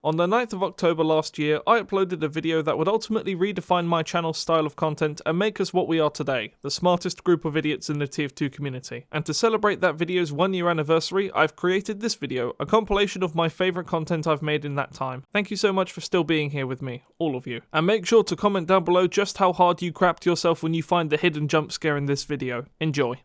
On the 9th of October last year, I uploaded a video that would ultimately redefine my channel's style of content and make us what we are today, the smartest group of idiots in the TF2 community. And to celebrate that video's 1 year anniversary, I've created this video, a compilation of my favourite content I've made in that time. Thank you so much for still being here with me, all of you. And make sure to comment down below just how hard you crapped yourself when you find the hidden jump scare in this video. Enjoy.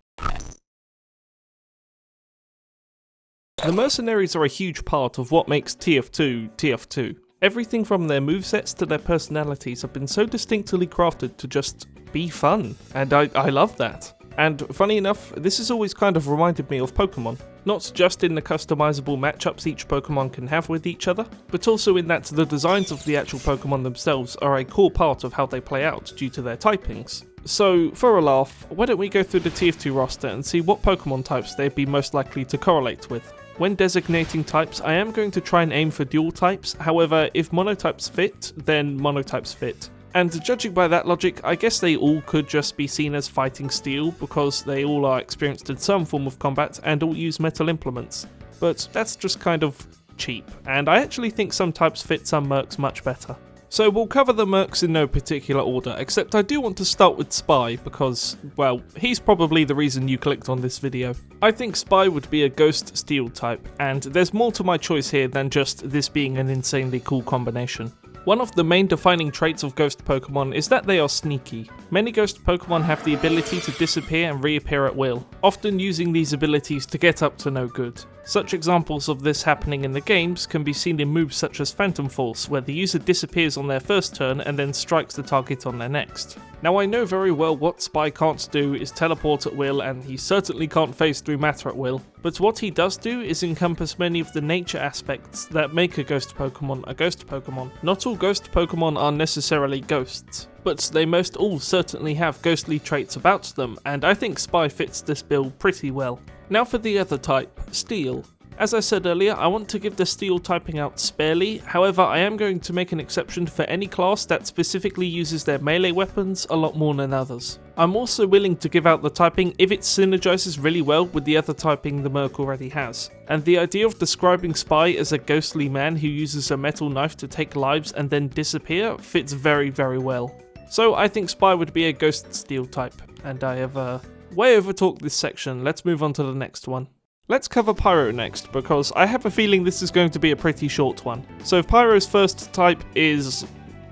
The mercenaries are a huge part of what makes TF2 TF2. Everything from their movesets to their personalities have been so distinctly crafted to just be fun, and I love that. And funny enough, this has always kind of reminded me of Pokémon. Not just in the customizable matchups each Pokémon can have with each other, but also in that the designs of the actual Pokémon themselves are a core part of how they play out due to their typings. So, for a laugh, why don't we go through the TF2 roster and see what Pokémon types they'd be most likely to correlate with. When designating types, I am going to try and aim for dual types, however, if monotypes fit, then monotypes fit. And judging by that logic, I guess they all could just be seen as fighting steel, because they all are experienced in some form of combat and all use metal implements. But that's just kind of cheap, and I actually think some types fit some Mercs much better. So we'll cover the Mercs in no particular order, except I do want to start with Spy because, well, he's probably the reason you clicked on this video. I think Spy would be a Ghost Steel type, and there's more to my choice here than just this being an insanely cool combination. One of the main defining traits of Ghost Pokémon is that they are sneaky. Many Ghost Pokémon have the ability to disappear and reappear at will, often using these abilities to get up to no good. Such examples of this happening in the games can be seen in moves such as Phantom Force, where the user disappears on their first turn and then strikes the target on their next. Now I know very well what Spy can't do is teleport at will, and he certainly can't phase through matter at will, but what he does do is encompass many of the nature aspects that make a Ghost Pokémon a Ghost Pokémon. Not all Ghost Pokémon are necessarily ghosts, but they most all certainly have ghostly traits about them, and I think Spy fits this bill pretty well. Now for the other type, Steel. As I said earlier, I want to give the Steel typing out sparely, however I am going to make an exception for any class that specifically uses their melee weapons a lot more than others. I'm also willing to give out the typing if it synergizes really well with the other typing the Merc already has. And the idea of describing Spy as a ghostly man who uses a metal knife to take lives and then disappear fits very, very well. So I think Spy would be a Ghost Steel type, and I have way overtalked this section. Let's move on to the next one. Let's cover Pyro next, because I have a feeling this is going to be a pretty short one. So Pyro's first type is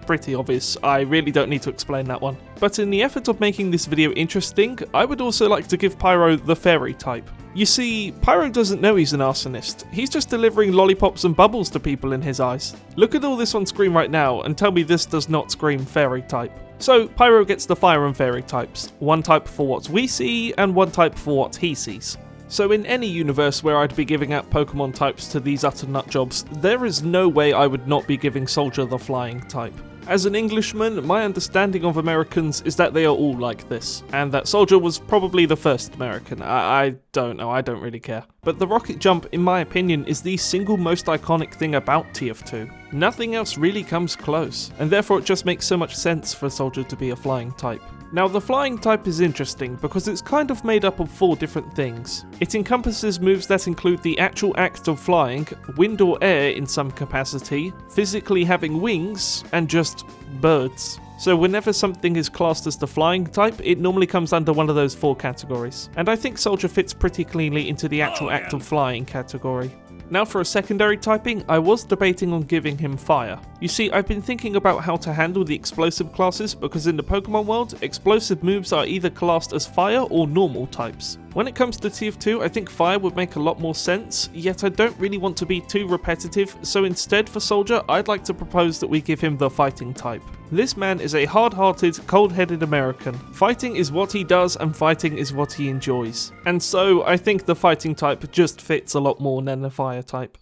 pretty obvious, I really don't need to explain that one. But in the effort of making this video interesting, I would also like to give Pyro the Fairy type. You see, Pyro doesn't know he's an arsonist, he's just delivering lollipops and bubbles to people in his eyes. Look at all this on screen right now and tell me this does not scream Fairy type. So Pyro gets the Fire and Fairy types, one type for what we see and one type for what he sees. So in any universe where I'd be giving out Pokemon types to these utter nutjobs, there is no way I would not be giving Soldier the Flying type. As an Englishman, my understanding of Americans is that they are all like this, and that Soldier was probably the first American. I don't know, I don't really care. But the rocket jump, in my opinion, is the single most iconic thing about TF2. Nothing else really comes close, and therefore it just makes so much sense for Soldier to be a flying type. Now the flying type is interesting because it's kind of made up of 4 different things. It encompasses moves that include the actual act of flying, wind or air in some capacity, physically having wings, and just birds. So whenever something is classed as the flying type, it normally comes under one of those 4 categories. And I think Soldier fits pretty cleanly into the actual act of flying category. Now for a secondary typing, I was debating on giving him Fire. You see, I've been thinking about how to handle the explosive classes because in the Pokemon world, explosive moves are either classed as Fire or normal types. When it comes to TF2, I think Fire would make a lot more sense, yet I don't really want to be too repetitive, so instead for Soldier, I'd like to propose that we give him the Fighting type. This man is a hard-hearted, cold-headed American. Fighting is what he does and fighting is what he enjoys. And so I think the Fighting type just fits a lot more than the Fire type.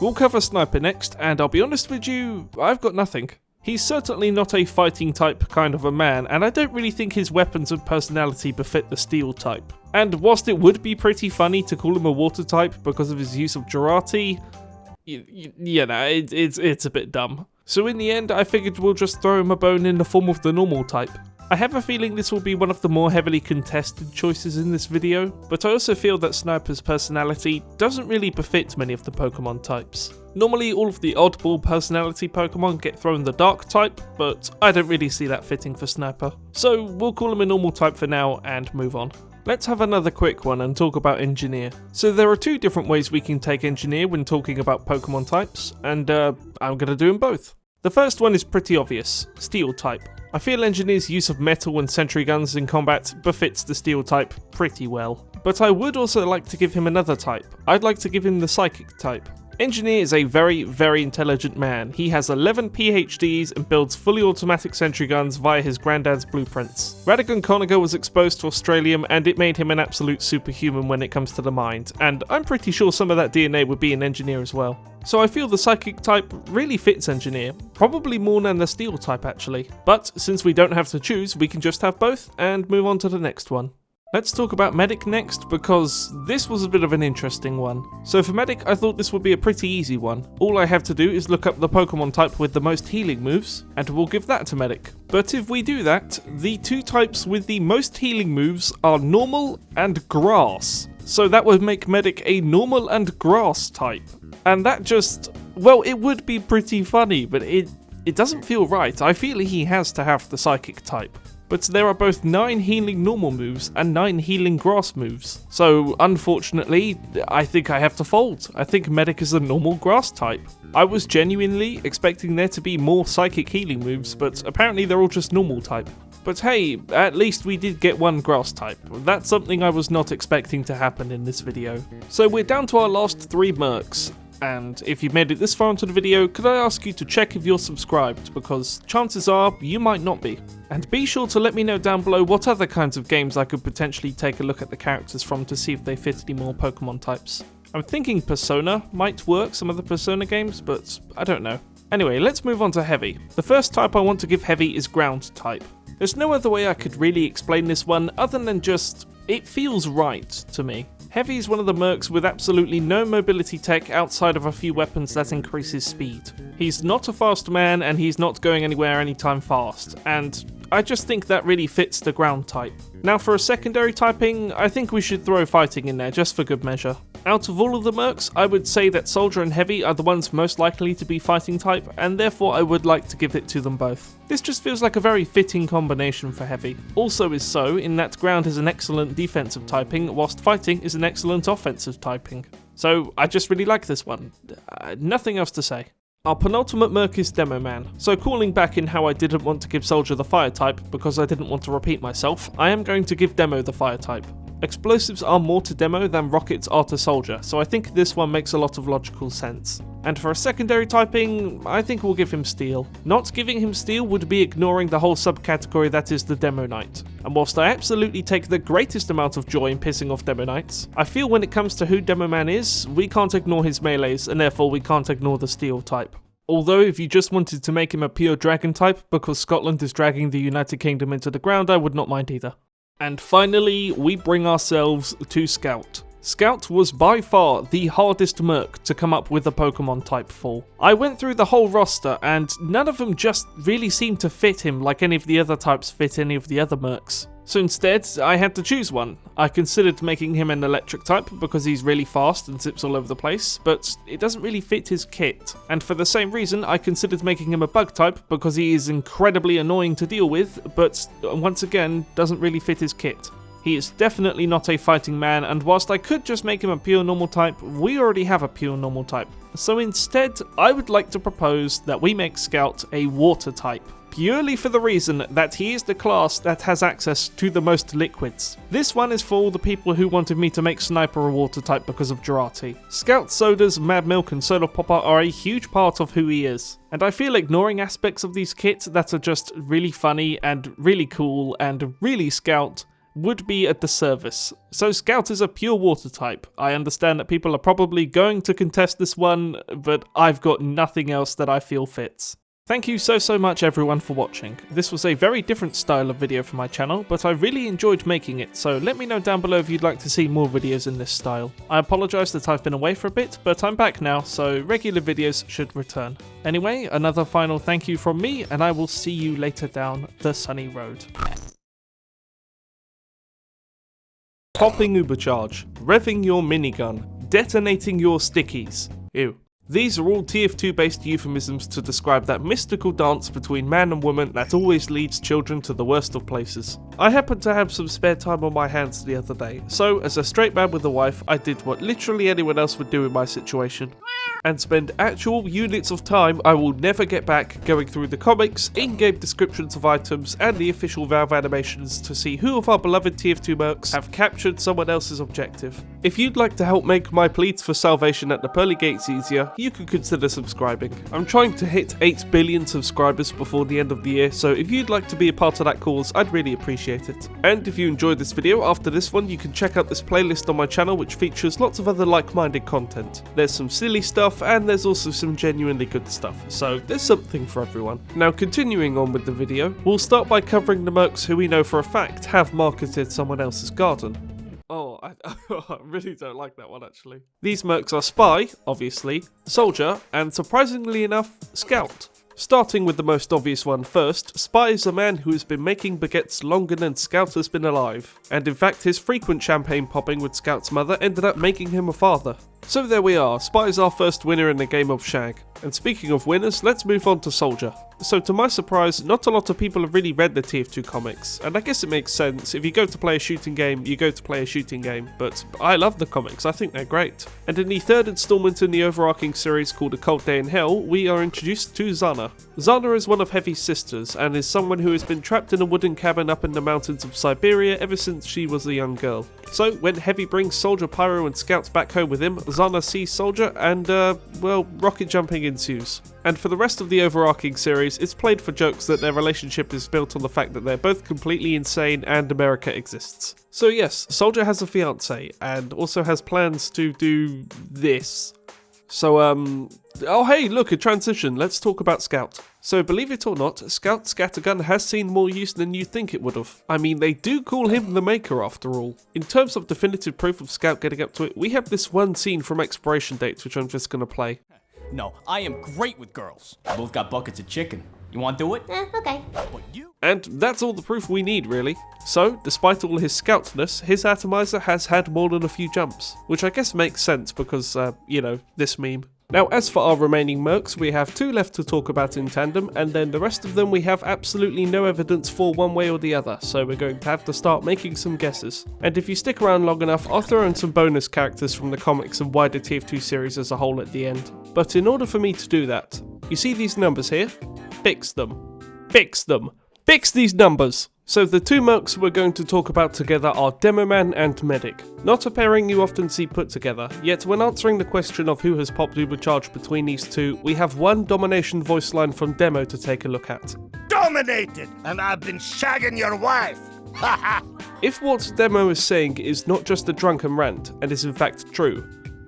We'll cover Sniper next, and I'll be honest with you, I've got nothing. He's certainly not a fighting type kind of a man, and I don't really think his weapons and personality befit the Steel type. And whilst it would be pretty funny to call him a water type because of his use of Girardi, you know, it's a bit dumb. So in the end, I figured we'll just throw him a bone in the form of the normal type. I have a feeling this will be one of the more heavily contested choices in this video, but I also feel that Sniper's personality doesn't really befit many of the Pokemon types. Normally all of the oddball personality Pokemon get thrown the Dark type, but I don't really see that fitting for Sniper. So we'll call him a normal type for now and move on. Let's have another quick one and talk about Engineer. So there are two different ways we can take Engineer when talking about Pokemon types, and I'm gonna do them both. The first one is pretty obvious, Steel type. I feel Engineer's use of metal and sentry guns in combat befits the Steel type pretty well. But I would also like to give him another type. I'd like to give him the Psychic type. Engineer is a very, very intelligent man. He has 11 PhDs and builds fully automatic sentry guns via his granddad's blueprints. Radagon Conager was exposed to Australium and it made him an absolute superhuman when it comes to the mind, and I'm pretty sure some of that DNA would be in Engineer as well. So I feel the Psychic type really fits Engineer, probably more than the Steel type actually. But since we don't have to choose, we can just have both and move on to the next one. Let's talk about Medic next, because this was a bit of an interesting one. So for Medic, I thought this would be a pretty easy one. All I have to do is look up the Pokemon type with the most healing moves, and we'll give that to Medic. But if we do that, the two types with the most healing moves are Normal and Grass. So that would make Medic a Normal and Grass type. And that just, well, it would be pretty funny, but it doesn't feel right. I feel he has to have the Psychic type. But there are both 9 healing normal moves and 9 healing grass moves. So unfortunately, I think I have to fold. I think Medic is a normal grass type. I was genuinely expecting there to be more psychic healing moves, but apparently they're all just normal type. But hey, at least we did get one grass type. That's something I was not expecting to happen in this video. So we're down to our last 3 Mercs. And if you've made it this far into the video, could I ask you to check if you're subscribed, because chances are you might not be. And be sure to let me know down below what other kinds of games I could potentially take a look at the characters from to see if they fit any more Pokemon types. I'm thinking Persona might work, some of the Persona games, but I don't know. Anyway, let's move on to Heavy. The first type I want to give Heavy is Ground type. There's no other way I could really explain this one other than just, it feels right to me. Heavy is one of the Mercs with absolutely no mobility tech outside of a few weapons that increase his speed. He's not a fast man and he's not going anywhere anytime fast, and I just think that really fits the ground type. Now for a secondary typing, I think we should throw fighting in there just for good measure. Out of all of the Mercs, I would say that Soldier and Heavy are the ones most likely to be fighting type, and therefore I would like to give it to them both. This just feels like a very fitting combination for Heavy. Also is so in that ground is an excellent defensive typing, whilst fighting is an excellent offensive typing. So I just really like this one. Nothing else to say. Our penultimate Merc is Demo Man. So calling back in how I didn't want to give Soldier the fire type because I didn't want to repeat myself, I am going to give Demo the fire type. Explosives are more to Demo than rockets are to Soldier, so I think this one makes a lot of logical sense. And for a secondary typing, I think we'll give him Steel. Not giving him Steel would be ignoring the whole subcategory that is the Demo Knight. And whilst I absolutely take the greatest amount of joy in pissing off Demo Knights, I feel when it comes to who Demo Man is, we can't ignore his melees, and therefore we can't ignore the Steel type. Although if you just wanted to make him a pure Dragon type because Scotland is dragging the United Kingdom into the ground, I would not mind either. And finally, we bring ourselves to Scout. Scout was by far the hardest Merc to come up with a Pokemon type for. I went through the whole roster and none of them just really seemed to fit him like any of the other types fit any of the other Mercs. So instead, I had to choose one. I considered making him an electric type because he's really fast and zips all over the place, but it doesn't really fit his kit. And for the same reason, I considered making him a bug type because he is incredibly annoying to deal with, but once again, doesn't really fit his kit. He is definitely not a fighting man, and whilst I could just make him a pure normal type, we already have a pure normal type. So instead, I would like to propose that we make Scout a water type. Purely for the reason that he is the class that has access to the most liquids. This one is for all the people who wanted me to make Sniper a water type because of Girardi. Scout Sodas, Mad Milk and Solar Popper are a huge part of who he is. And I feel ignoring aspects of these kits that are just really funny and really cool and really Scout would be a disservice. So Scout is a pure water type. I understand that people are probably going to contest this one, but I've got nothing else that I feel fits. Thank you so much everyone for watching. This was a very different style of video for my channel, but I really enjoyed making it, so let me know down below if you'd like to see more videos in this style. I apologise that I've been away for a bit, but I'm back now, so regular videos should return. Anyway, another final thank you from me, and I will see you later down the sunny road. popping ubercharge, revving your minigun, detonating your stickies. Ew. These are all TF2 based euphemisms to describe that mystical dance between man and woman that always leads children to the worst of places. I happened to have some spare time on my hands the other day, so as a straight man with a wife, I did what literally anyone else would do in my situation. And spend actual units of time I will never get back going through the comics, in-game descriptions of items, and the official Valve animations to see who of our beloved TF2 Mercs have captured someone else's objective. If you'd like to help make my pleads for salvation at the pearly gates easier, you could consider subscribing. I'm trying to hit 8 billion subscribers before the end of the year, so if you'd like to be a part of that cause, I'd really appreciate it. And if you enjoyed this video, after this one you can check out this playlist on my channel which features lots of other like-minded content. There's some silly stuff, and there's also some genuinely good stuff, so there's something for everyone. Now continuing on with the video, we'll start by covering the Mercs who we know for a fact have marketed someone else's garden. Oh, I really don't like that one actually. These Mercs are Spy, obviously, Soldier, and surprisingly enough, Scout. Starting with the most obvious one first, Spy is a man who has been making baguettes longer than Scout has been alive, and in fact his frequent champagne popping with Scout's mother ended up making him a father. So there we are, Spy is our first winner in the game of Shag. And speaking of winners, let's move on to Soldier. So to my surprise, not a lot of people have really read the TF2 comics, and I guess it makes sense. If you go to play a shooting game, you go to play a shooting game, but I love the comics, I think they're great. And in the third installment in the overarching series called A Cold Day in Hell, we are introduced to Zana. Zana is one of Heavy's sisters, and is someone who has been trapped in a wooden cabin up in the mountains of Siberia ever since she was a young girl. So when Heavy brings Soldier, Pyro and Scouts back home with him, Zana sees Soldier and, well, rocket jumping ensues. And for the rest of the overarching series, it's played for jokes that their relationship is built on the fact that they're both completely insane and America exists. So yes, Soldier has a fiance, and also has plans to do this. So, oh hey, look, a transition, let's talk about Scout. So believe it or not, Scout Scattergun has seen more use than you'd think it would have. I mean, they do call him the Maker after all. In terms of definitive proof of Scout getting up to it, we have this one scene from Expiration Dates, which I'm just gonna play. No, I am great with girls. We both got buckets of chicken. You want to do it? Okay. But you... And that's all the proof we need, really. So, despite all his scoutness, his atomizer has had more than a few jumps. Which I guess makes sense because, you know, this meme. Now, as for our remaining Mercs, we have 2 left to talk about in tandem, and then the rest of them we have absolutely no evidence for one way or the other, so we're going to have to start making some guesses. And if you stick around long enough, I'll throw in some bonus characters from the comics and wider TF2 series as a whole at the end. But in order for me to do that, you see these numbers here? Fix them. Fix them. Fix these numbers! So the 2 Mercs we're going to talk about together are Demoman and Medic. Not a pairing you often see put together, yet when answering the question of who has popped ubercharge between these two, we have one domination voice line from Demo to take a look at. Dominated, and I've been shagging your wife! Haha! If what Demo is saying is not just a drunken rant, and is in fact true,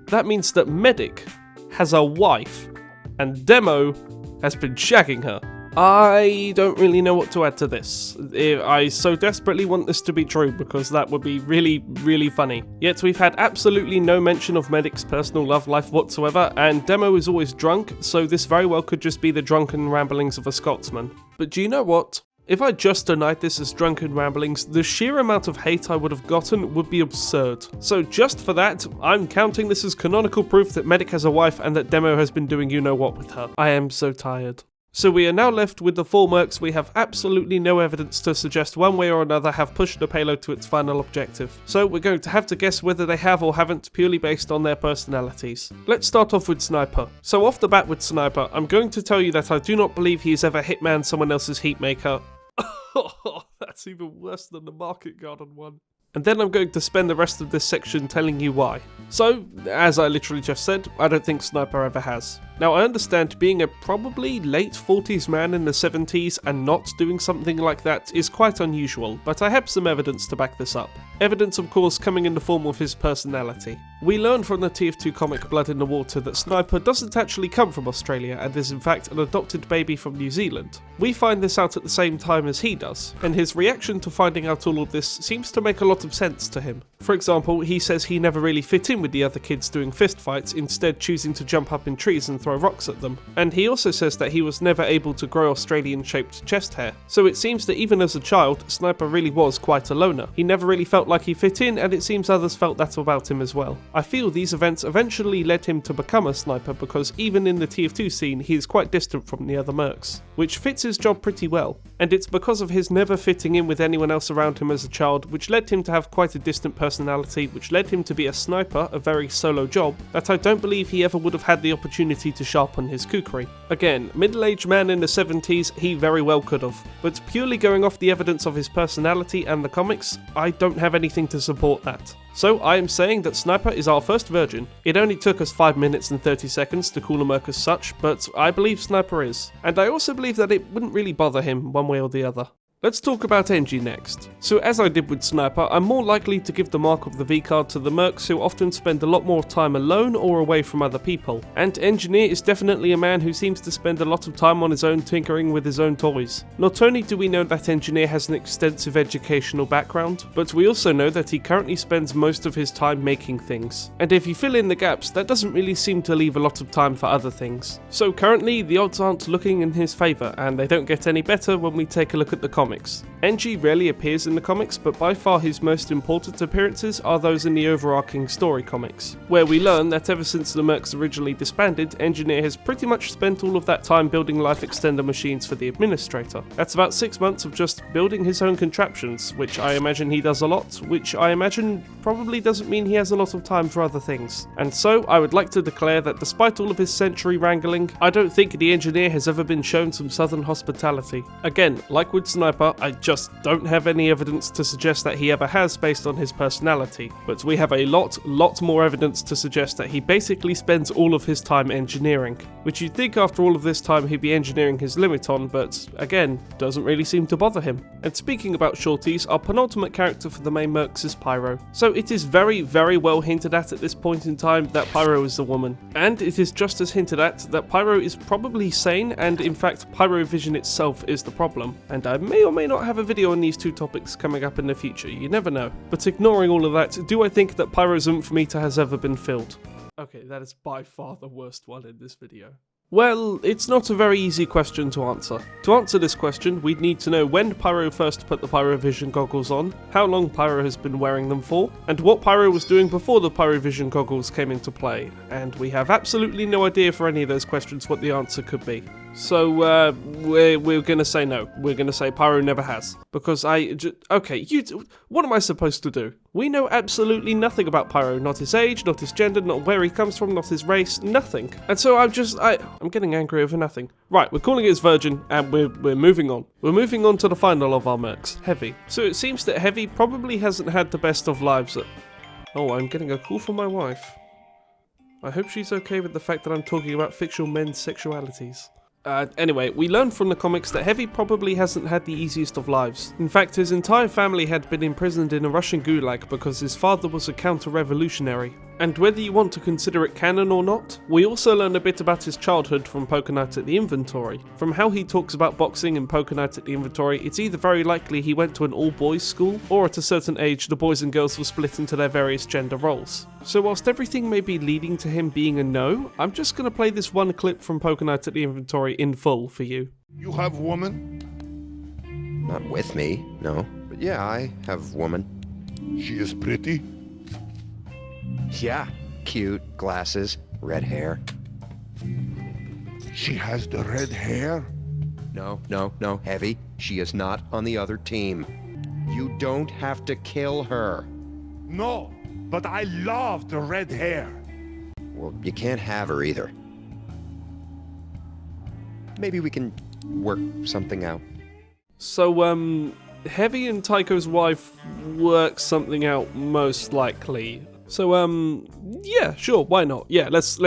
that means that Medic has a wife, and Demo has been shagging her. I don't really know what to add to this. I so desperately want this to be true because that would be really, really funny. Yet we've had absolutely no mention of Medic's personal love life whatsoever, and Demo is always drunk, so this very well could just be the drunken ramblings of a Scotsman. But do you know what? If I just denied this as drunken ramblings, the sheer amount of hate I would have gotten would be absurd. So just for that, I'm counting this as canonical proof that Medic has a wife and that Demo has been doing you-know-what with her. I am so tired. So we are now left with the 4 Mercs we have absolutely no evidence to suggest one way or another have pushed the payload to its final objective. So we're going to have to guess whether they have or haven't purely based on their personalities. Let's start off with Sniper. So off the bat with Sniper, I'm going to tell you that I do not believe he has ever hitman someone else's heatmaker. That's even worse than the Market Garden one. And then I'm going to spend the rest of this section telling you why. So, as I literally just said, I don't think Sniper ever has. Now I understand being a probably late 40s man in the 70s and not doing something like that is quite unusual, but I have some evidence to back this up. Evidence of course coming in the form of his personality. We learn from the TF2 comic Blood in the Water that Sniper doesn't actually come from Australia and is in fact an adopted baby from New Zealand. We find this out at the same time as he does, and his reaction to finding out all of this seems to make a lot of sense to him. For example, he says he never really fit in with the other kids doing fistfights, instead choosing to jump up in trees and throw throw rocks at them. And he also says that he was never able to grow Australian-shaped chest hair. So it seems that even as a child, Sniper really was quite a loner. He never really felt like he fit in, and it seems others felt that about him as well. I feel these events eventually led him to become a sniper because even in the TF2 scene, he is quite distant from the other mercs, which fits his job pretty well. And it's because of his never fitting in with anyone else around him as a child, which led him to have quite a distant personality, which led him to be a sniper, a very solo job, that I don't believe he ever would have had the opportunity to sharpen his kukri. Again, middle-aged man in the 70s, he very well could have. But purely going off the evidence of his personality and the comics, I don't have anything to support that. So I am saying that Sniper is our first virgin. It only took us 5 minutes and 30 seconds to call a merc as such, but I believe Sniper is. And I also believe that it wouldn't really bother him one way or the other. Let's talk about NG next. So as I did with Sniper, I'm more likely to give the mark of the V card to the mercs who often spend a lot more time alone or away from other people. And Engineer is definitely a man who seems to spend a lot of time on his own tinkering with his own toys. Not only do we know that Engineer has an extensive educational background, but we also know that he currently spends most of his time making things. And if you fill in the gaps, that doesn't really seem to leave a lot of time for other things. So currently, the odds aren't looking in his favour, and they don't get any better when we take a look at the comics. NG rarely appears in the comics, but by far his most important appearances are those in the overarching story comics, where we learn that ever since the Mercs originally disbanded, Engineer has pretty much spent all of that time building life extender machines for the Administrator. That's about 6 months of just building his own contraptions, which I imagine he does a lot, which I imagine probably doesn't mean he has a lot of time for other things. And so I would like to declare that despite all of his century wrangling, I don't think the Engineer has ever been shown some southern hospitality. Again, like with Sniper, I just don't have any evidence to suggest that he ever has based on his personality, but we have a lot more evidence to suggest that he basically spends all of his time engineering, which you'd think after all of this time he'd be engineering his limit on, but again, doesn't really seem to bother him. And speaking about shorties, our penultimate character for the main Mercs is Pyro. So it is very well hinted at this point in time that Pyro is a woman, and it is just as hinted at that Pyro is probably sane, and in fact Pyro Vision itself is the problem, and I may or may not have a video on these two topics coming up in the future, you never know. But ignoring all of that, do I think that Pyro's oomph meter has ever been filled? Okay, that is by far the worst one in this video. Well, it's not a very easy question to answer. To answer this question, we'd need to know when Pyro first put the Pyrovision goggles on, how long Pyro has been wearing them for, and what Pyro was doing before the Pyrovision goggles came into play, and we have absolutely no idea for any of those questions what the answer could be. So, we're gonna say no. We're gonna say Pyro never has. Because what am I supposed to do? We know absolutely nothing about Pyro. Not his age, not his gender, not where he comes from, not his race, nothing. And so I'm getting angry over nothing. Right, we're calling it his virgin, and we're moving on. We're moving on to the final of our Mercs, Heavy. So it seems that Heavy probably hasn't had the best of lives at... Oh, I'm getting a call from my wife. I hope she's okay with the fact that I'm talking about fictional men's sexualities. Anyway, we learn from the comics that Heavy probably hasn't had the easiest of lives. In fact, his entire family had been imprisoned in a Russian gulag because his father was a counter-revolutionary. And whether you want to consider it canon or not, we also learn a bit about his childhood from Poker Night at the Inventory. From how he talks about boxing in Poker Night at the Inventory, it's either very likely he went to an all-boys school, or at a certain age the boys and girls were split into their various gender roles. So whilst everything may be leading to him being a no, I'm just going to play this one clip from Poker Night at the Inventory in full for you. You have woman? Not with me, no. But yeah, I have woman. She is pretty? Yeah, cute, glasses, red hair. She has the red hair? No, Heavy. She is not on the other team. You don't have to kill her. No, but I love the red hair. Well, you can't have her either. Maybe we can work something out. So, Heavy and Tycho's wife work something out most likely. So, yeah, sure, why not? Yeah, let's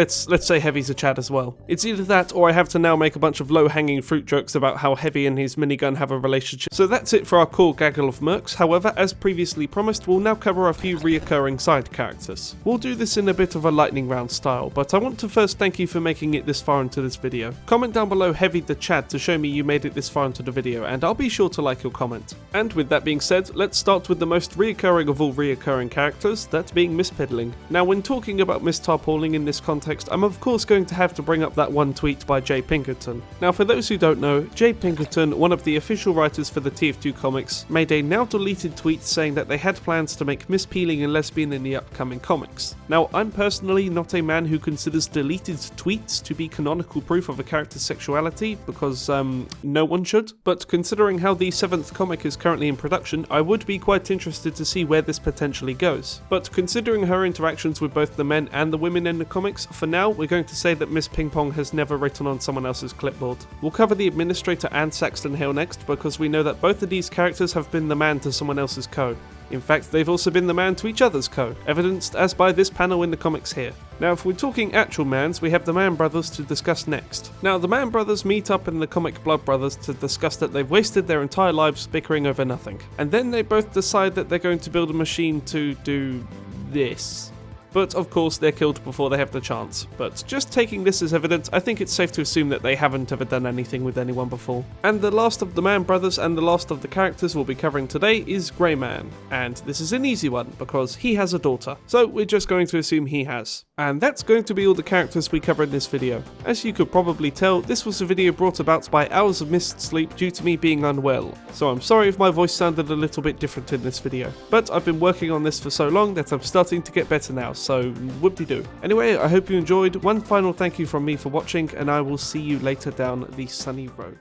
say Heavy's a Chad as well. It's either that, or I have to now make a bunch of low-hanging fruit jokes about how Heavy and his minigun have a relationship. So that's it for our cool gaggle of Mercs. However, as previously promised, we'll now cover a few reoccurring side characters. We'll do this in a bit of a lightning round style, but I want to first thank you for making it this far into this video. Comment down below Heavy the Chad to show me you made it this far into the video, and I'll be sure to like your comment. And with that being said, let's start with the most reoccurring of all reoccurring characters, that being Mr. mispiddling. Now, when talking about mistarpauling in this context, I'm of course going to have to bring up that one tweet by Jay Pinkerton. Now, for those who don't know, Jay Pinkerton, one of the official writers for the TF2 comics, made a now deleted tweet saying that they had plans to make Miss Peeling a lesbian in the upcoming comics. Now, I'm personally not a man who considers deleted tweets to be canonical proof of a character's sexuality, because no one should, but considering how the 7th comic is currently in production, I would be quite interested to see where this potentially goes. But considering her interactions with both the men and the women in the comics, for now we're going to say that Miss Ping Pong has never written on someone else's clipboard. We'll cover the Administrator and Saxton Hale next, because we know that both of these characters have been the man to someone else's co. In fact, they've also been the man to each other's co, evidenced as by this panel in the comics here. Now, if we're talking actual mans, we have the Mann brothers to discuss next. Now, the Mann brothers meet up in the comic Blood Brothers to discuss that they've wasted their entire lives bickering over nothing. And then they both decide that they're going to build a machine to do this. But of course they're killed before they have the chance. But just taking this as evidence, I think it's safe to assume that they haven't ever done anything with anyone before. And the last of the Mann brothers and the last of the characters we'll be covering today is Grey Man. And this is an easy one because he has a daughter. So we're just going to assume he has. And that's going to be all the characters we cover in this video. As you could probably tell, this was a video brought about by hours of missed sleep due to me being unwell. So I'm sorry if my voice sounded a little bit different in this video. But I've been working on this for so long that I'm starting to get better now. So whoop-de-doo. Anyway, I hope you enjoyed. One final thank you from me for watching, and I will see you later down the sunny road.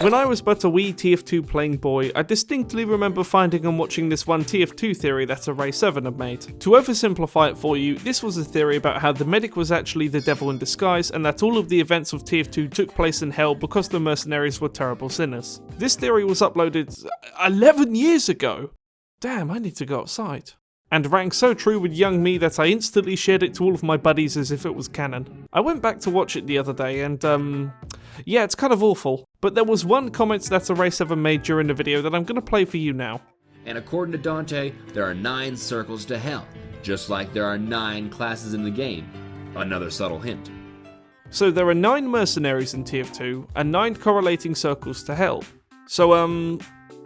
When I was but a wee TF2 playing boy, I distinctly remember finding and watching this one TF2 theory that Array 7 had made. To oversimplify it for you, this was a theory about how the Medic was actually the devil in disguise and that all of the events of TF2 took place in hell because the mercenaries were terrible sinners. This theory was uploaded 11 years ago! Damn, I need to go outside. And rang so true with young me that I instantly shared it to all of my buddies as if it was canon. I went back to watch it the other day and yeah, it's kind of awful. But there was one comment that Array 7 made during the video that I'm going to play for you now. And according to Dante, there are 9 circles to hell, just like there are 9 classes in the game. Another subtle hint. So there are 9 mercenaries in TF2 and 9 correlating circles to hell. So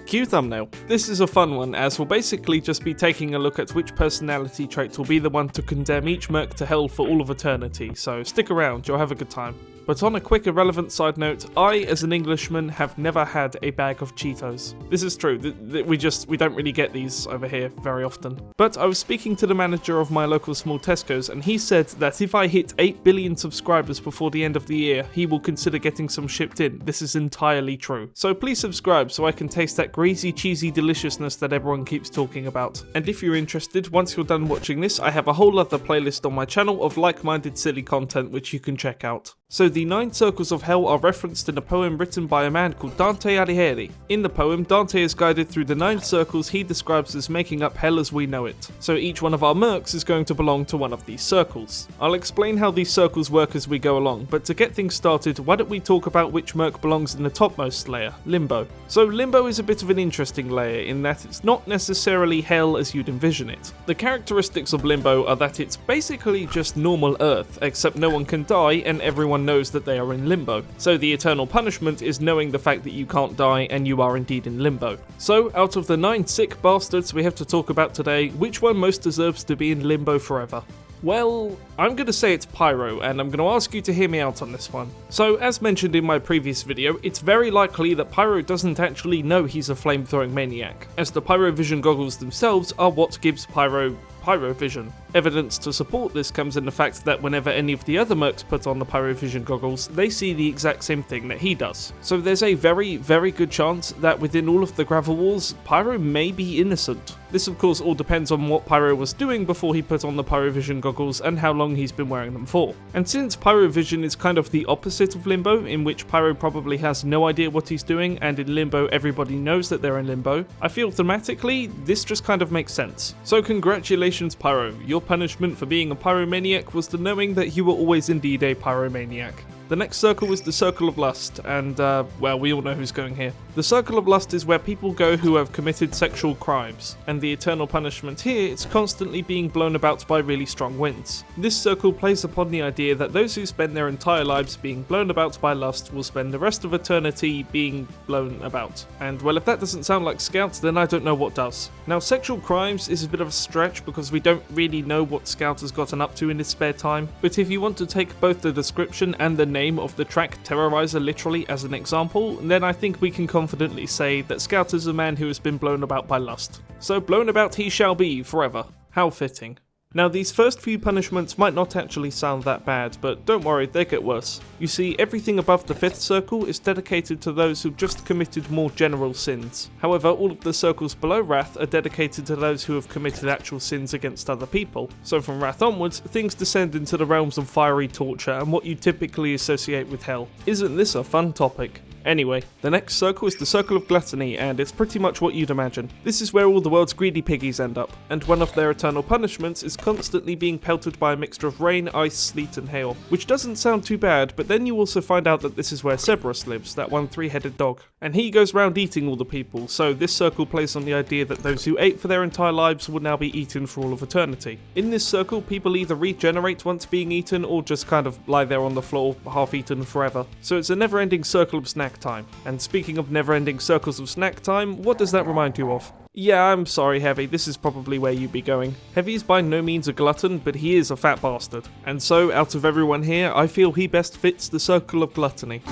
cue thumbnail. This is a fun one, as we'll basically just be taking a look at which personality trait will be the one to condemn each Merc to hell for all of eternity, so stick around, you'll have a good time. But on a quick irrelevant side note, I, as an Englishman, have never had a bag of Cheetos. This is true, we don't really get these over here very often. But I was speaking to the manager of my local small Tesco's, and he said that if I hit 8 billion subscribers before the end of the year, he will consider getting some shipped in. This is entirely true. So please subscribe so I can taste that greasy, cheesy deliciousness that everyone keeps talking about. And if you're interested, once you're done watching this, I have a whole other playlist on my channel of like-minded silly content which you can check out. So the 9 circles of hell are referenced in a poem written by a man called Dante Alighieri. In the poem, Dante is guided through the 9 circles he describes as making up hell as we know it. So each one of our mercs is going to belong to one of these circles. I'll explain how these circles work as we go along, but to get things started, why don't we talk about which merc belongs in the topmost layer, Limbo. So Limbo is a bit of an interesting layer in that it's not necessarily hell as you'd envision it. The characteristics of Limbo are that it's basically just normal Earth, except no one can die and everyone knows that they are in limbo. So the eternal punishment is knowing the fact that you can't die and you are indeed in limbo. So out of the 9 sick bastards we have to talk about today, which one most deserves to be in limbo forever? Well, I'm going to say it's Pyro, and I'm going to ask you to hear me out on this one. So, as mentioned in my previous video, it's very likely that Pyro doesn't actually know he's a flamethrowing maniac, as the Pyrovision goggles themselves are what gives Pyro Pyrovision. Evidence to support this comes in the fact that whenever any of the other mercs put on the Pyrovision goggles, they see the exact same thing that he does. So there's a very, very good chance that within all of the gravel walls, Pyro may be innocent. This of course all depends on what Pyro was doing before he put on the Pyrovision goggles and how long he's been wearing them for. And since Pyrovision is kind of the opposite of Limbo, in which Pyro probably has no idea what he's doing, and in Limbo everybody knows that they're in Limbo, I feel thematically this just kind of makes sense. So congratulations Pyro, your punishment for being a pyromaniac was the knowing that you were always indeed a pyromaniac. The next circle is the Circle of Lust, and, well, we all know who's going here. The Circle of Lust is where people go who have committed sexual crimes, and the eternal punishment here is constantly being blown about by really strong winds. This circle plays upon the idea that those who spend their entire lives being blown about by lust will spend the rest of eternity being blown about. And, well, if that doesn't sound like Scout, then I don't know what does. Now, sexual crimes is a bit of a stretch because we don't really know what Scout has gotten up to in his spare time, but if you want to take both the description and the name of the track Terrorizer literally as an example, then I think we can confidently say that Scout is a man who has been blown about by lust. So blown about he shall be forever. How fitting. Now, these first few punishments might not actually sound that bad, but don't worry, they get worse. You see, everything above the 5th circle is dedicated to those who've just committed more general sins. However, all of the circles below Wrath are dedicated to those who have committed actual sins against other people. So from Wrath onwards, things descend into the realms of fiery torture and what you typically associate with hell. Isn't this a fun topic? Anyway, the next circle is the Circle of Gluttony, and it's pretty much what you'd imagine. This is where all the world's greedy piggies end up, and one of their eternal punishments is constantly being pelted by a mixture of rain, ice, sleet and hail. Which doesn't sound too bad, but then you also find out that this is where Cerberus lives, that one 3-headed dog. And he goes round eating all the people, so this circle plays on the idea that those who ate for their entire lives will now be eaten for all of eternity. In this circle, people either regenerate once being eaten, or just kind of lie there on the floor, half-eaten forever. So it's a never-ending circle of snack time. And speaking of never-ending circles of snack time, what does that remind you of? Yeah, I'm sorry, Heavy, this is probably where you'd be going. Heavy is by no means a glutton, but he is a fat bastard. And so, out of everyone here, I feel he best fits the Circle of Gluttony.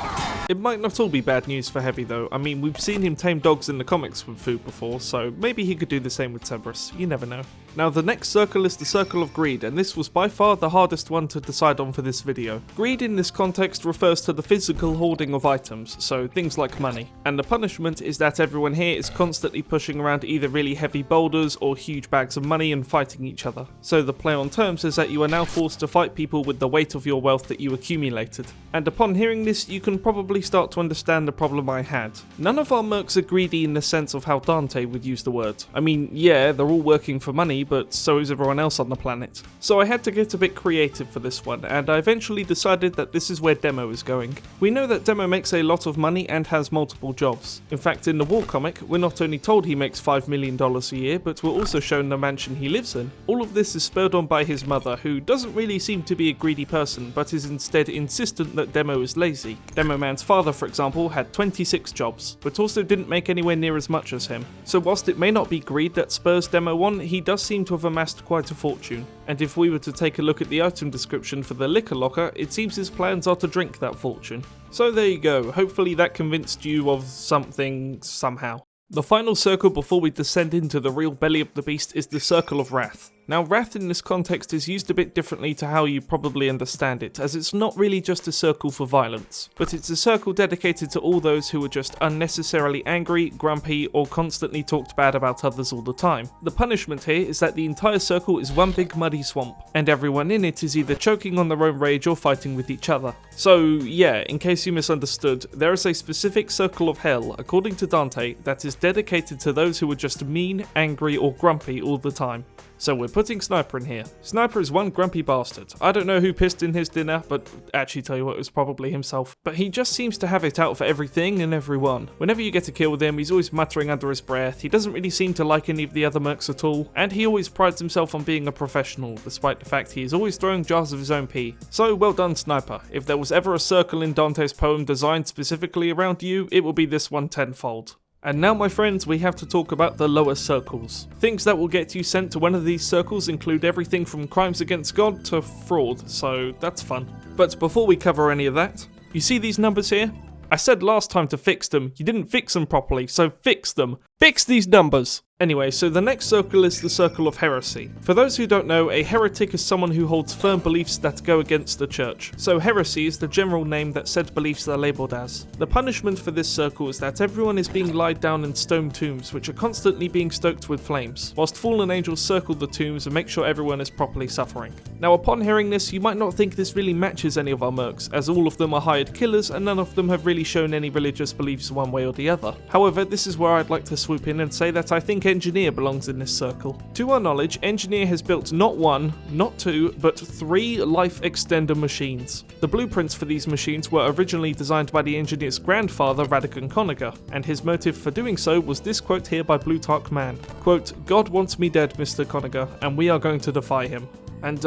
It might not all be bad news for Heavy though. I mean, we've seen him tame dogs in the comics with food before, so maybe he could do the same with Cerberus. You never know. Now, the next circle is the Circle of Greed, and this was by far the hardest one to decide on for this video. Greed in this context refers to the physical hoarding of items, so things like money. And the punishment is that everyone here is constantly pushing around either really heavy boulders or huge bags of money and fighting each other. So the play on terms is that you are now forced to fight people with the weight of your wealth that you accumulated. And upon hearing this, you can probably start to understand the problem I had. None of our mercs are greedy in the sense of how Dante would use the word. I mean, yeah, they're all working for money, but so is everyone else on the planet. So I had to get a bit creative for this one, and I eventually decided that this is where Demo is going. We know that Demo makes a lot of money and has multiple jobs. In fact, in the War comic, we're not only told he makes $5 million a year, but we're also shown the mansion he lives in. All of this is spurred on by his mother, who doesn't really seem to be a greedy person, but is instead insistent that Demo is lazy. Demo Man's father, for example, had 26 jobs, but also didn't make anywhere near as much as him. So whilst it may not be greed that spurs Demo on, he does seem to have amassed quite a fortune. And if we were to take a look at the item description for the liquor locker, it seems his plans are to drink that fortune. So there you go, hopefully that convinced you of something somehow. The final circle before we descend into the real belly of the beast is the Circle of Wrath. Now, wrath in this context is used a bit differently to how you probably understand it, as it's not really just a circle for violence, but it's a circle dedicated to all those who are just unnecessarily angry, grumpy, or constantly talked bad about others all the time. The punishment here is that the entire circle is one big muddy swamp, and everyone in it is either choking on their own rage or fighting with each other. So yeah, in case you misunderstood, there is a specific circle of hell, according to Dante, that is dedicated to those who are just mean, angry, or grumpy all the time. So we're putting Sniper in here. Sniper is one grumpy bastard. I don't know who pissed in his dinner, but actually tell you what, it was probably himself. But he just seems to have it out for everything and everyone. Whenever you get a kill with him, he's always muttering under his breath, he doesn't really seem to like any of the other mercs at all, and he always prides himself on being a professional, despite the fact he is always throwing jars of his own pee. So well done, Sniper. If there was ever a circle in Dante's poem designed specifically around you, it will be this one tenfold. And now, my friends, we have to talk about the lower circles. Things that will get you sent to one of these circles include everything from crimes against God to fraud, so that's fun. But before we cover any of that, you see these numbers here? I said last time to fix them, you didn't fix them properly, so fix them. Fix these numbers! Anyway, so the next circle is the Circle of Heresy. For those who don't know, a heretic is someone who holds firm beliefs that go against the church. So heresy is the general name that said beliefs are labelled as. The punishment for this circle is that everyone is being lied down in stone tombs which are constantly being stoked with flames, whilst fallen angels circle the tombs and make sure everyone is properly suffering. Now, upon hearing this, you might not think this really matches any of our mercs, as all of them are hired killers and none of them have really shown any religious beliefs one way or the other. However, this is where I'd like to switch swoop in and say that I think Engineer belongs in this circle. To our knowledge, Engineer has built not one, not two, but 3 life extender machines. The blueprints for these machines were originally designed by the Engineer's grandfather, Radican Conager, and his motive for doing so was this quote here by Blutarch Man. Quote, "God wants me dead, Mr. Conager, and we are going to defy him." And,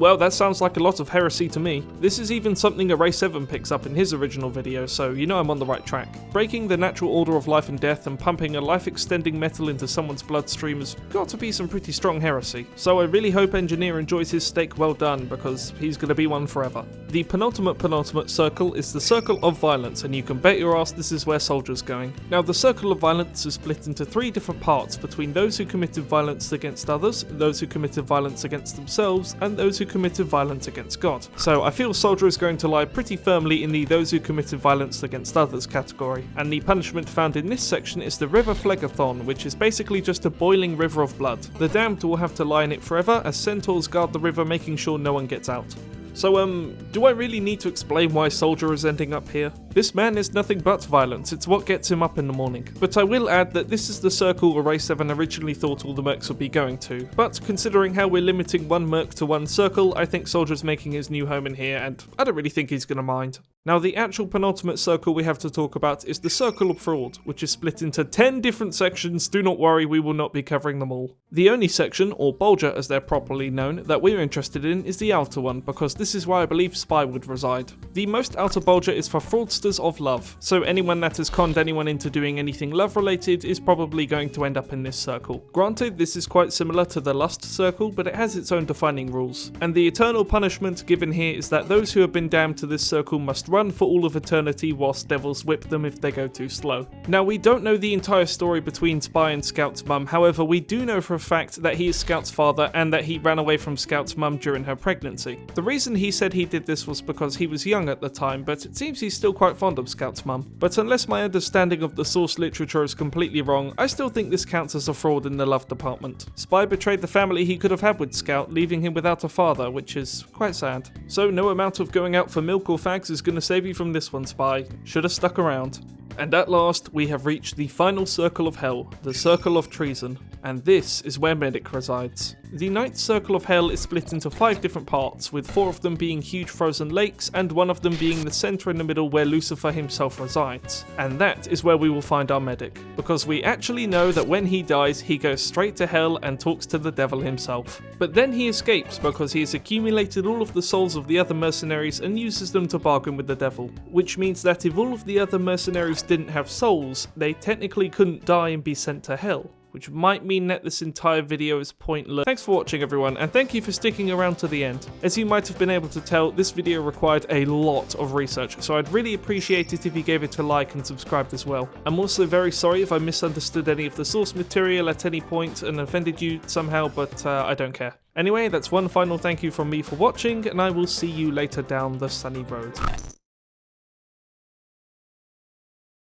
well, that sounds like a lot of heresy to me. This is even something Array7 picks up in his original video, so you know I'm on the right track. Breaking the natural order of life and death and pumping a life-extending metal into someone's bloodstream has got to be some pretty strong heresy. So I really hope Engineer enjoys his steak well done, because he's gonna be one forever. The penultimate circle is the Circle of Violence, and you can bet your ass this is where Soldier's going. Now, the Circle of Violence is split into 3 different parts between those who committed violence against others, those who committed violence against themselves, and those who committed violence against God. So I feel Soldier is going to lie pretty firmly in the those who committed violence against others category, and the punishment found in this section is the River Phlegethon, which is basically just a boiling river of blood. The damned will have to lie in it forever as centaurs guard the river, making sure no one gets out. So, do I really need to explain why Soldier is ending up here? This man is nothing but violence, it's what gets him up in the morning. But I will add that this is the circle Array7 originally thought all the Mercs would be going to. But considering how we're limiting one Merc to one circle, I think Soldier's making his new home in here, and I don't really think he's gonna mind. Now, the actual penultimate circle we have to talk about is the Circle of Fraud, which is split into 10 different sections. Do not worry, we will not be covering them all. The only section, or Bulger as they're properly known, that we're interested in is the outer one, because this is where I believe Spy would reside. The most outer Bulger is for fraudsters of love, so anyone that has conned anyone into doing anything love related is probably going to end up in this circle. Granted, this is quite similar to the Lust circle, but it has its own defining rules. And the eternal punishment given here is that those who have been damned to this circle must run for all of eternity whilst devils whip them if they go too slow. Now, we don't know the entire story between Spy and Scout's mum, however we do know for a fact that he is Scout's father and that he ran away from Scout's mum during her pregnancy. The reason he said he did this was because he was young at the time, but it seems he's still quite fond of Scout's mum. But unless my understanding of the source literature is completely wrong, I still think this counts as a fraud in the love department. Spy betrayed the family he could have had with Scout, leaving him without a father, which is quite sad. So no amount of going out for milk or fags is going to save you from this one, Spy. Should have stuck around. And at last, we have reached the final circle of hell, the Circle of Treason, and this is where Medic resides. The ninth Circle of Hell is split into 5 different parts, with 4 of them being huge frozen lakes, and 1 of them being the centre in the middle where Lucifer himself resides. And that is where we will find our Medic, because we actually know that when he dies, he goes straight to hell and talks to the devil himself. But then he escapes because he has accumulated all of the souls of the other mercenaries and uses them to bargain with the devil. Which means that if all of the other mercenaries didn't have souls, they technically couldn't die and be sent to hell, which might mean that this entire video is pointless. Thanks for watching, everyone, and thank you for sticking around to the end. As you might have been able to tell, this video required a lot of research, so I'd really appreciate it if you gave it a like and subscribed as well. I'm also very sorry if I misunderstood any of the source material at any point and offended you somehow, but I don't care. Anyway, that's one final thank you from me for watching, and I will see you later down the sunny road.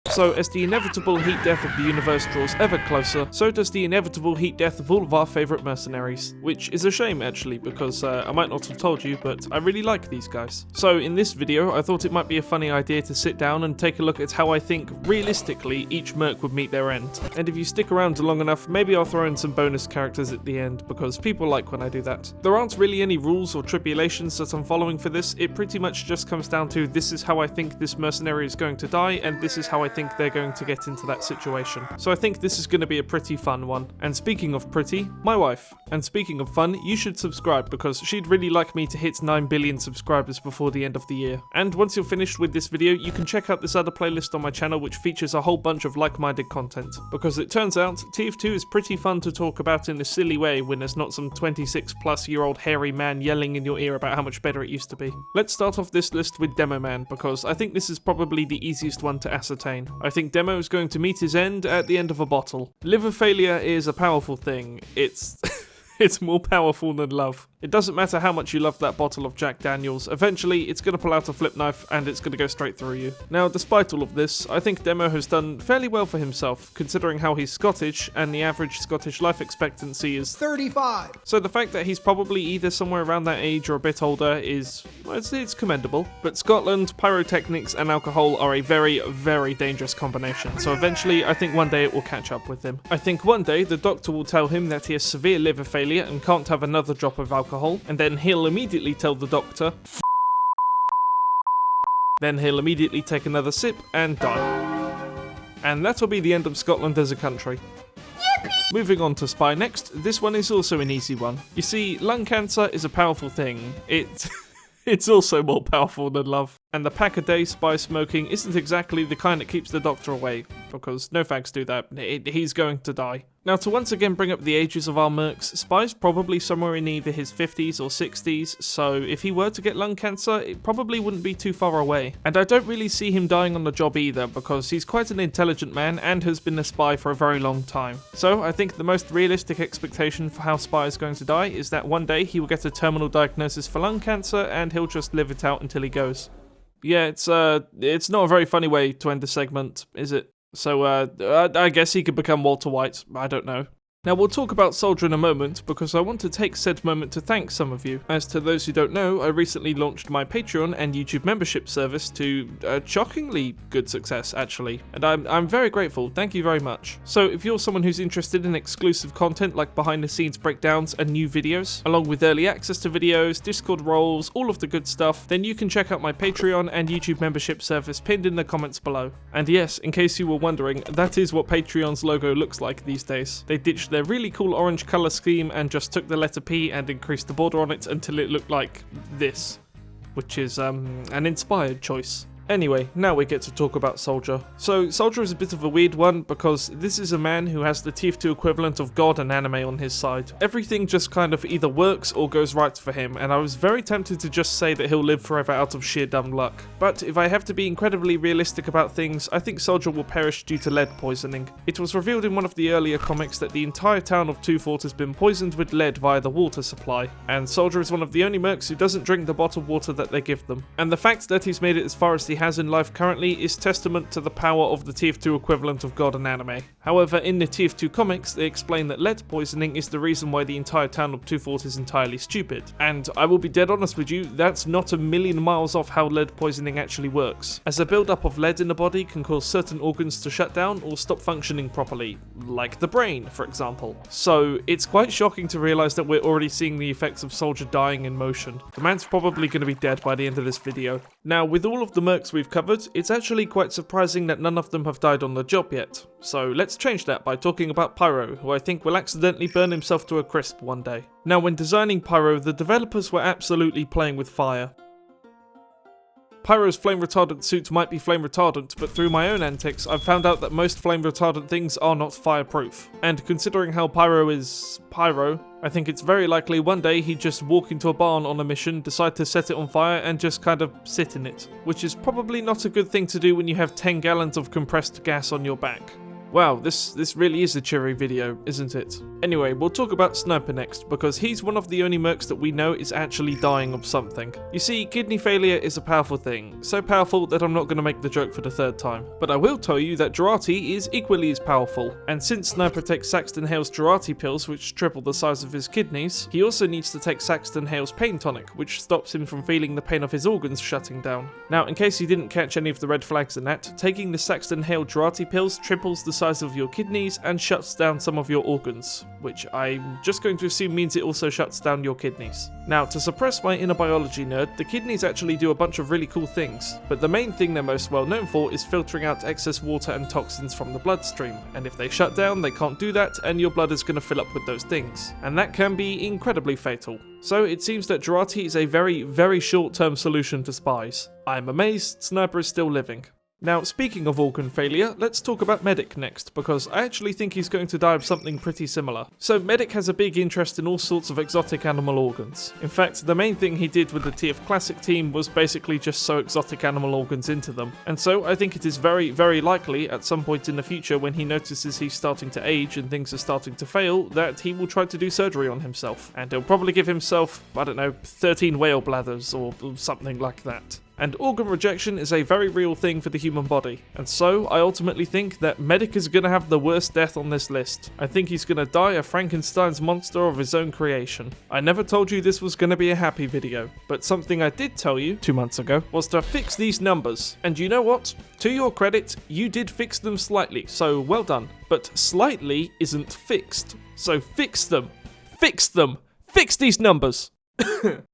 So, as the inevitable heat death of the universe draws ever closer, so does the inevitable heat death of all of our favourite mercenaries. Which is a shame, actually, because I might not have told you, but I really like these guys. So, in this video, I thought it might be a funny idea to sit down and take a look at how I think, realistically, each Merc would meet their end. And if you stick around long enough, maybe I'll throw in some bonus characters at the end, because people like when I do that. There aren't really any rules or tribulations that I'm following for this, it pretty much just comes down to this is how I think this mercenary is going to die, and this is how I think they're going to get into that situation. So I think this is going to be a pretty fun one. And speaking of pretty, my wife. And speaking of fun, you should subscribe because she'd really like me to hit 9 billion subscribers before the end of the year. And once you're finished with this video, you can check out this other playlist on my channel which features a whole bunch of like-minded content. Because it turns out, TF2 is pretty fun to talk about in a silly way when there's not some 26-plus-year-old hairy man yelling in your ear about how much better it used to be. Let's start off this list with Demo Man, because I think this is probably the easiest one to ascertain. I think Demo is going to meet his end at the end of a bottle. Liver failure is a powerful thing. It's more powerful than love. It doesn't matter how much you love that bottle of Jack Daniels, eventually it's going to pull out a flip knife and it's going to go straight through you. Now, despite all of this, I think Demo has done fairly well for himself, considering how he's Scottish and the average Scottish life expectancy is 35. So the fact that he's probably either somewhere around that age or a bit older is, well, it's commendable. But Scotland, pyrotechnics and alcohol are a very, very dangerous combination, so eventually I think one day it will catch up with him. I think one day the doctor will tell him that he has severe liver failure and can't have another drop of alcohol, and then he'll immediately tell the doctor, then he'll immediately take another sip and die. And that'll be the end of Scotland as a country. Moving on to Spy next, this one is also an easy one. You see, lung cancer is a powerful thing. It's also more powerful than love. And the pack-a-day Spy smoking isn't exactly the kind that keeps the doctor away, because no fags do that, he's going to die. Now, to once again bring up the ages of our Mercs, Spy's probably somewhere in either his 50s or 60s, so if he were to get lung cancer, it probably wouldn't be too far away. And I don't really see him dying on the job either, because he's quite an intelligent man and has been a spy for a very long time. So I think the most realistic expectation for how Spy is going to die is that one day he will get a terminal diagnosis for lung cancer and he'll just live it out until he goes. Yeah, it's not a very funny way to end the segment, is it? So, I guess he could become Walter White, I don't know. Now, we'll talk about Soldier in a moment, because I want to take said moment to thank some of you. As to those who don't know, I recently launched my Patreon and YouTube membership service to shockingly good success, actually. And I'm very grateful, thank you very much. So, if you're someone who's interested in exclusive content like behind-the-scenes breakdowns and new videos, along with early access to videos, Discord roles, all of the good stuff, then you can check out my Patreon and YouTube membership service pinned in the comments below. And yes, in case you were wondering, that is what Patreon's logo looks like these days. They ditched their really cool orange colour scheme and just took the letter P and increased the border on it until it looked like this, which is an inspired choice. Anyway, now we get to talk about Soldier. So, Soldier is a bit of a weird one because this is a man who has the TF2 equivalent of God and anime on his side. Everything just kind of either works or goes right for him, and I was very tempted to just say that he'll live forever out of sheer dumb luck. But if I have to be incredibly realistic about things, I think Soldier will perish due to lead poisoning. It was revealed in one of the earlier comics that the entire town of Two Fort has been poisoned with lead via the water supply, and Soldier is one of the only Mercs who doesn't drink the bottled water that they give them. And the fact that he's made it as far as he has in life currently is testament to the power of the TF2 equivalent of God and anime. However, in the TF2 comics, they explain that lead poisoning is the reason why the entire town of Two Fort is entirely stupid. And I will be dead honest with you, that's not a million miles off how lead poisoning actually works, as a build-up of lead in the body can cause certain organs to shut down or stop functioning properly, like the brain, for example. So it's quite shocking to realise that we're already seeing the effects of Soldier dying in motion. The man's probably going to be dead by the end of this video. Now, with all of the Mercs we've covered, it's actually quite surprising that none of them have died on the job yet. So let's change that by talking about Pyro, who I think will accidentally burn himself to a crisp one day. Now, when designing Pyro, the developers were absolutely playing with fire. Pyro's flame retardant suit might be flame retardant, but through my own antics, I've found out that most flame retardant things are not fireproof. And considering how Pyro is Pyro, I think it's very likely one day he'd just walk into a barn on a mission, decide to set it on fire, and just kind of sit in it. Which is probably not a good thing to do when you have 10 gallons of compressed gas on your back. Wow, this really is a cheery video, isn't it? Anyway, we'll talk about Sniper next, because he's one of the only Mercs that we know is actually dying of something. You see, kidney failure is a powerful thing, so powerful that I'm not going to make the joke for the third time. But I will tell you that Jurati is equally as powerful, and since Sniper takes Saxton Hale's Jurati pills, which triple the size of his kidneys, he also needs to take Saxton Hale's pain tonic, which stops him from feeling the pain of his organs shutting down. Now, in case you didn't catch any of the red flags in that, taking the Saxton Hale Jurati pills triples the size of your kidneys and shuts down some of your organs, which I'm just going to assume means it also shuts down your kidneys. Now, to suppress my inner biology nerd, the kidneys actually do a bunch of really cool things, but the main thing they're most well known for is filtering out excess water and toxins from the bloodstream, and if they shut down, they can't do that, and your blood is going to fill up with those things, and that can be incredibly fatal. So it seems that Jurati is a very, very short-term solution to spies. I'm amazed Sniper is still living. Now, speaking of organ failure, let's talk about Medic next, because I actually think he's going to die of something pretty similar. So Medic has a big interest in all sorts of exotic animal organs. In fact, the main thing he did with the TF Classic team was basically just sew exotic animal organs into them. And so I think it is very, very likely at some point in the future when he notices he's starting to age and things are starting to fail, that he will try to do surgery on himself. And he'll probably give himself, I don't know, 13 whale bladders or something like that. And organ rejection is a very real thing for the human body, and so I ultimately think that Medic is going to have the worst death on this list. I think he's going to die a Frankenstein's monster of his own creation. I never told you this was going to be a happy video, but something I did tell you 2 months ago was to fix these numbers. And you know what? To your credit, you did fix them slightly, so well done. But slightly isn't fixed, so fix them. Fix them! Fix these numbers!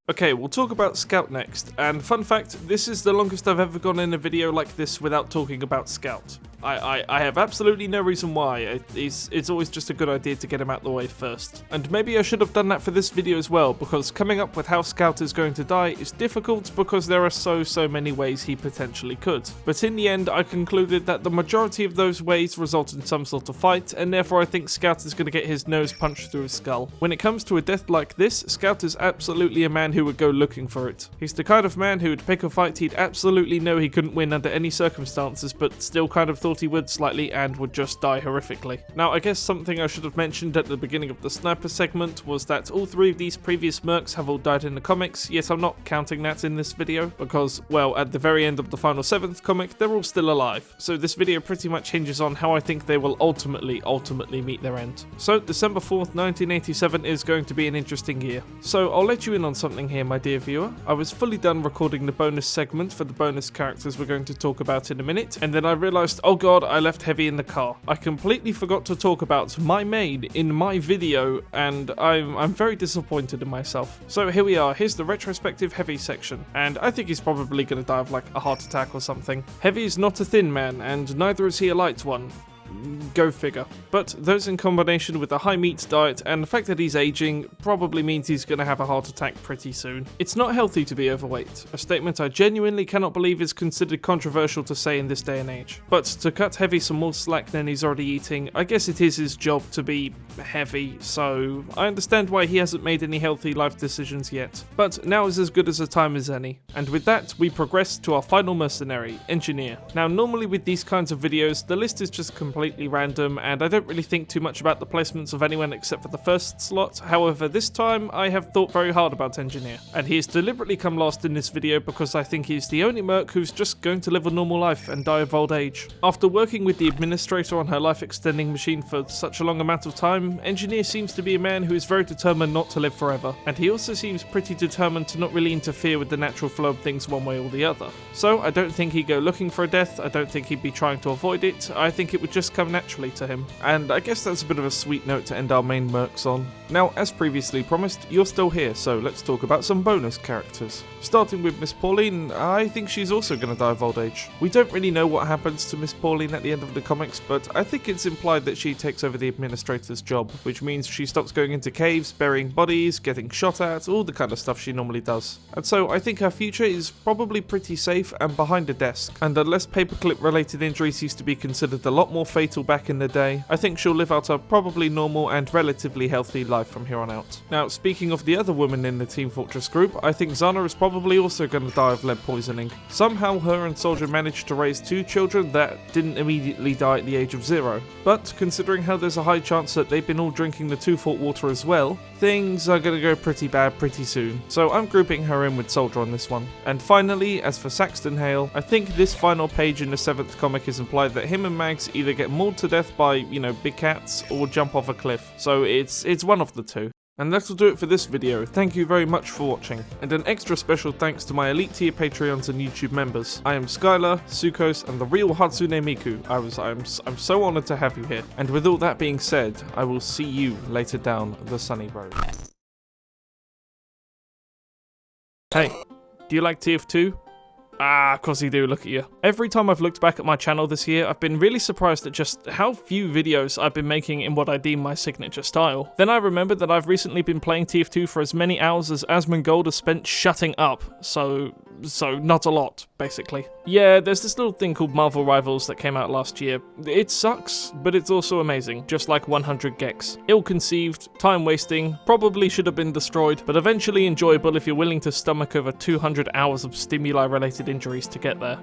Okay, we'll talk about Scout next, and fun fact, this is the longest I've ever gone in a video like this without talking about Scout. I have absolutely no reason why. It's always just a good idea to get him out the way first. And maybe I should have done that for this video as well, because coming up with how Scout is going to die is difficult because there are so many ways he potentially could. But in the end, I concluded that the majority of those ways result in some sort of fight, and therefore I think Scout is going to get his nose punched through his skull. When it comes to a death like this, Scout is absolutely a man who would go looking for it. He's the kind of man who would pick a fight he'd absolutely know he couldn't win under any circumstances, but still kind of thought he would slightly and would just die horrifically. Now, I guess something I should have mentioned at the beginning of the sniper segment was that all 3 of these previous Mercs have all died in the comics, yet I'm not counting that in this video because, well, at the very end of the final 7th comic, they're all still alive. So this video pretty much hinges on how I think they will ultimately meet their end. So December 4th, 1987 is going to be an interesting year. So I'll let you in on something here, my dear viewer. I was fully done recording the bonus segment for the bonus characters we're going to talk about in a minute, and then I realised, oh god, I left Heavy in the car. I completely forgot to talk about my maid in my video, and I'm very disappointed in myself. So here we are, here's the retrospective Heavy section, and I think he's probably going to die of like a heart attack or something. Heavy is not a thin man, and neither is he a light one. Go figure. But those in combination with a high meat diet and the fact that he's aging probably means he's going to have a heart attack pretty soon. It's not healthy to be overweight, a statement I genuinely cannot believe is considered controversial to say in this day and age. But to cut Heavy some more slack than he's already eating, I guess it is his job to be heavy, so I understand why he hasn't made any healthy life decisions yet. But now is as good as a time as any. And with that, we progress to our final mercenary, Engineer. Now normally with these kinds of videos, the list is just completely random, and I don't really think too much about the placements of anyone except for the first slot. However, this time I have thought very hard about Engineer, and he has deliberately come last in this video because I think he's the only Merc who's just going to live a normal life and die of old age. After working with the administrator on her life extending machine for such a long amount of time, Engineer seems to be a man who is very determined not to live forever, and he also seems pretty determined to not really interfere with the natural flow of things one way or the other. So I don't think he'd go looking for a death, I don't think he'd be trying to avoid it, I think it would just come naturally to him. And I guess that's a bit of a sweet note to end our main Mercs on. Now, as previously promised, you're still here, so let's talk about some bonus characters. Starting with Miss Pauline, I think she's also going to die of old age. We don't really know what happens to Miss Pauline at the end of the comics, but I think it's implied that she takes over the administrator's job, which means she stops going into caves, burying bodies, getting shot at, all the kind of stuff she normally does. And so I think her future is probably pretty safe and behind a desk, and unless paperclip related injuries used to be considered a lot more fatal back in the day, I think she'll live out a probably normal and relatively healthy life from here on out. Now, speaking of the other women in the Team Fortress group, I think Zana is probably also going to die of lead poisoning. Somehow her and Soldier managed to raise 2 children that didn't immediately die at the age of 0. But considering how there's a high chance that they've been all drinking the 2 Fort water as well, things are going to go pretty bad pretty soon. So I'm grouping her in with Soldier on this one. And finally, as for Saxton Hale, I think this final page in the 7th comic is implied that him and Mags either get mauled to death by, you know, big cats or jump off a cliff. So it's one of the two. And that'll do it for this video. Thank you very much for watching. And an extra special thanks to my elite tier Patreons and YouTube members. I am Skylar, Sukos, and the real Hatsune Miku. I'm so honored to have you here. And with all that being said, I will see you later down the sunny road. Hey, do you like TF2? Ah, of course you do, look at you. Every time I've looked back at my channel this year, I've been really surprised at just how few videos I've been making in what I deem my signature style. Then I remembered that I've recently been playing TF2 for as many hours as Asmongold has spent shutting up, so So, not a lot, basically. Yeah, there's this little thing called Marvel Rivals that came out last year. It sucks, but it's also amazing, just like 100 Gex. Ill-conceived, time-wasting, probably should have been destroyed, but eventually enjoyable if you're willing to stomach over 200 hours of stimuli-related injuries to get there.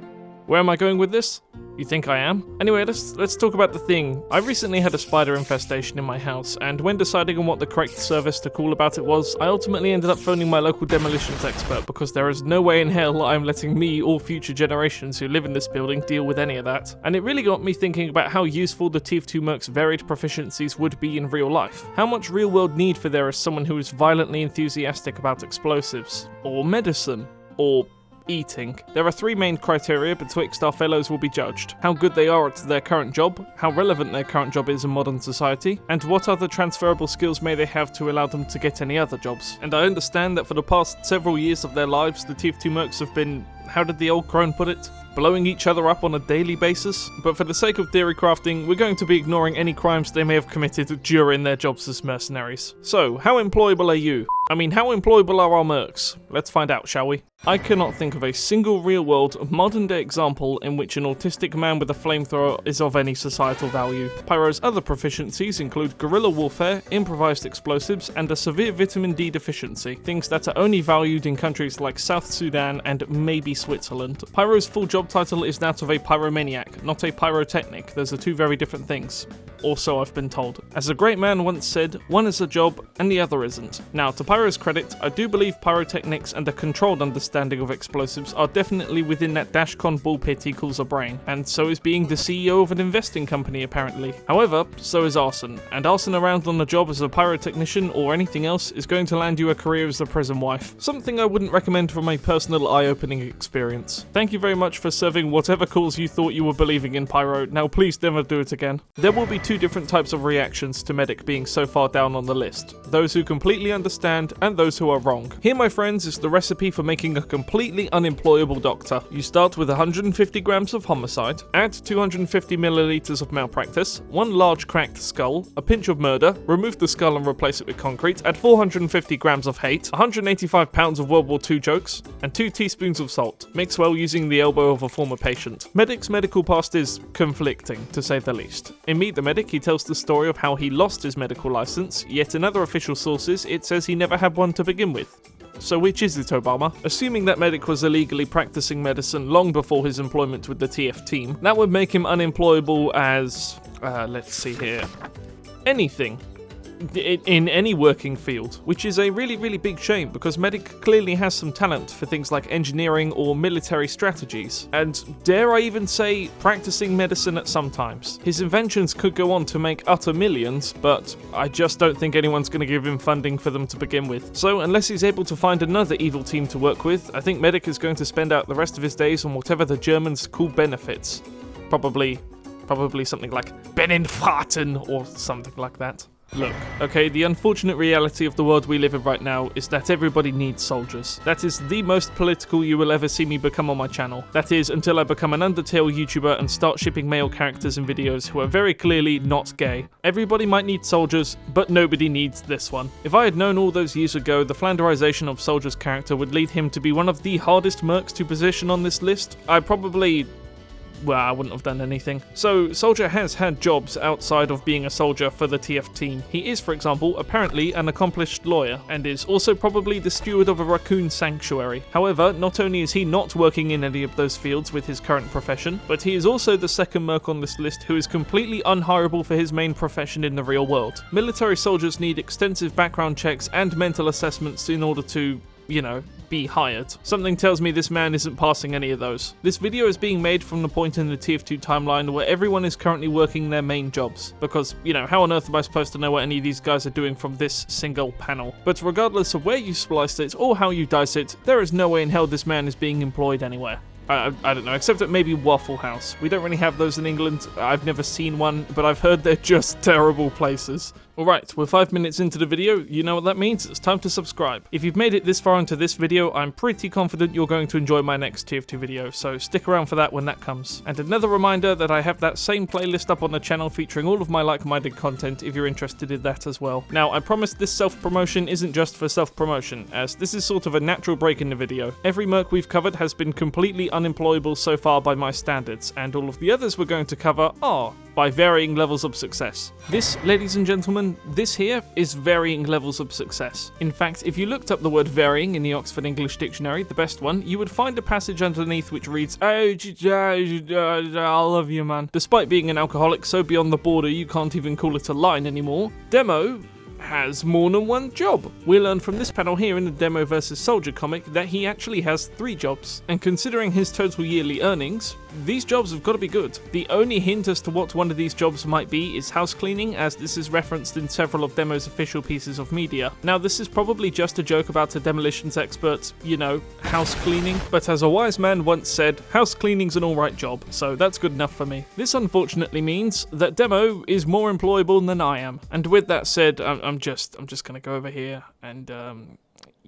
Where am I going with this? You think I am? Anyway, let's talk about the thing. I recently had a spider infestation in my house, and when deciding on what the correct service to call about it was, I ultimately ended up phoning my local demolitions expert because there is no way in hell I'm letting me or future generations who live in this building deal with any of that. And it really got me thinking about how useful the TF2 Mercs' varied proficiencies would be in real life. How much real-world need for there is someone who is violently enthusiastic about explosives, or medicine, or eating. There are three main criteria betwixt our fellows will be judged: how good they are at their current job, how relevant their current job is in modern society, and what other transferable skills may they have to allow them to get any other jobs. And I understand that for the past several years of their lives, the TF2 Mercs have been, how did the old crone put it? Blowing each other up on a daily basis. But for the sake of theory crafting, we're going to be ignoring any crimes they may have committed during their jobs as mercenaries. So, how employable are you? I mean, how employable are our mercs? Let's find out, shall we? I cannot think of a single real-world, modern-day example in which an autistic man with a flamethrower is of any societal value. Pyro's other proficiencies include guerrilla warfare, improvised explosives, and a severe vitamin D deficiency, things that are only valued in countries like South Sudan and maybe Switzerland. Pyro's full job title is that of a pyromaniac, not a pyrotechnic. Those are two very different things. Also, I've been told. As a great man once said, one is a job and the other isn't. Now, to Pyro's credit, I do believe pyrotechnics and a controlled understanding of explosives are definitely within that dashcon ball pit he calls a brain, and so is being the CEO of an investing company apparently. However, so is arson, and arson around on the job as a pyrotechnician or anything else is going to land you a career as a prison wife. Something I wouldn't recommend from a personal eye-opening experience. Thank you very much for serving whatever cause you thought you were believing in, Pyro. Now please never do it again. There will be two different types of reactions to Medic being so far down on the list: those who completely understand and those who are wrong. Here, my friends, is the recipe for making a completely unemployable doctor. You start with 150 grams of homicide, add 250 milliliters of malpractice, one large cracked skull, a pinch of murder, remove the skull and replace it with concrete, add 450 grams of hate, 185 pounds of World War II jokes, and 2 teaspoons of salt. Mix well using the elbow of a former patient. Medic's medical past is conflicting, to say the least. In Meet the Medic, he tells the story of how he lost his medical license, yet in other official sources it says he never had one to begin with. So which is it, Obama? Assuming that Medic was illegally practicing medicine long before his employment with the TF team, that would make him unemployable as, let's see here, anything. In any working field, which is a really big shame because Medic clearly has some talent for things like engineering or military strategies, and dare I even say, practicing medicine at some times. His inventions could go on to make utter millions, but I just don't think anyone's going to give him funding for them to begin with. So unless he's able to find another evil team to work with, I think Medic is going to spend out the rest of his days on whatever the Germans call benefits. Probably something like Benenfaten or something like that. Look, okay, the unfortunate reality of the world we live in right now is that everybody needs soldiers. That is the most political you will ever see me become on my channel. That is, until I become an Undertale YouTuber and start shipping male characters in videos who are very clearly not gay. Everybody might need soldiers, but nobody needs this one. If I had known all those years ago, the flanderization of Soldier's character would lead him to be one of the hardest mercs to position on this list, I wouldn't have done anything. So, Soldier has had jobs outside of being a soldier for the TF team. He is, for example, apparently an accomplished lawyer, and is also probably the steward of a raccoon sanctuary. However, not only is he not working in any of those fields with his current profession, but he is also the second merc on this list who is completely unhireable for his main profession in the real world. Military soldiers need extensive background checks and mental assessments in order to, be hired. Something tells me this man isn't passing any of those. This video is being made from the point in the TF2 timeline where everyone is currently working their main jobs, because, how on earth am I supposed to know what any of these guys are doing from this single panel? But regardless of where you spliced it or how you dice it, there is no way in hell this man is being employed anywhere. I don't know, except at maybe Waffle House. We don't really have those in England. I've never seen one, but I've heard they're just terrible places. Alright, we're 5 minutes into the video, you know what that means, it's time to subscribe. If you've made it this far into this video, I'm pretty confident you're going to enjoy my next TF2 video, so stick around for that when that comes. And another reminder that I have that same playlist up on the channel featuring all of my like-minded content if you're interested in that as well. Now, I promise this self-promotion isn't just for self-promotion, as this is sort of a natural break in the video. Every Merc we've covered has been completely unemployable so far by my standards, and all of the others we're going to cover are by varying levels of success. This, ladies and gentlemen, this here is varying levels of success. In fact, if you looked up the word varying in the Oxford English Dictionary, the best one, you would find a passage underneath which reads, I love you, man. Despite being an alcoholic so beyond the border you can't even call it a line anymore, Demo has more than one job. We learn from this panel here in the Demo vs Soldier comic that he actually has 3 jobs, and considering his total yearly earnings, these jobs have got to be good. The only hint as to what one of these jobs might be is house cleaning, as this is referenced in several of Demo's official pieces of media. Now, this is probably just a joke about a demolitions expert's, you know, house cleaning, but as a wise man once said, house cleaning's an alright job, so that's good enough for me. This unfortunately means that Demo is more employable than I am, and with that said, I'm just gonna go over here and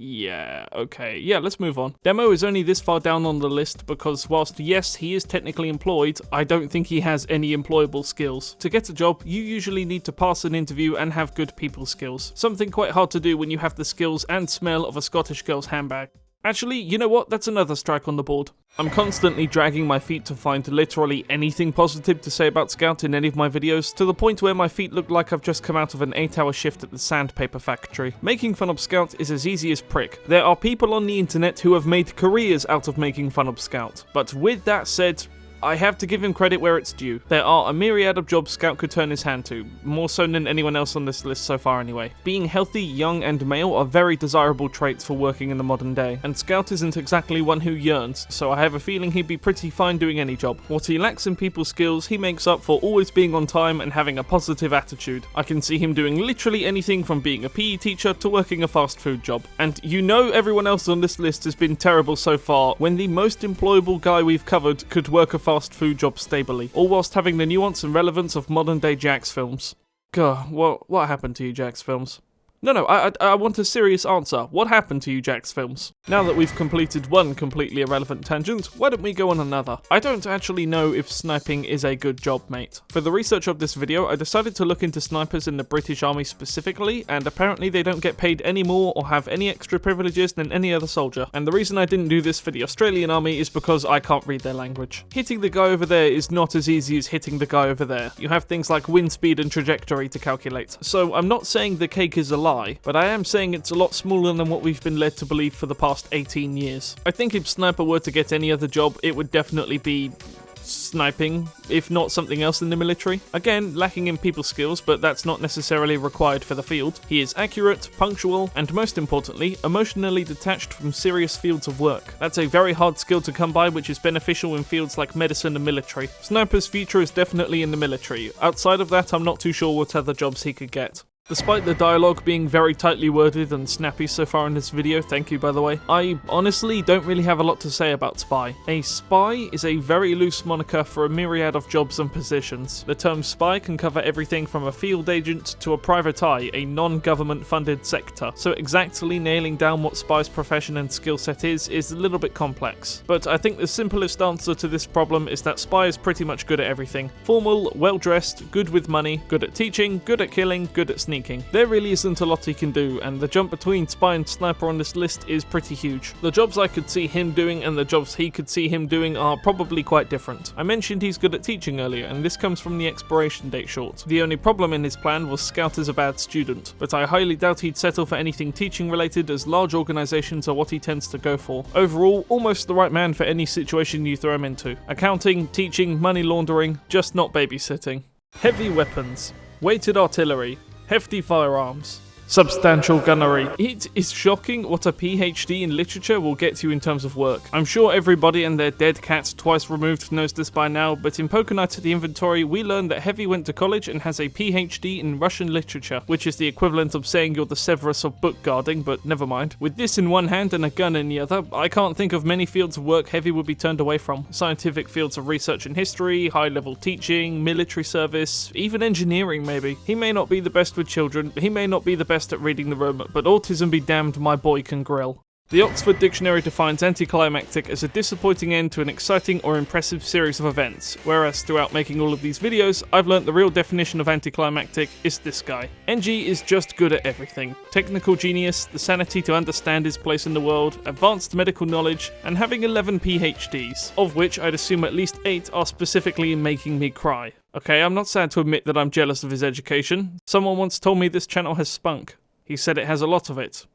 yeah, okay. Yeah, let's move on. Demo is only this far down on the list because whilst yes, he is technically employed, I don't think he has any employable skills. To get a job, you usually need to pass an interview and have good people skills. Something quite hard to do when you have the skills and smell of a Scottish girl's handbag. Actually, you know what? That's another strike on the board. I'm constantly dragging my feet to find literally anything positive to say about Scout in any of my videos, to the point where my feet look like I've just come out of an 8-hour shift at the sandpaper factory. Making fun of Scout is as easy as prick. There are people on the internet who have made careers out of making fun of Scout. But with that said, I have to give him credit where it's due. There are a myriad of jobs Scout could turn his hand to, more so than anyone else on this list so far anyway. Being healthy, young and male are very desirable traits for working in the modern day, and Scout isn't exactly one who yearns, so I have a feeling he'd be pretty fine doing any job. What he lacks in people skills, he makes up for always being on time and having a positive attitude. I can see him doing literally anything from being a PE teacher to working a fast food job. And you know everyone else on this list has been terrible so far when the most employable guy we've covered could work a fast food job stably, all whilst having the nuance and relevance of modern day Jax films. God, what happened to you Jax films? No, I want a serious answer. What happened to you Jax films? Now that we've completed one completely irrelevant tangent, why don't we go on another? I don't actually know if sniping is a good job, mate. For the research of this video, I decided to look into snipers in the British Army specifically, and apparently they don't get paid any more or have any extra privileges than any other soldier. And the reason I didn't do this for the Australian Army is because I can't read their language. Hitting the guy over there is not as easy as hitting the guy over there. You have things like wind speed and trajectory to calculate. So I'm not saying the cake is a lie, but I am saying it's a lot smaller than what we've been led to believe for the past 18 years. I think if Sniper were to get any other job, it would definitely be sniping, if not something else in the military. Again, lacking in people skills, but that's not necessarily required for the field. He is accurate, punctual, and most importantly, emotionally detached from serious fields of work. That's a very hard skill to come by, which is beneficial in fields like medicine and military. Sniper's future is definitely in the military. Outside of that, I'm not too sure what other jobs he could get. Despite the dialogue being very tightly worded and snappy so far in this video, thank you by the way, I honestly don't really have a lot to say about spy. A spy is a very loose moniker for a myriad of jobs and positions. The term spy can cover everything from a field agent to a private eye, a non-government funded sector, so exactly nailing down what spy's profession and skill set is a little bit complex. But I think the simplest answer to this problem is that spy is pretty much good at everything. Formal, well-dressed, good with money, good at teaching, good at killing, good at sneaking. There really isn't a lot he can do, and the jump between spy and sniper on this list is pretty huge. The jobs I could see him doing and the jobs he could see him doing are probably quite different. I mentioned he's good at teaching earlier, and this comes from the expiration date short. The only problem in his plan was Scout is a bad student, but I highly doubt he'd settle for anything teaching related, as large organisations are what he tends to go for. Overall, almost the right man for any situation you throw him into. Accounting, teaching, money laundering, just not babysitting. Heavy weapons, weighted artillery, hefty firearms. Substantial gunnery. It is shocking what a PhD in literature will get you in terms of work. I'm sure everybody and their dead cat twice removed knows this by now, but in Pokénight at the Inventory, we learned that Heavy went to college and has a PhD in Russian literature, which is the equivalent of saying you're the Severus of book guarding, but never mind. With this in one hand and a gun in the other, I can't think of many fields of work Heavy would be turned away from. Scientific fields of research and history, high-level teaching, military service, even engineering maybe. He may not be the best with children, he may not be the best at reading the room, but autism be damned, my boy can grill. The Oxford Dictionary defines anticlimactic as a disappointing end to an exciting or impressive series of events, whereas throughout making all of these videos, I've learnt the real definition of anticlimactic is this guy. NG is just good at everything. Technical genius, the sanity to understand his place in the world, advanced medical knowledge, and having 11 PhDs, of which I'd assume at least 8 are specifically in making me cry. Okay, I'm not sad to admit that I'm jealous of his education. Someone once told me this channel has spunk. He said it has a lot of it.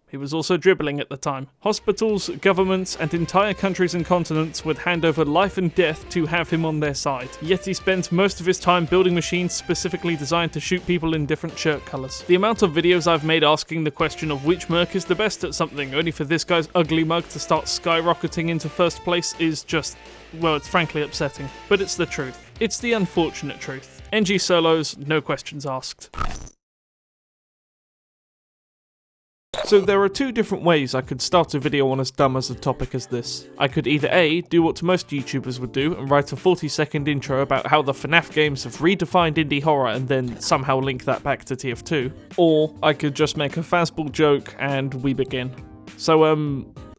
He was also dribbling at the time. Hospitals, governments, and entire countries and continents would hand over life and death to have him on their side. Yet he spends most of his time building machines specifically designed to shoot people in different shirt colours. The amount of videos I've made asking the question of which Merc is the best at something, only for this guy's ugly mug to start skyrocketing into first place is just, well, it's frankly upsetting. But it's the truth. It's the unfortunate truth. NG solos, no questions asked. So there are two different ways I could start a video on as dumb as a topic as this. I could either A, do what most YouTubers would do and write a 40-second intro about how the FNAF games have redefined indie horror and then somehow link that back to TF2, or I could just make a Fazball joke and we begin. So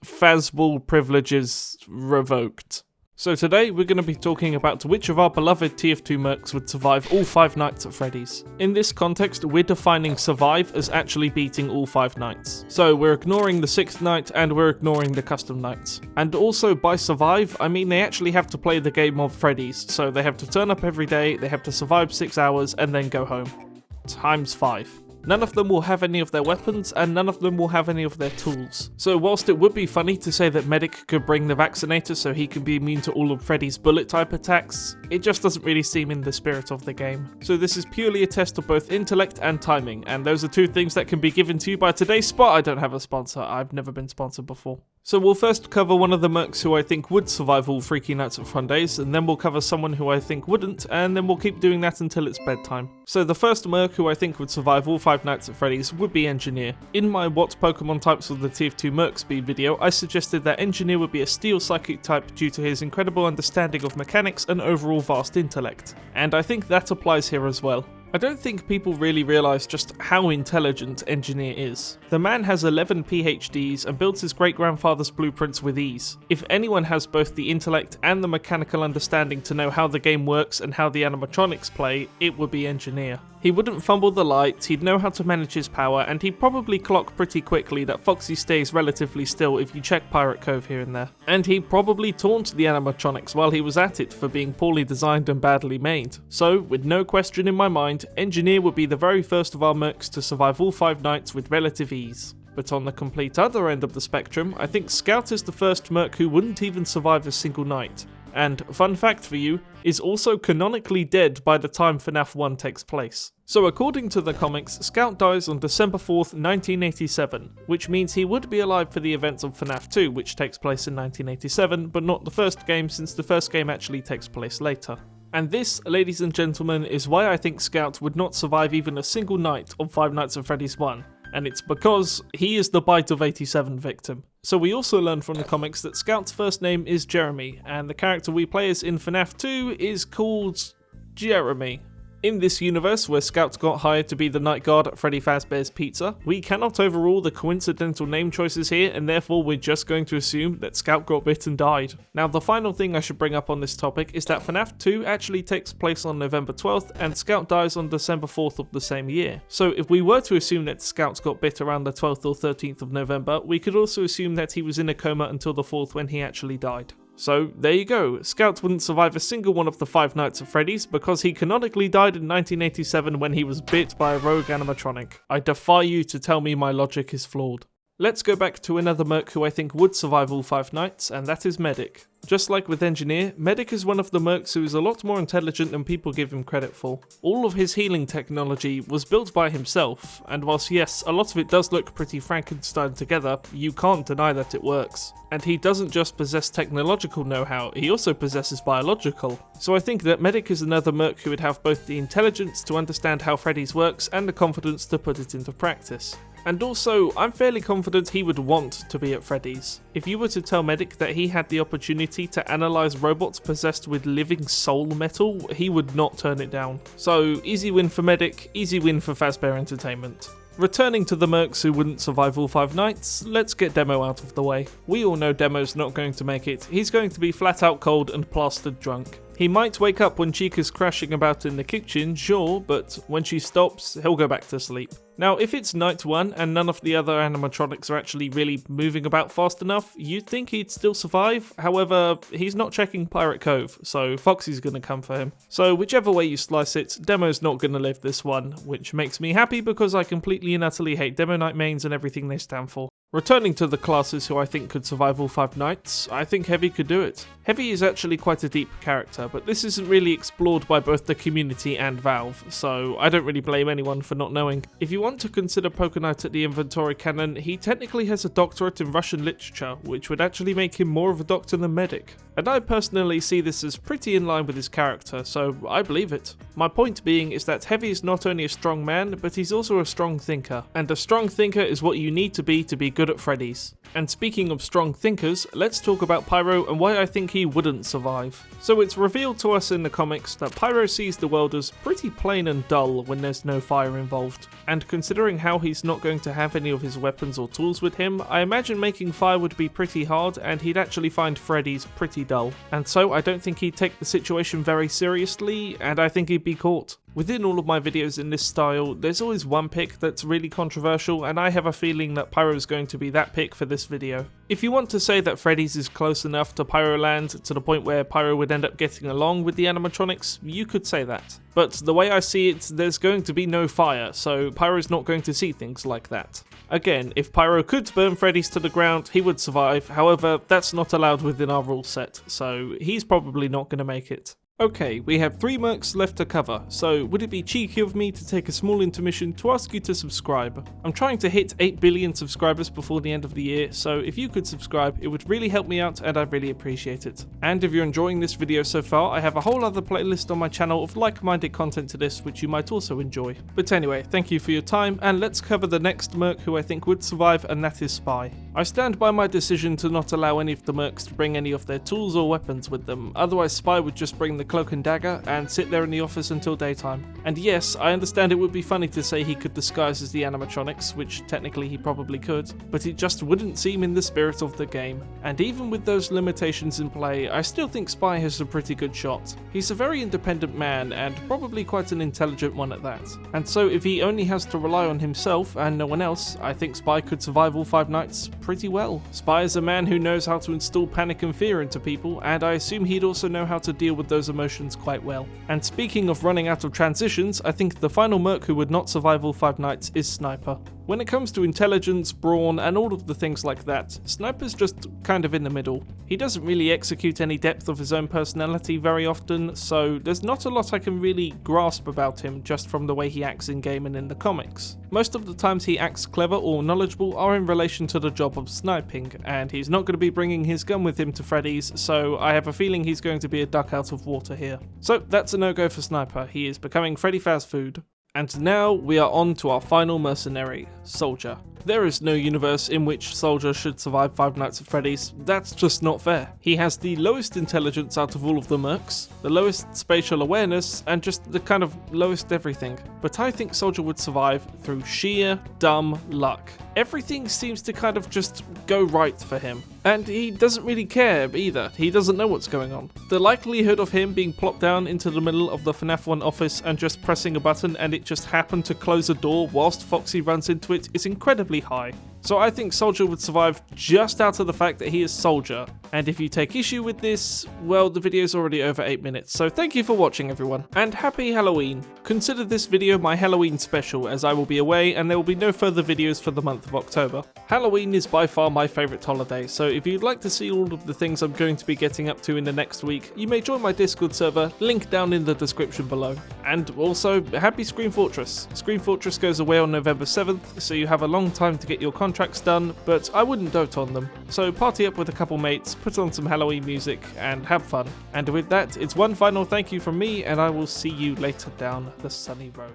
Fazball privileges revoked. So today we're going to be talking about which of our beloved TF2 Mercs would survive all 5 nights at Freddy's. In this context, we're defining survive as actually beating all 5 nights. So we're ignoring the 6th night and we're ignoring the custom nights. And also by survive, I mean they actually have to play the game of Freddy's, so they have to turn up every day, they have to survive 6 hours and then go home. Times 5. None of them will have any of their weapons, and none of them will have any of their tools. So whilst it would be funny to say that Medic could bring the vaccinator so he can be immune to all of Freddy's bullet type attacks, it just doesn't really seem in the spirit of the game. So this is purely a test of both intellect and timing, and those are two things that can be given to you by today's spot. I don't have a sponsor, I've never been sponsored before. So we'll first cover one of the Mercs who I think would survive all Freaky Nights at Fun Days, and then we'll cover someone who I think wouldn't, and then we'll keep doing that until it's bedtime. So the first Merc who I think would survive all 5 nights at Freddy's would be Engineer. In my What Pokemon Types of the TF2 Merc Speed video, I suggested that Engineer would be a Steel Psychic type due to his incredible understanding of mechanics and overall vast intellect. And I think that applies here as well. I don't think people really realise just how intelligent Engineer is. The man has 11 PhDs and builds his great-grandfather's blueprints with ease. If anyone has both the intellect and the mechanical understanding to know how the game works and how the animatronics play, it would be Engineer. He wouldn't fumble the lights, he'd know how to manage his power, and he'd probably clock pretty quickly that Foxy stays relatively still if you check Pirate Cove here and there. And he'd probably taunt the animatronics while he was at it for being poorly designed and badly made. So, with no question in my mind, Engineer would be the very first of our Mercs to survive all 5 nights with relative ease. But on the complete other end of the spectrum, I think Scout is the first Merc who wouldn't even survive a single night. And, fun fact for you, is also canonically dead by the time FNAF 1 takes place. So according to the comics, Scout dies on December 4th, 1987, which means he would be alive for the events of FNAF 2, which takes place in 1987, but not the first game since the first game actually takes place later. And this, ladies and gentlemen, is why I think Scout would not survive even a single night of 5 Nights at Freddy's 1. And it's because he is the Bite of 87 victim. So we also learn from the comics that Scout's first name is Jeremy, and the character we play as in FNAF 2 is called Jeremy. In this universe, where Scout got hired to be the night guard at Freddy Fazbear's Pizza, we cannot overrule the coincidental name choices here, and therefore we're just going to assume that Scout got bit and died. Now, the final thing I should bring up on this topic is that FNAF 2 actually takes place on November 12th, and Scout dies on December 4th of the same year. So if we were to assume that Scout got bit around the 12th or 13th of November, we could also assume that he was in a coma until the 4th when he actually died. So, there you go. Scout wouldn't survive a single one of the 5 Nights at Freddy's because he canonically died in 1987 when he was bit by a rogue animatronic. I defy you to tell me my logic is flawed. Let's go back to another Merc who I think would survive all 5 nights, and that is Medic. Just like with Engineer, Medic is one of the Mercs who is a lot more intelligent than people give him credit for. All of his healing technology was built by himself, and whilst yes, a lot of it does look pretty Frankenstein together, you can't deny that it works. And he doesn't just possess technological know-how, he also possesses biological. So I think that Medic is another Merc who would have both the intelligence to understand how Freddy's works and the confidence to put it into practice. And also, I'm fairly confident he would want to be at Freddy's. If you were to tell Medic that he had the opportunity to analyse robots possessed with living soul metal, he would not turn it down. So, easy win for Medic, easy win for Fazbear Entertainment. Returning to the Mercs who wouldn't survive all 5 nights, let's get Demo out of the way. We all know Demo's not going to make it, he's going to be flat out cold and plastered drunk. He might wake up when Chica's crashing about in the kitchen, sure, but when she stops, he'll go back to sleep. Now, if it's night 1 and none of the other animatronics are actually really moving about fast enough, you'd think he'd still survive. However, he's not checking Pirate Cove, so Foxy's gonna come for him. So whichever way you slice it, Demo's not gonna live this one, which makes me happy because I completely and utterly hate Demo Knight mains and everything they stand for. Returning to the classes who I think could survive all 5 nights, I think Heavy could do it. Heavy is actually quite a deep character, but this isn't really explored by both the community and Valve, so I don't really blame anyone for not knowing. If you want to consider Pokéknight at the inventory canon, he technically has a doctorate in Russian literature, which would actually make him more of a doctor than Medic. And I personally see this as pretty in line with his character, so I believe it. My point being is that Heavy is not only a strong man, but he's also a strong thinker. And a strong thinker is what you need to be good at Freddy's. And speaking of strong thinkers, let's talk about Pyro and why I think he wouldn't survive. So it's revealed to us in the comics that Pyro sees the world as pretty plain and dull when there's no fire involved. And considering how he's not going to have any of his weapons or tools with him, I imagine making fire would be pretty hard and he'd actually find Freddy's pretty dull. And so I don't think he'd take the situation very seriously, and I think he'd be caught. Within all of my videos in this style, there's always one pick that's really controversial, and I have a feeling that Pyro's going to be that pick for this video. If you want to say that Freddy's is close enough to Pyroland to the point where Pyro would end up getting along with the animatronics, you could say that. But the way I see it, there's going to be no fire, so Pyro's not going to see things like that. Again, if Pyro could burn Freddy's to the ground, he would survive, however, that's not allowed within our rule set, so he's probably not going to make it. Okay, we have 3 Mercs left to cover, so would it be cheeky of me to take a small intermission to ask you to subscribe? I'm trying to hit 8 billion subscribers before the end of the year, so if you could subscribe, it would really help me out and I'd really appreciate it. And if you're enjoying this video so far, I have a whole other playlist on my channel of like-minded content to this, which you might also enjoy. But anyway, thank you for your time, and let's cover the next Merc who I think would survive, and that is Spy. I stand by my decision to not allow any of the Mercs to bring any of their tools or weapons with them, otherwise Spy would just bring the cloak and dagger and sit there in the office until daytime. And yes, I understand it would be funny to say he could disguise as the animatronics, which technically he probably could, but it just wouldn't seem in the spirit of the game. And even with those limitations in play, I still think Spy has a pretty good shot. He's a very independent man, and probably quite an intelligent one at that. And so if he only has to rely on himself and no one else, I think Spy could survive all 5 nights pretty well. Spy is a man who knows how to instill panic and fear into people, and I assume he'd also know how to deal with those emotions quite well. And speaking of running out of transitions, I think the final Merc who would not survive all 5 nights is Sniper. When it comes to intelligence, brawn, and all of the things like that, Sniper's just kind of in the middle. He doesn't really execute any depth of his own personality very often, so there's not a lot I can really grasp about him just from the way he acts in game and in the comics. Most of the times he acts clever or knowledgeable are in relation to the job of sniping, and he's not going to be bringing his gun with him to Freddy's, so I have a feeling he's going to be a duck out of water here. So that's a no-go for Sniper, he is becoming Freddy fast food. And now we are on to our final mercenary, Soldier. There is no universe in which Soldier should survive 5 Nights at Freddy's, that's just not fair. He has the lowest intelligence out of all of the Mercs, the lowest spatial awareness, and just the kind of lowest everything. But I think Soldier would survive through sheer dumb luck. Everything seems to kind of just go right for him. And he doesn't really care either, he doesn't know what's going on. The likelihood of him being plopped down into the middle of the FNAF 1 office and just pressing a button and it just happened to close a door whilst Foxy runs into it is incredibly high. So I think Soldier would survive just out of the fact that he is Soldier. And if you take issue with this, well, the video's already over 8 minutes, so thank you for watching everyone, and happy Halloween. Consider this video my Halloween special, as I will be away and there will be no further videos for the month of October. Halloween is by far my favourite holiday, so if you'd like to see all of the things I'm going to be getting up to in the next week, you may join my Discord server, link down in the description below. And also, happy Scream Fortress. Scream Fortress goes away on November 7th, so you have a long time to get your contracts done, but I wouldn't dote on them. So party up with a couple mates, put on some Halloween music, and have fun. And with that, it's one final thank you from me, and I will see you later down the sunny road.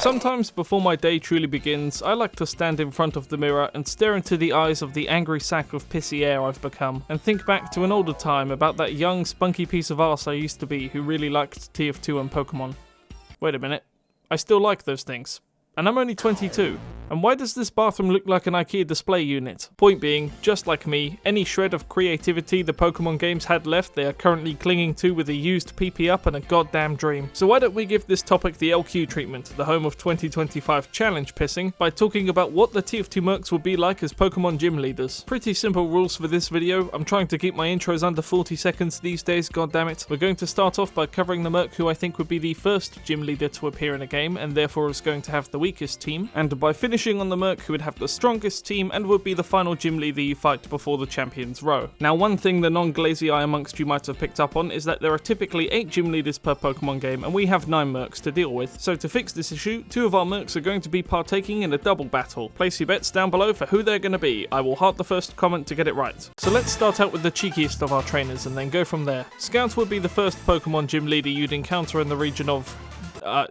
Sometimes before my day truly begins, I like to stand in front of the mirror and stare into the eyes of the angry sack of pissy air I've become, and think back to an older time about that young, spunky piece of arse I used to be who really liked TF2 and Pokémon. Wait a minute, I still like those things. And I'm only 22. And why does this bathroom look like an IKEA display unit? Point being, just like me, any shred of creativity the Pokemon games had left they are currently clinging to with a used PP up and a goddamn dream. So why don't we give this topic the LQ treatment, the home of 2025 challenge pissing, by talking about what the TF2 Mercs would be like as Pokemon gym leaders. Pretty simple rules for this video. I'm trying to keep my intros under 40 seconds these days, goddammit. We're going to start off by covering the Merc who I think would be the first gym leader to appear in a game and therefore is going to have the weakest team, and by finishing on the Merc who would have the strongest team and would be the final gym leader you fight before the Champions Row. Now, one thing the non-glazy eye amongst you might have picked up on is that there are typically 8 gym leaders per Pokemon game and we have 9 Mercs to deal with. So to fix this issue, 2 of our Mercs are going to be partaking in a double battle. Place your bets down below for who they're going to be. I will heart the first comment to get it right. So let's start out with the cheekiest of our trainers and then go from there. Scout would be the first Pokemon gym leader you'd encounter in the region of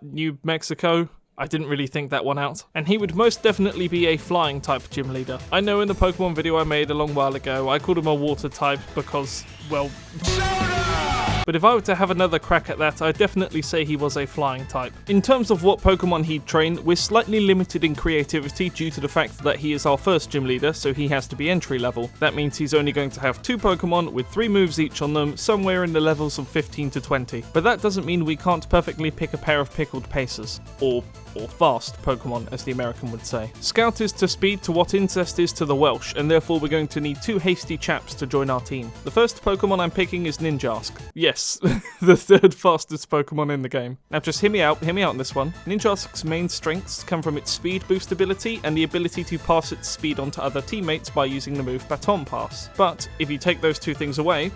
New Mexico. I didn't really think that one out. And he would most definitely be a flying type gym leader. I know in the Pokemon video I made a long while ago, I called him a water type because, well... But if I were to have another crack at that, I'd definitely say he was a flying type. In terms of what Pokemon he'd train, we're slightly limited in creativity due to the fact that he is our first gym leader, so he has to be entry level. That means he's only going to have 2 Pokemon with 3 moves each on them, somewhere in the levels of 15 to 20. But that doesn't mean we can't perfectly pick a pair of pickled Pacers, or fast Pokemon, as the American would say. Scout is to speed to what incest is to the Welsh, and therefore we're going to need 2 hasty chaps to join our team. The first Pokemon I'm picking is Ninjask. Yes, the 3rd fastest Pokemon in the game. Now just hear me out on this one. Ninjask's main strengths come from its speed boost ability and the ability to pass its speed onto other teammates by using the move Baton Pass. But if you take those 2 things away,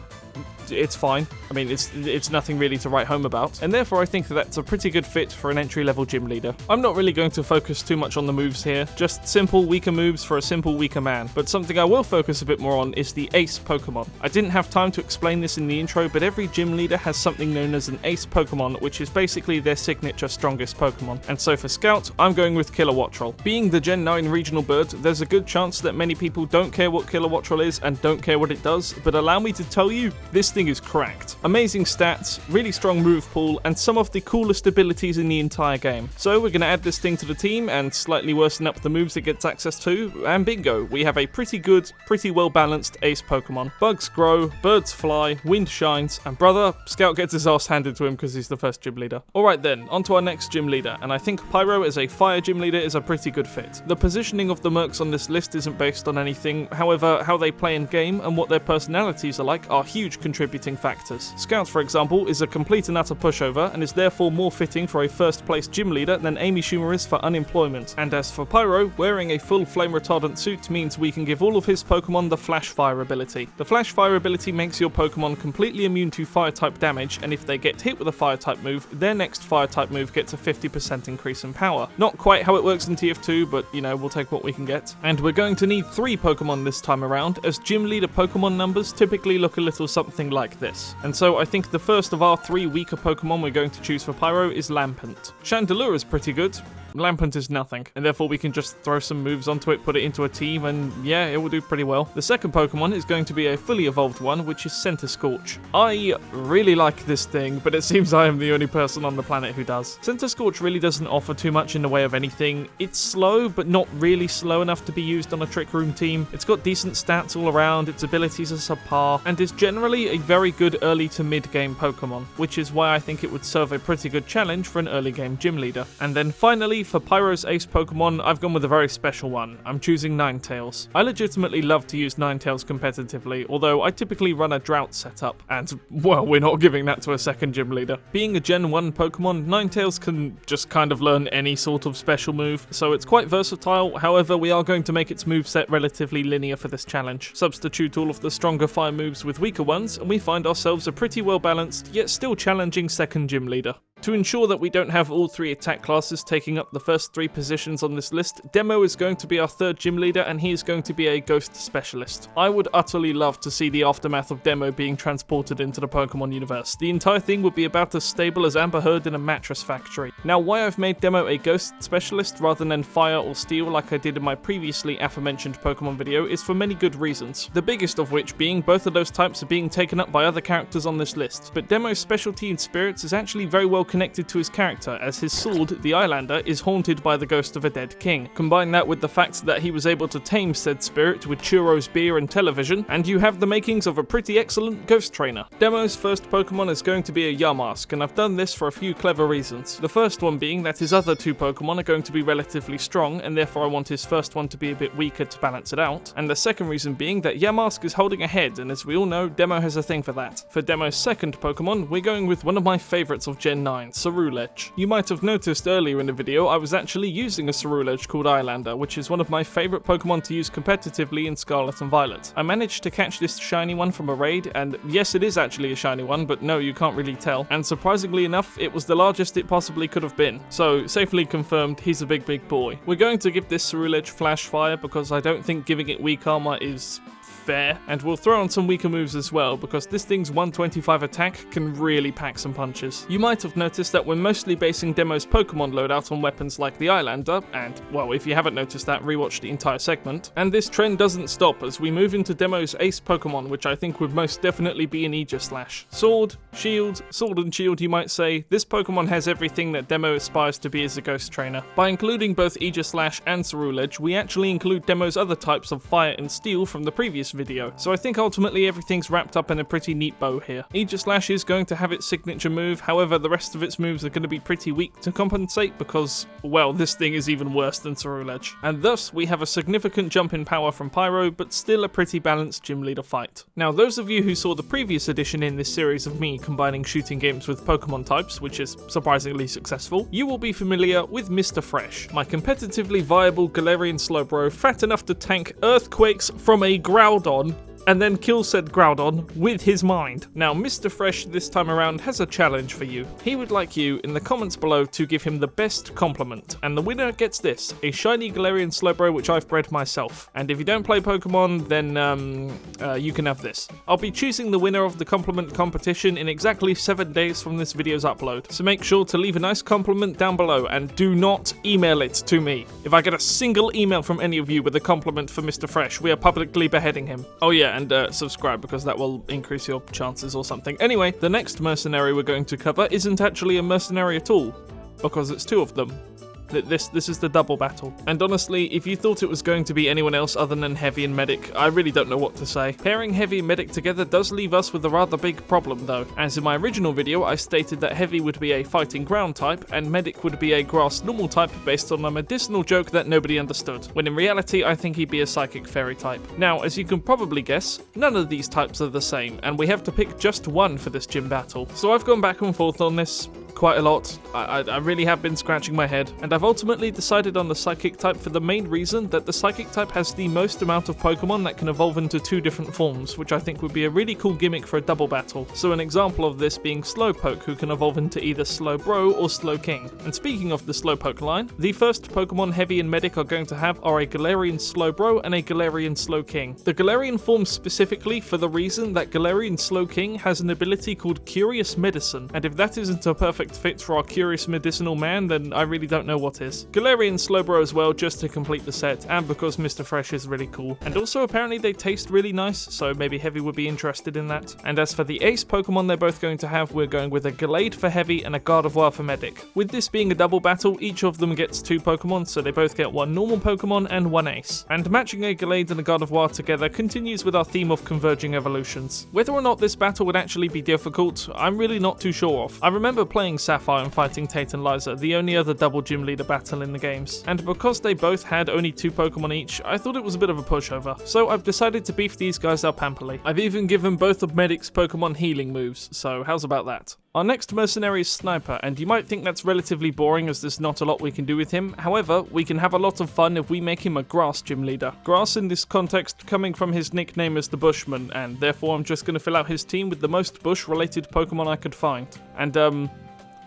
it's fine. I mean, it's nothing really to write home about, and therefore I think that's a pretty good fit for an entry-level gym leader. I'm not really going to focus too much on the moves here, just simple, weaker moves for a simple, weaker man, but something I will focus a bit more on is the ace Pokemon. I didn't have time to explain this in the intro, but every gym leader has something known as an ace Pokemon, which is basically their signature strongest Pokemon. And so for Scout, I'm going with Kilowattrel. Being the Gen 9 regional bird, there's a good chance that many people don't care what Kilowattrel is and don't care what it does, but allow me to tell you, this thing is cracked. Amazing stats, really strong move pool, and some of the coolest abilities in the entire game. So we're going to add this thing to the team and slightly worsen up the moves it gets access to, and bingo, we have a pretty good, pretty well balanced ace Pokemon. Bugs grow, birds fly, wind shines, and brother, Scout gets his ass handed to him because he's the first gym leader. Alright then, on to our next gym leader, and I think Pyro as a fire gym leader is a pretty good fit. The positioning of the Mercs on this list isn't based on anything, however, how they play in game and what their personalities are like are huge contributing factors. Scout, for example, is a complete and utter pushover and is therefore more fitting for a first place gym leader than Amy Schumer is for unemployment. And as for Pyro, wearing a full flame retardant suit means we can give all of his Pokemon the Flash Fire ability. The Flash Fire ability makes your Pokemon completely immune to fire type damage, and if they get hit with a fire type move, their next fire type move gets a 50% increase in power. Not quite how it works in TF2, but you know, we'll take what we can get. And we're going to need 3 Pokemon this time around, as gym leader Pokemon numbers typically look a little something like this. And so I think the first of our 3 weaker Pokemon we're going to choose for Pyro is Lampent. Chandelure is pretty good. Lampent is nothing, and therefore we can just throw some moves onto it, put it into a team, and yeah, it will do pretty well. The second Pokemon is going to be a fully evolved one, which is Center Scorch. I really like this thing, but it seems I am the only person on the planet who does. Center Scorch really doesn't offer too much in the way of anything. It's slow, but not really slow enough to be used on a Trick Room team. It's got decent stats all around, its abilities are subpar, and is generally a very good early to mid-game Pokemon, which is why I think it would serve a pretty good challenge for an early game gym leader. And then finally, for Pyro's ace Pokemon, I've gone with a very special one. I'm choosing Ninetales. I legitimately love to use Ninetales competitively, although I typically run a drought setup, and, well, we're not giving that to a second gym leader. Being a Gen 1 Pokemon, Ninetales can just kind of learn any sort of special move, so it's quite versatile. However, we are going to make its moveset relatively linear for this challenge. Substitute all of the stronger fire moves with weaker ones, and we find ourselves a pretty well balanced, yet still challenging second gym leader. To ensure that we don't have all 3 attack classes taking up the first 3 positions on this list, Demo is going to be our third gym leader and he is going to be a ghost specialist. I would utterly love to see the aftermath of Demo being transported into the Pokemon universe. The entire thing would be about as stable as Amber Heard in a mattress factory. Now, why I've made Demo a ghost specialist rather than fire or steel like I did in my previously aforementioned Pokemon video is for many good reasons. The biggest of which being both of those types are being taken up by other characters on this list, but Demo's specialty in spirits is actually very well connected to his character, as his sword, the Eyelander, is haunted by the ghost of a dead king. Combine that with the fact that he was able to tame said spirit with churros, beer and television, and you have the makings of a pretty excellent ghost trainer. Demo's first Pokemon is going to be a Yamask, and I've done this for a few clever reasons. The first one being that his other 2 Pokemon are going to be relatively strong, and therefore I want his first one to be a bit weaker to balance it out. And the second reason being that Yamask is holding ahead, and as we all know, Demo has a thing for that. For Demo's second Pokemon, we're going with one of my favourites of Gen 9, Cerulege. You might have noticed earlier in the video I was actually using a Cerulege called Eyelander, which is one of my favourite Pokemon to use competitively in Scarlet and Violet. I managed to catch this shiny one from a raid, and yes, it is actually a shiny one, but no, you can't really tell. And surprisingly enough, it was the largest it possibly could have been. So, safely confirmed, he's a big boy. We're going to give this Cerulege Flash Fire because I don't think giving it weak armor is fair, and we'll throw on some weaker moves as well because this thing's 125 attack can really pack some punches. You might have noticed that we're mostly basing Demo's Pokemon loadout on weapons like the Eyelander, and well, if you haven't noticed that, rewatch the entire segment. And this trend doesn't stop as we move into Demo's ace Pokemon, which I think would most definitely be an Aegislash. Sword and shield you might say, this Pokemon has everything that Demo aspires to be as a ghost trainer. By including both Aegislash and Cerulege, we actually include Demo's other types of fire and steel from the previous video, so I think ultimately everything's wrapped up in a pretty neat bow here. Aegislash is going to have its signature move, however the rest of its moves are going to be pretty weak to compensate because, well, this thing is even worse than Cerulege. And thus we have a significant jump in power from Pyro, but still a pretty balanced gym leader fight. Now those of you who saw the previous edition in this series of me combining shooting games with Pokemon types, which is surprisingly successful, you will be familiar with Mr. Fresh, my competitively viable Galarian Slowbro fat enough to tank earthquakes from a Groudon and then kill said Groudon with his mind. Now, Mr. Fresh this time around has a challenge for you. He would like you in the comments below to give him the best compliment, and the winner gets this, a shiny Galarian Slowbro which I've bred myself. And if you don't play Pokemon, then you can have this. I'll be choosing the winner of the compliment competition in exactly 7 days from this video's upload, so make sure to leave a nice compliment down below and do not email it to me. If I get a single email from any of you with a compliment for Mr. Fresh, we are publicly beheading him. Oh yeah, and subscribe because that will increase your chances or something. Anyway, the next mercenary we're going to cover isn't actually a mercenary at all, because it's 2 of them. This is the double battle. And honestly, if you thought it was going to be anyone else other than Heavy and Medic, I really don't know what to say. Pairing Heavy and Medic together does leave us with a rather big problem though, as in my original video I stated that Heavy would be a fighting ground type and Medic would be a grass normal type based on a medicinal joke that nobody understood, when in reality I think he'd be a psychic fairy type. Now, as you can probably guess, none of these types are the same, and we have to pick just one for this gym battle. So I've gone back and forth on this quite a lot. I really have been scratching my head, and I've ultimately decided on the Psychic type for the main reason that the Psychic type has the most amount of Pokemon that can evolve into 2 different forms, which I think would be a really cool gimmick for a double battle. So an example of this being Slowpoke, who can evolve into either Slowbro or Slowking. And speaking of the Slowpoke line, the first Pokemon Heavy and Medic are going to have are a Galarian Slowbro and a Galarian Slowking. The Galarian form specifically for the reason that Galarian Slowking has an ability called Curious Medicine, and if that isn't a perfect fit for our curious medicinal man, then I really don't know what is. Galarian Slowbro as well, just to complete the set, and because Mr. Fresh is really cool. And also apparently they taste really nice, so maybe Heavy would be interested in that. And as for the ace Pokemon they're both going to have, we're going with a Gallade for Heavy and a Gardevoir for Medic. With this being a double battle, each of them gets 2 Pokemon, so they both get 1 normal Pokemon and 1 ace. And matching a Gallade and a Gardevoir together continues with our theme of converging evolutions. Whether or not this battle would actually be difficult, I'm really not too sure of. I remember playing fighting Sapphire and fighting Tate and Liza, the only other double gym leader battle in the games. And because they both had only 2 Pokemon each, I thought it was a bit of a pushover. So I've decided to beef these guys up amply. I've even given both of Medic's Pokemon healing moves, so how's about that? Our next mercenary is Sniper, and you might think that's relatively boring as there's not a lot we can do with him. However, we can have a lot of fun if we make him a grass gym leader. Grass in this context coming from his nickname as the Bushman, and therefore I'm just going to fill out his team with the most bush-related Pokemon I could find. And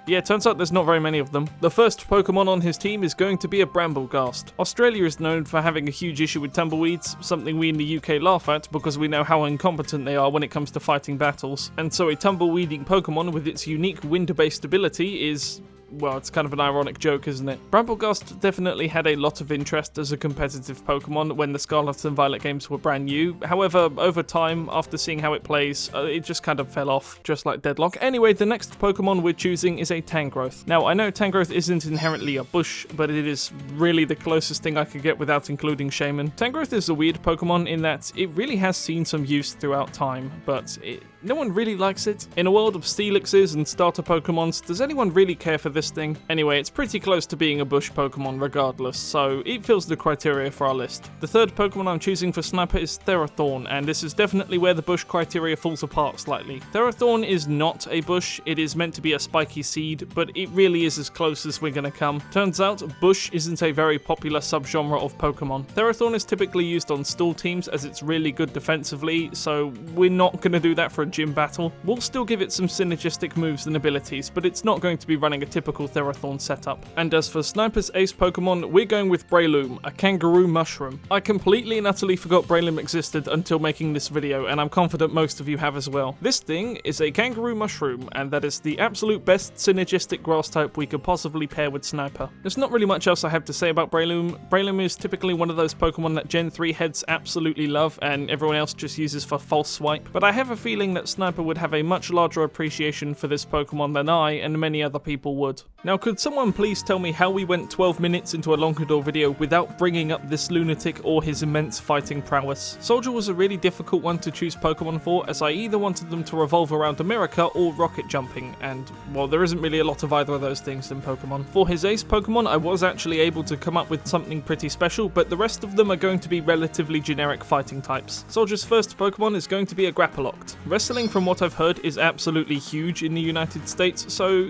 yeah, turns out there's not very many of them. The first Pokemon on his team is going to be a Brambleghast. Australia is known for having a huge issue with tumbleweeds, something we in the UK laugh at because we know how incompetent they are when it comes to fighting battles. And so a tumbleweeding Pokemon with its unique wind-based ability is... well, it's kind of an ironic joke, isn't it? Brambleghast definitely had a lot of interest as a competitive Pokemon when the Scarlet and Violet games were brand new. However, over time, after seeing how it plays, it just kind of fell off, just like Deadlock. Anyway, the next Pokemon we're choosing is a Tangrowth. Now, I know Tangrowth isn't inherently a bush, but it is really the closest thing I could get without including Shaman. Tangrowth is a weird Pokemon in that it really has seen some use throughout time, but no one really likes it. In a world of Steelixes and starter Pokemons, does anyone really care for this thing? Anyway, it's pretty close to being a bush Pokemon regardless, so it fills the criteria for our list. The third Pokemon I'm choosing for Sniper is Therathorn, and this is definitely where the bush criteria falls apart slightly. Therathorn is not a bush, it is meant to be a spiky seed, but it really is as close as we're gonna come. Turns out, bush isn't a very popular subgenre of Pokemon. Therathorn is typically used on stall teams as it's really good defensively, so we're not gonna do that for a gym battle. We'll still give it some synergistic moves and abilities, but it's not going to be running a typical Therathorn setup. And as for Sniper's ace Pokemon, we're going with Breloom, a kangaroo mushroom. I completely and utterly forgot Breloom existed until making this video, and I'm confident most of you have as well. This thing is a kangaroo mushroom, and that is the absolute best synergistic grass type we could possibly pair with Sniper. There's not really much else I have to say about Breloom. Breloom is typically one of those Pokemon that Gen 3 heads absolutely love, and everyone else just uses for false swipe, but I have a feeling that Sniper would have a much larger appreciation for this Pokemon than I and many other people would. Now, could someone please tell me how we went 12 minutes into a Lon'qudor video without bringing up this lunatic or his immense fighting prowess? Soldier was a really difficult one to choose Pokemon for, as I either wanted them to revolve around America or rocket jumping, and, well, there isn't really a lot of either of those things in Pokemon. For his ace Pokemon, I was actually able to come up with something pretty special, but the rest of them are going to be relatively generic fighting types. Soldier's first Pokemon is going to be a Grapploct. Wrestling, from what I've heard, is absolutely huge in the United States, so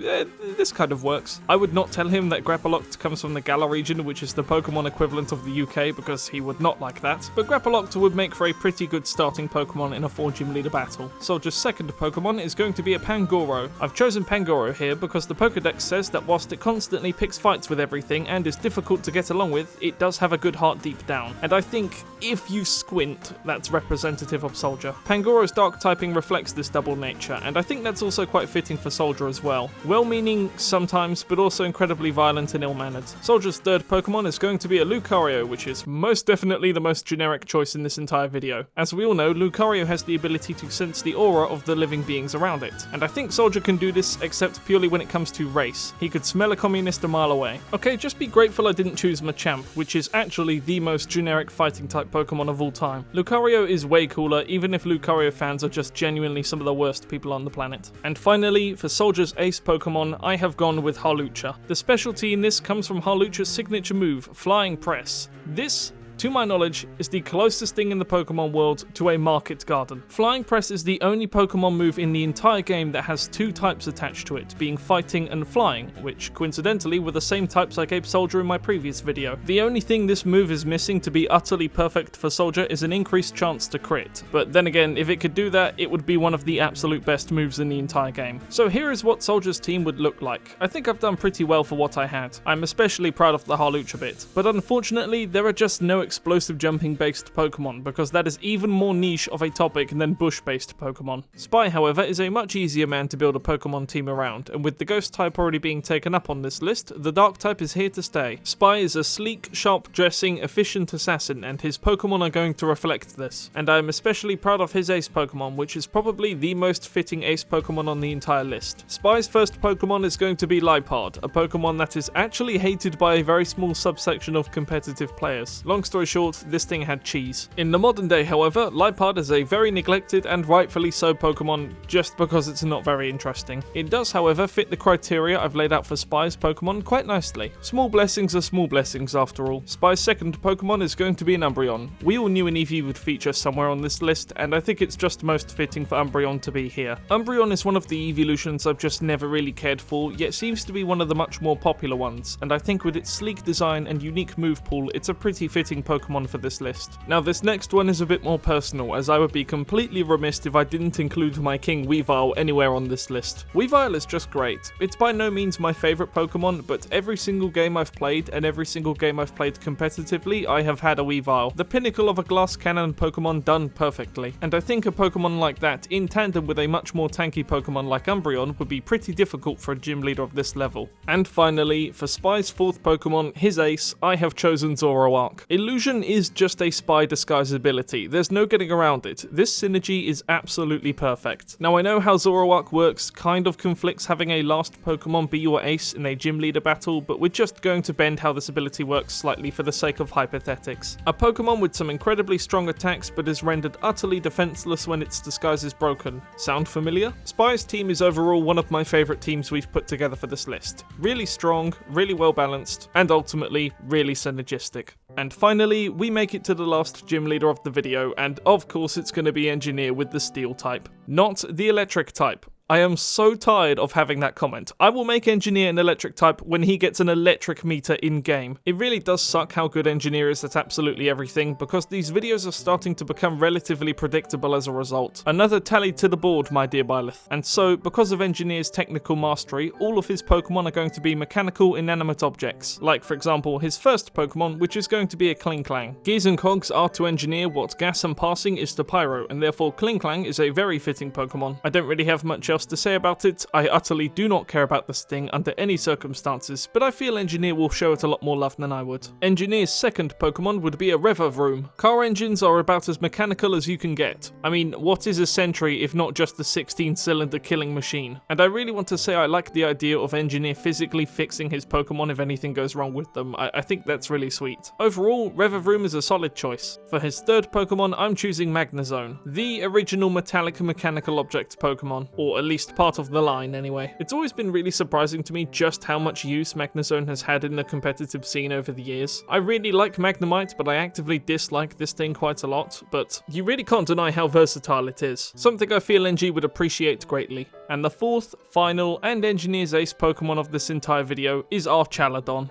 this kind of works. I would not tell him that Grapploct comes from the Galar region, which is the Pokemon equivalent of the UK, because he would not like that, but Grapploct would make for a pretty good starting Pokemon in a 4-gym leader battle. Soldier's second Pokemon is going to be a Pangoro. I've chosen Pangoro here because the Pokédex says that whilst it constantly picks fights with everything and is difficult to get along with, it does have a good heart deep down, and I think, if you squint, that's representative of Soldier. Pangoro's dark typing reflects this double nature, and I think that's also quite fitting for Soldier as well. Well-meaning sometimes, but also incredibly violent and ill-mannered. Soldier's third Pokemon is going to be a Lucario, which is most definitely the most generic choice in this entire video. As we all know, Lucario has the ability to sense the aura of the living beings around it, and I think Soldier can do this except purely when it comes to race. He could smell a communist a mile away. Okay, just be grateful I didn't choose Machamp, which is actually the most generic fighting type Pokemon of all time. Lucario is way cooler, even if Lucario fans are just genuinely some of the worst people on the planet. And finally, for Soldier's ace Pokemon, I have gone with Hawlucha. The specialty in this comes from Hawlucha's signature move, Flying Press. This, to my knowledge, is the closest thing in the Pokemon world to a market garden. Flying Press is the only Pokemon move in the entire game that has 2 types attached to it, being fighting and flying, which coincidentally were the same types I gave Soldier in my previous video. The only thing this move is missing to be utterly perfect for Soldier is an increased chance to crit, but then again, if it could do that, it would be one of the absolute best moves in the entire game. So here is what Soldier's team would look like. I think I've done pretty well for what I had. I'm especially proud of the Hawlucha bit, but unfortunately there are just no explosive jumping based Pokemon, because that is even more niche of a topic than bush based Pokemon. Spy, however, is a much easier man to build a Pokemon team around, and with the Ghost type already being taken up on this list, the Dark type is here to stay. Spy is a sleek, sharp dressing, efficient assassin, and his Pokemon are going to reflect this. And I am especially proud of his ace Pokemon, which is probably the most fitting ace Pokemon on the entire list. Spy's first Pokemon is going to be Liepard, a Pokemon that is actually hated by a very small subsection of competitive players. Long story story short, this thing had cheese. In the modern day, however, Liepard is a very neglected and rightfully so Pokemon just because it's not very interesting. It does, however, fit the criteria I've laid out for Spy's Pokemon quite nicely. Small blessings are small blessings after all. Spy's second Pokemon is going to be an Umbreon. We all knew an Eevee would feature somewhere on this list, and I think it's just most fitting for Umbreon to be here. Umbreon is one of the evolutions I've just never really cared for, yet seems to be one of the much more popular ones, and I think with its sleek design and unique move pool, it's a pretty fitting Pokemon for this list. Now this next one is a bit more personal, as I would be completely remiss if I didn't include my King Weavile anywhere on this list. Weavile is just great. It's by no means my favourite Pokemon, but every single game I've played, and every single game I've played competitively, I have had a Weavile. The pinnacle of a glass cannon Pokemon done perfectly. And I think a Pokemon like that, in tandem with a much more tanky Pokemon like Umbreon, would be pretty difficult for a gym leader of this level. And finally, for Spy's fourth Pokemon, his ace, I have chosen Zoroark. Illusion is just a Spy disguise ability. There's no getting around it. This synergy is absolutely perfect. Now I know how Zoroark works kind of conflicts having a last Pokemon be your ace in a gym leader battle, but we're just going to bend how this ability works slightly for the sake of hypothetics. A Pokemon with some incredibly strong attacks but is rendered utterly defenseless when its disguise is broken. Sound familiar? Spy's team is overall one of my favourite teams we've put together for this list. Really strong, really well balanced, and ultimately really synergistic. And finally, we make it to the last gym leader of the video, and of course it's going to be Engineer with the Steel type. Not the Electric type. I am so tired of having that comment. I will make Engineer an Electric type when he gets an electric meter in-game. It really does suck how good Engineer is at absolutely everything, because these videos are starting to become relatively predictable as a result. Another tally to the board, my dear Byleth. And so, because of Engineer's technical mastery, all of his Pokemon are going to be mechanical inanimate objects. Like, for example, his first Pokemon, which is going to be a Klinklang. Gears and Cogs are to Engineer what Gas and Passing is to Pyro, and therefore Klinklang is a very fitting Pokemon. I don't really have much else to say about it. I utterly do not care about this thing under any circumstances, but I feel Engineer will show it a lot more love than I would. Engineer's second Pokemon would be a Revavroom. Car engines are about as mechanical as you can get. I mean, what is a Sentry if not just a 16-cylinder killing machine? And I really want to say I like the idea of Engineer physically fixing his Pokemon if anything goes wrong with them. I think that's really sweet. Overall, Revavroom is a solid choice. For his third Pokemon, I'm choosing Magnezone, the original metallic mechanical object Pokemon, or at least part of the line anyway. It's always been really surprising to me just how much use Magnezone has had in the competitive scene over the years. I really like Magnemite, but I actively dislike this thing quite a lot, but you really can't deny how versatile it is. Something I feel NG would appreciate greatly. And the fourth, final, and Engineer's ace Pokemon of this entire video is our Chaladon.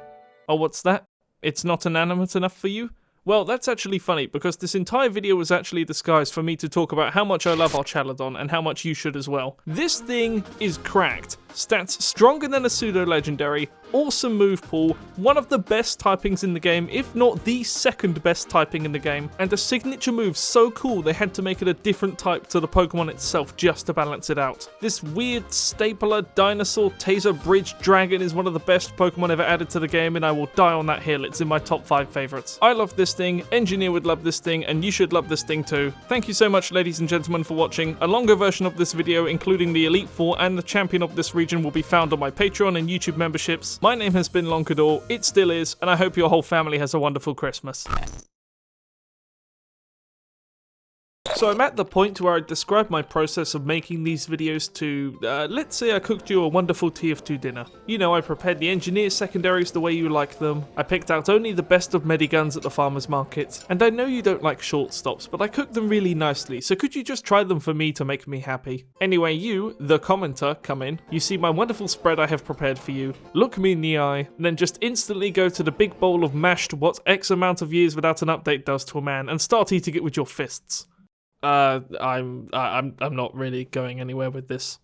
Oh, what's that? It's not inanimate enough for you? Well, that's actually funny, because this entire video was actually disguised for me to talk about how much I love our Chaladon and how much you should as well. This thing is cracked. Stats stronger than a pseudo-legendary, awesome move pool, one of the best typings in the game, if not the second best typing in the game, and a signature move so cool they had to make it a different type to the Pokemon itself just to balance it out. This weird stapler dinosaur taser bridge dragon is one of the best Pokemon ever added to the game, and I will die on that hill. It's in my top 5 favourites. I love this thing, Engineer would love this thing, and you should love this thing too. Thank you so much, ladies and gentlemen, for watching. A longer version of this video, including the Elite Four and the champion of this region, will be found on my Patreon and YouTube memberships. My name has been Lon'qudor, it still is, and I hope your whole family has a wonderful Christmas. So I'm at the point where I describe my process of making these videos to, let's say I cooked you a wonderful TF2 dinner. You know, I prepared the Engineer secondaries the way you like them, I picked out only the best of Mediguns at the farmer's market, and I know you don't like short stops, but I cooked them really nicely, so could you just try them for me to make me happy? Anyway, you, the commenter, come in, you see my wonderful spread I have prepared for you, look me in the eye, and then just instantly go to the big bowl of mashed what X amount of years without an update does to a man, and start eating it with your fists. I'm not really going anywhere with this.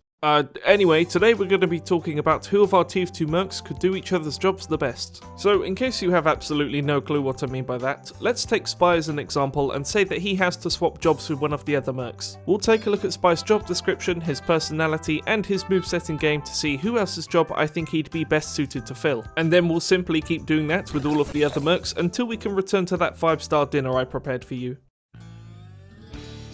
Anyway, today we're going to be talking about who of our TF2 Mercs could do each other's jobs the best. So, in case you have absolutely no clue what I mean by that, let's take Spy as an example and say that he has to swap jobs with one of the other Mercs. We'll take a look at Spy's job description, his personality, and his moveset in game to see who else's job I think he'd be best suited to fill. And then we'll simply keep doing that with all of the other Mercs until we can return to that 5-star dinner I prepared for you.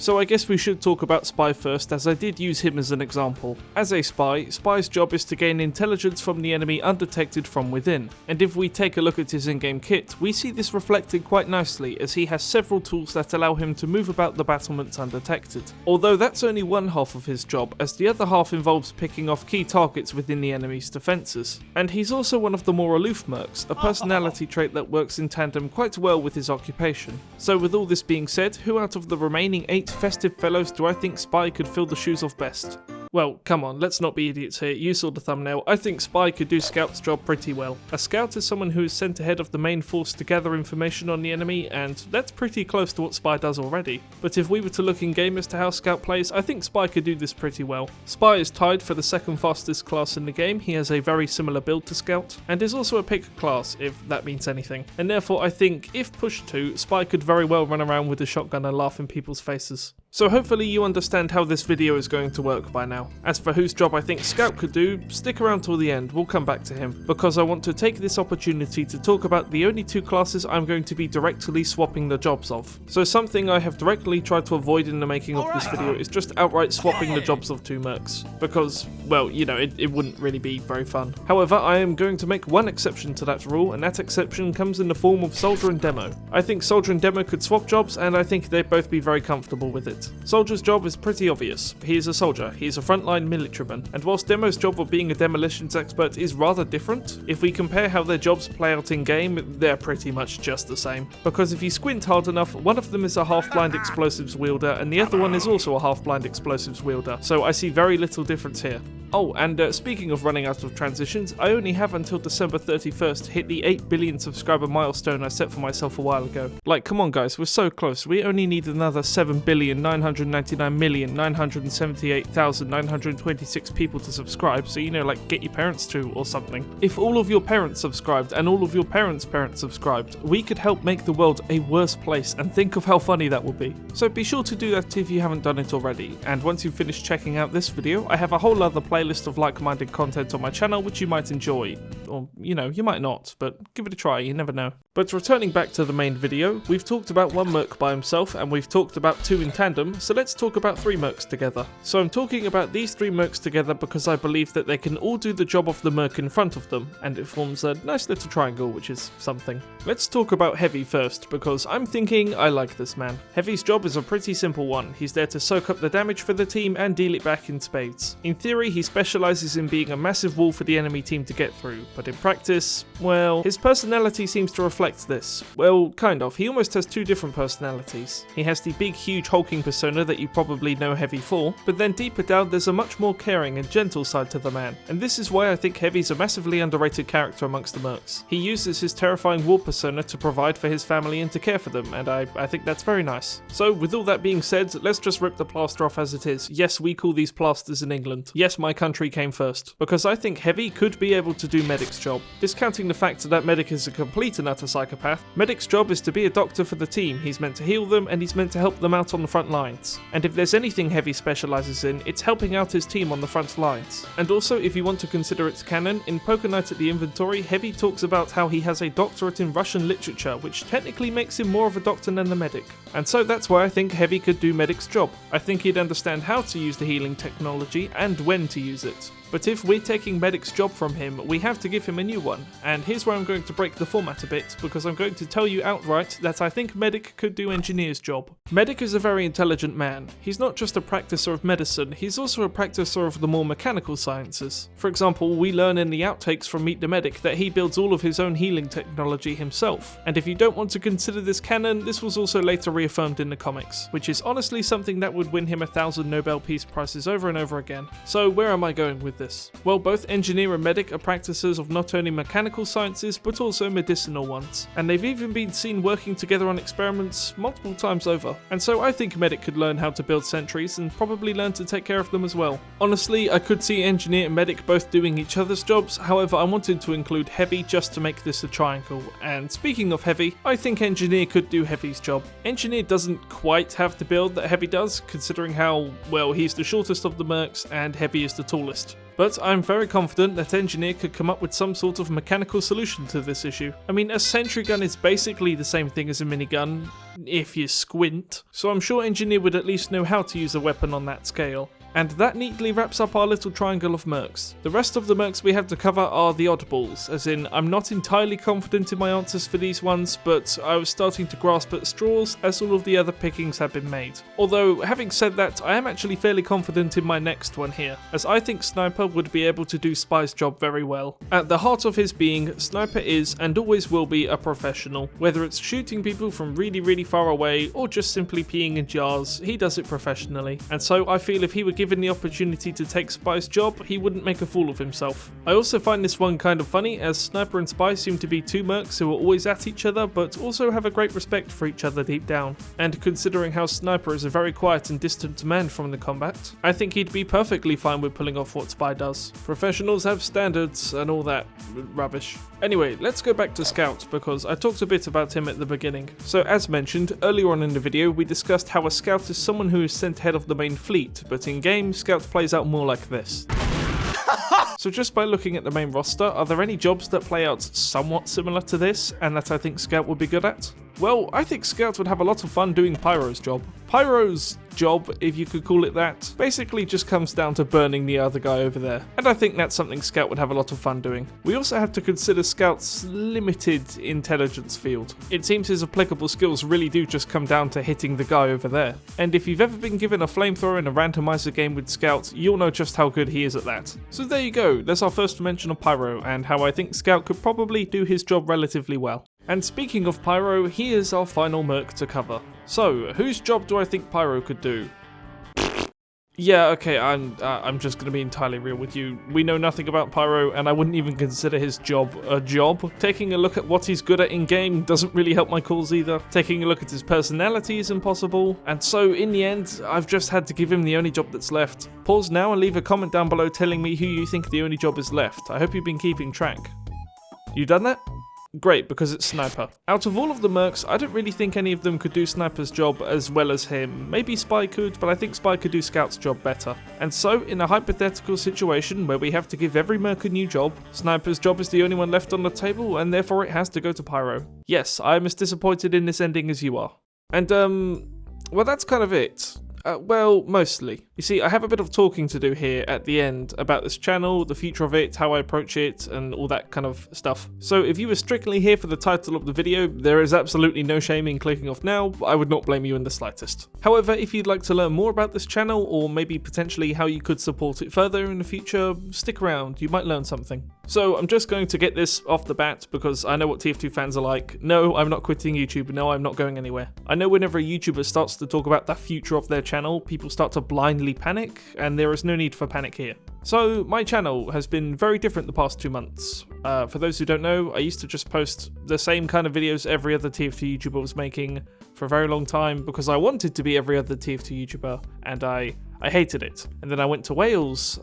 So I guess we should talk about Spy first, as I did use him as an example. As a spy, Spy's job is to gain intelligence from the enemy undetected from within. And if we take a look at his in-game kit, we see this reflected quite nicely, as he has several tools that allow him to move about the battlements undetected. Although that's only one half of his job, as the other half involves picking off key targets within the enemy's defences. And he's also one of the more aloof mercs, a personality trait that works in tandem quite well with his occupation. So with all this being said, who out of the remaining 8 festive fellows do I think Spy could fill the shoes of best? Well, come on, let's not be idiots here. You saw the thumbnail. I think Spy could do Scout's job pretty well. A Scout is someone who is sent ahead of the main force to gather information on the enemy, and that's pretty close to what Spy does already. But if we were to look in game as to how Scout plays, I think Spy could do this pretty well. Spy is tied for the second fastest class in the game. He has a very similar build to Scout, and is also a pick class, if that means anything. And therefore I think, if pushed to, Spy could very well run around with a shotgun and laugh in people's faces. So hopefully you understand how this video is going to work by now. As for whose job I think Scout could do, stick around till the end, we'll come back to him, because I want to take this opportunity to talk about the only 2 classes I'm going to be directly swapping the jobs of. So something I have directly tried to avoid in the making of this video is just outright swapping the jobs of 2 mercs, because, well, you know, it wouldn't really be very fun. However, I am going to make one exception to that rule, and that exception comes in the form of Soldier and Demo. I think Soldier and Demo could swap jobs, and I think they'd both be very comfortable with it. Soldier's job is pretty obvious. He is a soldier, he is a frontline militaryman, and whilst Demo's job of being a demolitions expert is rather different, if we compare how their jobs play out in game, they're pretty much just the same. Because if you squint hard enough, one of them is a half-blind explosives wielder, and the other one is also a half-blind explosives wielder, so I see very little difference here. Oh, and speaking of running out of transitions, I only have until December 31st to hit the 8 billion subscriber milestone I set for myself a while ago. Like, come on guys, we're so close. We only need another 7,999,978,926 people to subscribe, so you know, like, get your parents to or something. If all of your parents subscribed and all of your parents' parents subscribed, we could help make the world a worse place, and think of how funny that would be. So be sure to do that if you haven't done it already, and once you've finished checking out this video, I have a whole other playlist of like-minded content on my channel which you might enjoy. Or, you know, you might not, but give it a try, you never know. But returning back to the main video, we've talked about 1 merc by himself and we've talked about 2 in tandem, so let's talk about 3 mercs together. So I'm talking about these 3 mercs together because I believe that they can all do the job of the merc in front of them, and it forms a nice little triangle, which is something. Let's talk about Heavy first, because I'm thinking I like this man. Heavy's job is a pretty simple one. He's there to soak up the damage for the team and deal it back in spades. In theory, he specialises in being a massive wall for the enemy team to get through, but in practice, well, his personality seems to reflect this. Well, kind of. He almost has 2 different personalities. He has the big, huge hulking persona that you probably know Heavy for, but then deeper down there's a much more caring and gentle side to the man, and this is why I think Heavy's a massively underrated character amongst the mercs. He uses his terrifying war persona to provide for his family and to care for them, and I think that's very nice. So with all that being said, let's just rip the plaster off as it is. Yes, we call these plasters in England. Yes, my country came first, because I think Heavy could be able to do Medic's job. Discounting the fact that Medic is a complete and utter psychopath, Medic's job is to be a doctor for the team. He's meant to heal them and he's meant to help them out on the front lines. And if there's anything Heavy specialises in, it's helping out his team on the front lines. And also, if you want to consider it canon, in Poker Night at the Inventory, Heavy talks about how he has a doctorate in Russian literature, which technically makes him more of a doctor than the Medic. And so that's why I think Heavy could do Medic's job. I think he'd understand how to use the healing technology and when to use it. But if we're taking Medic's job from him, we have to give him a new one. And here's where I'm going to break the format a bit, because I'm going to tell you outright that I think Medic could do Engineer's job. Medic is a very intelligent man. He's not just a practicer of medicine, he's also a practicer of the more mechanical sciences. For example, we learn in the outtakes from Meet the Medic that he builds all of his own healing technology himself. And if you don't want to consider this canon, this was also later reaffirmed in the comics, which is honestly something that would win him 1,000 Nobel Peace Prizes over and over again. So where am I going with this? Well, both Engineer and Medic are practices of not only mechanical sciences, but also medicinal ones. And they've even been seen working together on experiments multiple times over. And so I think Medic could learn how to build sentries and probably learn to take care of them as well. Honestly, I could see Engineer and Medic both doing each other's jobs, however I wanted to include Heavy just to make this a triangle. And speaking of Heavy, I think Engineer could do Heavy's job. Engineer doesn't quite have the build that Heavy does, considering how, well, he's the shortest of the mercs and Heavy is the tallest. But I'm very confident that Engineer could come up with some sort of mechanical solution to this issue. I mean, a sentry gun is basically the same thing as a minigun. if you squint. So I'm sure Engineer would at least know how to use a weapon on that scale. And that neatly wraps up our little triangle of mercs. The rest of the mercs we have to cover are the oddballs, as in I'm not entirely confident in my answers for these ones, but I was starting to grasp at straws as all of the other pickings have been made. Although, having said that, I am actually fairly confident in my next one here, as I think Sniper would be able to do Spy's job very well. At the heart of his being, Sniper is and always will be a professional. Whether it's shooting people from really far away or just simply peeing in jars, he does it professionally. And so I feel if he would given the opportunity to take Spy's job, he wouldn't make a fool of himself. I also find this one kind of funny, as Sniper and Spy seem to be two mercs who are always at each other, but also have a great respect for each other deep down. And considering how Sniper is a very quiet and distant man from the combat, I think he'd be perfectly fine with pulling off what Spy does. Professionals have standards and all that rubbish. Anyway, let's go back to Scout, because I talked a bit about him at the beginning. So as mentioned, earlier on in the video, we discussed how a Scout is someone who is sent ahead of the main fleet, but in game, Scout plays out more like this. So just by looking at the main roster, are there any jobs that play out somewhat similar to this, and that I think Scout would be good at? Well, I think Scout would have a lot of fun doing Pyro's job. Pyro's job, if you could call it that, basically just comes down to burning the other guy over there. And I think that's something Scout would have a lot of fun doing. We also have to consider Scout's limited intelligence field. It seems his applicable skills really do just come down to hitting the guy over there. And if you've ever been given a flamethrower in a randomizer game with Scout, you'll know just how good he is at that. So there you go, there's our first mention of Pyro, and how I think Scout could probably do his job relatively well. And speaking of Pyro, here's our final merc to cover. So, whose job do I think Pyro could do? Yeah, okay, I'm just gonna be entirely real with you. We know nothing about Pyro, and I wouldn't even consider his job a job. Taking a look at what he's good at in-game doesn't really help my cause either. Taking a look at his personality is impossible. And so, in the end, I've just had to give him the only job that's left. Pause now and leave a comment down below telling me who you think the only job is left. I hope you've been keeping track. You done that? Great, because it's Sniper. Out of all of the mercs, I don't really think any of them could do Sniper's job as well as him. Maybe Spy could, but I think Spy could do Scout's job better. And so, in a hypothetical situation where we have to give every merc a new job, Sniper's job is the only one left on the table, and therefore it has to go to Pyro. Yes, I'm as disappointed in this ending as you are. And, well, that's kind of it. Well, mostly. You see, I have a bit of talking to do here at the end about this channel, the future of it, how I approach it, and all that kind of stuff. So if you were strictly here for the title of the video, there is absolutely no shame in clicking off now. I would not blame you in the slightest. However, if you'd like to learn more about this channel, or maybe potentially how you could support it further in the future, stick around, you might learn something. So I'm just going to get this off the bat because I know what TF2 fans are like. No, I'm not quitting YouTube. No, I'm not going anywhere. I know whenever a YouTuber starts to talk about the future of their channel, people start to blindly panic, and there is no need for panic here. So my channel has been very different the past 2 months. For those who don't know, I used to just post the same kind of videos every other TF2 YouTuber was making for a very long time because I wanted to be every other TF2 YouTuber, and I hated it. And then I went to Wales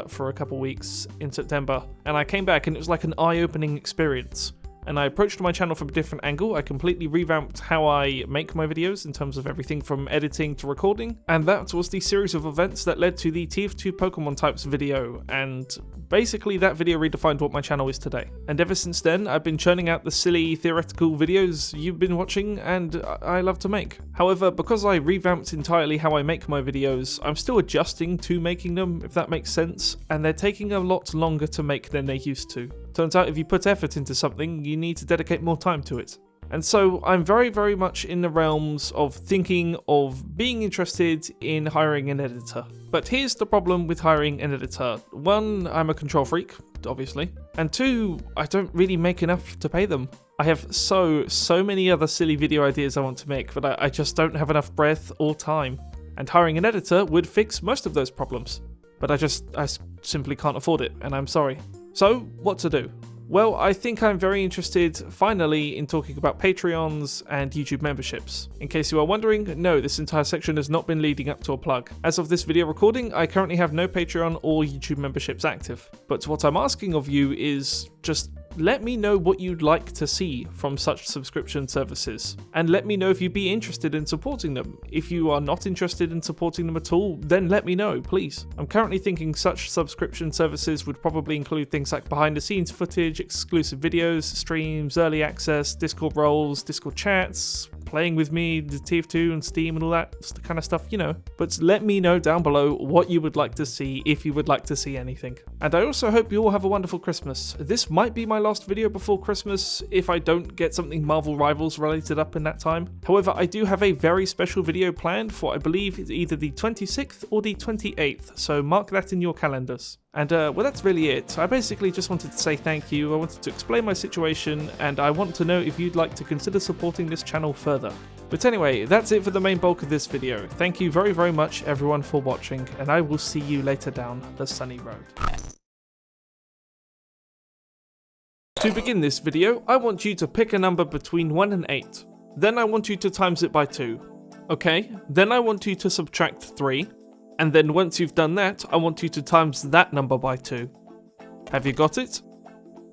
for a couple weeks in September, and I came back and it was like an eye-opening experience. And I approached my channel from a different angle. I completely revamped how I make my videos in terms of everything from editing to recording. And that was the series of events that led to the TF2 Pokémon types video. And basically that video redefined what my channel is today. And ever since then, I've been churning out the silly theoretical videos you've been watching and I love to make. However, because I revamped entirely how I make my videos, I'm still adjusting to making them, if that makes sense. And they're taking a lot longer to make than they used to. Turns out if you put effort into something, you need to dedicate more time to it. And so I'm very much in the realms of thinking of being interested in hiring an editor. But here's the problem with hiring an editor. 1, I'm a control freak, obviously. And 2, I don't really make enough to pay them. I have so many other silly video ideas I want to make, but I just don't have enough breath or time. And hiring an editor would fix most of those problems. But I simply can't afford it, and I'm sorry. So, what to do? Well, I think I'm very interested, finally, in talking about Patreons and YouTube memberships. In case you are wondering, no, this entire section has not been leading up to a plug. As of this video recording, I currently have no Patreon or YouTube memberships active. But what I'm asking of you is just let me know what you'd like to see from such subscription services, and let me know if you'd be interested in supporting them. If you are not interested in supporting them at all, then let me know, please. I'm currently thinking such subscription services would probably include things like behind the scenes footage, exclusive videos, streams, early access, Discord roles, Discord chats, playing with me, the TF2 and Steam and all that kind of stuff, you know. But let me know down below what you would like to see, if you would like to see anything. And I also hope you all have a wonderful Christmas. This might be my last video before Christmas if I don't get something Marvel Rivals related up in that time. However, I do have a very special video planned for, I believe, it's either the 26th or the 28th, so mark that in your calendars. And well, that's really it. I basically just wanted to say thank you, I wanted to explain my situation, and I want to know if you'd like to consider supporting this channel further. But anyway, that's it for the main bulk of this video. Thank you very, very much everyone for watching, and I will see you later down the sunny road. To begin this video, I want you to pick a number between 1 and 8. Then I want you to times it by 2. Okay, then I want you to subtract 3. And then once you've done that, I want you to times that number by 2. Have you got it?